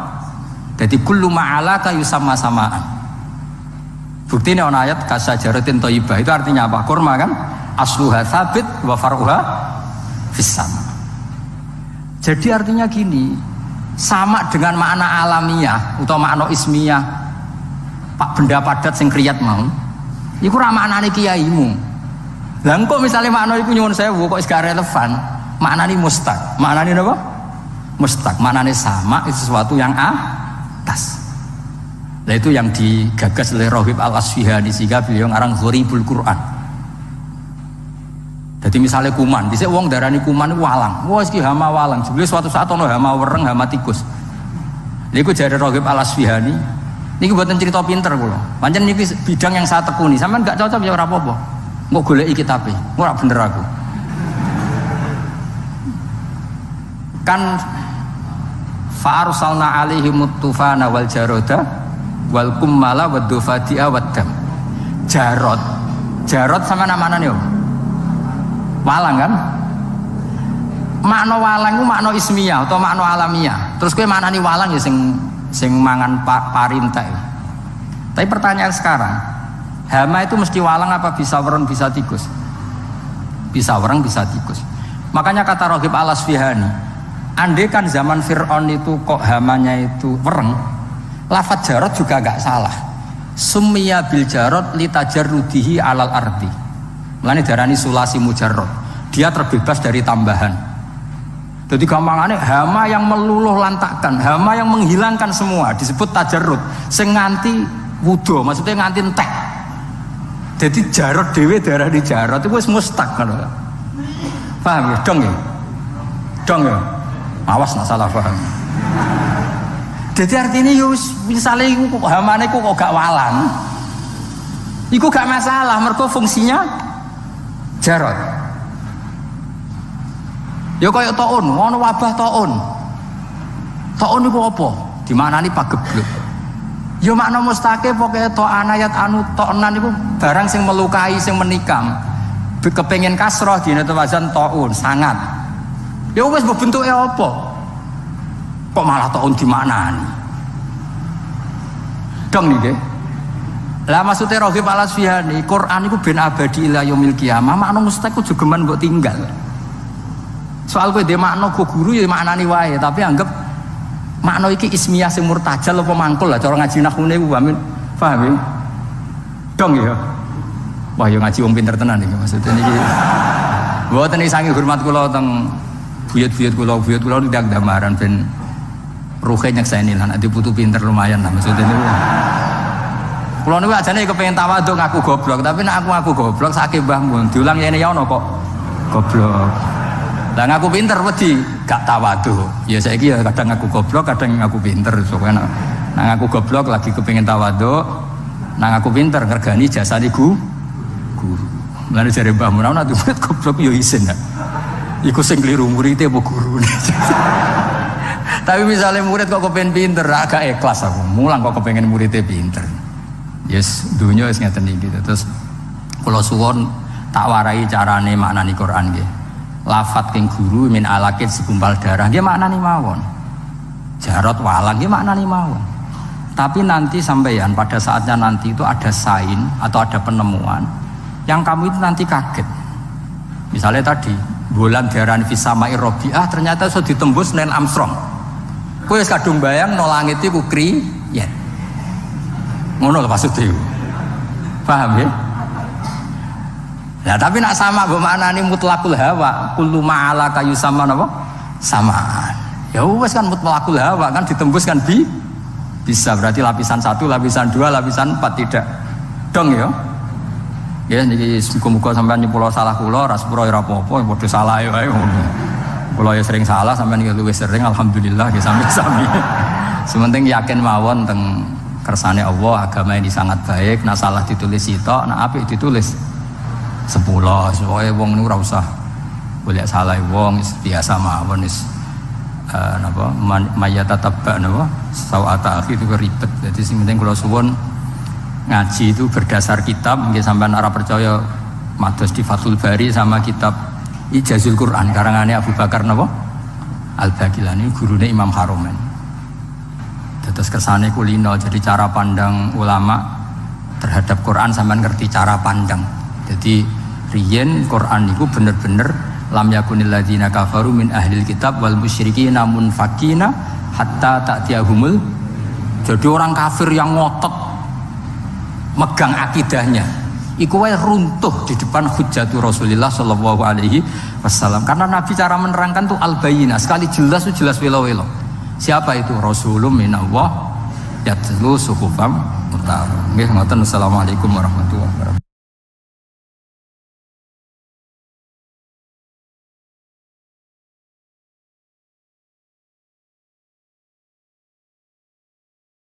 Jadi kullu ma'alaka yusamma samaan. Bukti ini ayat kasajaratin thayyibah itu artinya apa? Kurma kan? Asluha tsabit wa faruha fis sama. Jadi artinya gini, sama dengan makna alamiah atau makna ismiyah pak benda padat sing kriyat mau iku ra maknane kiyaimu. Lah engko misale makna iku nyuwun sewu kok wis gak relevan, maknane mustaq. Maknane napa? Mustaq. Maknane sama itu sesuatu yang atas. Nah itu yang digagas oleh Rohib Al-Asfihani sehingga beliau ngarang Gharibul Quran. Jadi misalnya kuman, bisa wong darani kuman itu walang. Wah iki hama walang. Sebelum suatu saat ono hama wereng, hama tikus. Niku jare Rohib Al-Asfihani. Niku buatan cerita pinter kula. Pancen niki bidang yang saya tekuni. Sampeyan gak cocok ya ora apa-apa. Mau goleki kitabe. Ora bener aku. Kan fa'arsalna alaihim tufana wal jaroda wal kummala wad dufadi'a wad dam. Jarod sama nama-nama nih. Walang kan? Makna walang itu makna ismiyah atau makna alamiah. Terus kowe maknani walang ya sing mangan parintek. Tapi pertanyaan sekarang, hama itu mesti walang apa bisa wereng bisa tikus? Bisa wereng bisa tikus. Makanya kata Rohib Al-Asfihani, andai kan zaman Fir'aun itu kok hamanya itu wereng, lafadz jarod juga gak salah. Summiya bil jarod litajarrudihi alal ardi. Mulane darani sulasi mujarrad. Dia terbebas dari tambahan. Jadi gampangannya hama yang meluluh lantakkan, hama yang menghilangkan semua disebut tajarrud. Sing nganti wudo, maksudnya nganti entek. Jadi jarod dhewe darani jarod itu wis mustaq kan. Paham ya? Dong ya? Dong ya? Awas nak salah paham. Jadi artinya yus misalnya iku hamane iku kok gak walang. Iku gak masalah, mergo fungsinya jarod. Ya kaya taun, ono wabah taun. Taun iku apa? Dimaknani pagebluk. Ya makna mustaqe pokoke ta'an ayat anu ta'nan iku barang sing melukai, sing menikam. Kepengin kasroh dina wazan taun, sangat. Ya wis bentuke apa? Kok malah taun dimaknani? Dong niki. Lah maksudnya Rohib Al-Asfihani, Quran itu ben abadi ila yaumil qiyamah, makna mustaq ku jogeman mbok tinggal. Soal kowe dhe makna go guru ya maknani wae, tapi anggap makna iki ismiyah sing murtajal apa mangkul lah cara ngaji nahune ku amin. Paham ya? Dong ya. Wah ya ngaji wong pinter tenan iki maksudnya niki. Mboten iki saking hormat kula teng buyut-buyut kula ndak gambaran ben ruhe nyekseni lan ade putu pinter lumayan lah maksudnya niku. Kulo niku ajane kepengin tawaduk ngaku goblok, tapi nek aku goblok sakit Mbah Mun diulang yene ya ono kok goblok. Lah ngaku pinter wedi gak tawaduk. Ya saiki ya kadang ngaku goblok, kadang ngaku pinter. Soalnya nek ngaku goblok lagi kepengin tawaduk, nek ngaku pinter ngergani jasane guru. Lan jare Mbah Mun ana duit goblok yo isin. Iku sing kliru muridé apa gurune. Tapi misalnya murid kok kepengen pinter, agak ikhlas aku. Mulang kok kepengen muridé pinter. Yes, dunia wis ngeten iki. Terus kula suwun tak warai carane maknani Quran nggih. Lafat king guru min alakit segumpal darah nggih maknani mawon. Jarot walang nggih maknani mawon. Tapi nanti sampeyan pada saatnya nanti itu ada sain atau ada penemuan yang kamu itu nanti kaget. Misalnya tadi bulan diarani fisama'i Rabi'ah ternyata iso ditembus Neil Armstrong. Kowe wis kadung bayang no langit iku kriyat. Ngono lho maksudnya. Paham ya? Ya tapi nak sama mbok maknani mutlaqul hawa, kullu ma'ala kayu sama napa? Samaan. Ya wis kan mutlaqul hawa kan ditembus kan bisa berarti lapisan 1, lapisan 2, lapisan 4 tidak. Dong ya. Ya niki muga-muga sampean nyepuro salah kula, ra sepuro ora apa-apa, padha salah wae ngono. Kula ya sering salah, sampean iki luwih sering alhamdulillah ya sami-sami. Sementing yakin mawon teng kersane Allah, agama ini sangat baik. Nah salah ditulis sitok, nah apik ditulis 10. Soalnya wong niku ora usah golek salah wong biasa mawon wis napa mayatatabba napa sawata akhi itu ribet. Jadi sing penting kula suwun ngaji itu berdasar kitab, nggih sampean ora percaya mados di Fathul Bari sama kitab Ijazul Quran karangane Abu Bakar napa Al-Baqilani gurune Imam Haromen. Terus kersane kulino, jadi cara pandang ulama terhadap Quran sampean ngerti cara pandang. Jadi riyen Quran itu bener-bener lam yakunil ladzina kafaru min ahlil kitab wal musyrikin namun fakina hatta ta'tiyahumul. Jadi orang kafir yang ngotot megang akidahnya iku wae runtuh di depan hujjatu Rasulullah sallallahu alaihi wasallam. Karena Nabi cara menerangkan tuh al-bayyinah, sekali jelas tuh jelas welo-welo. Siapa itu? Rasulun minallah yatlu suhufam mutar. Nggih ngoten. Assalamualaikum warahmatullahi wabarakatuh.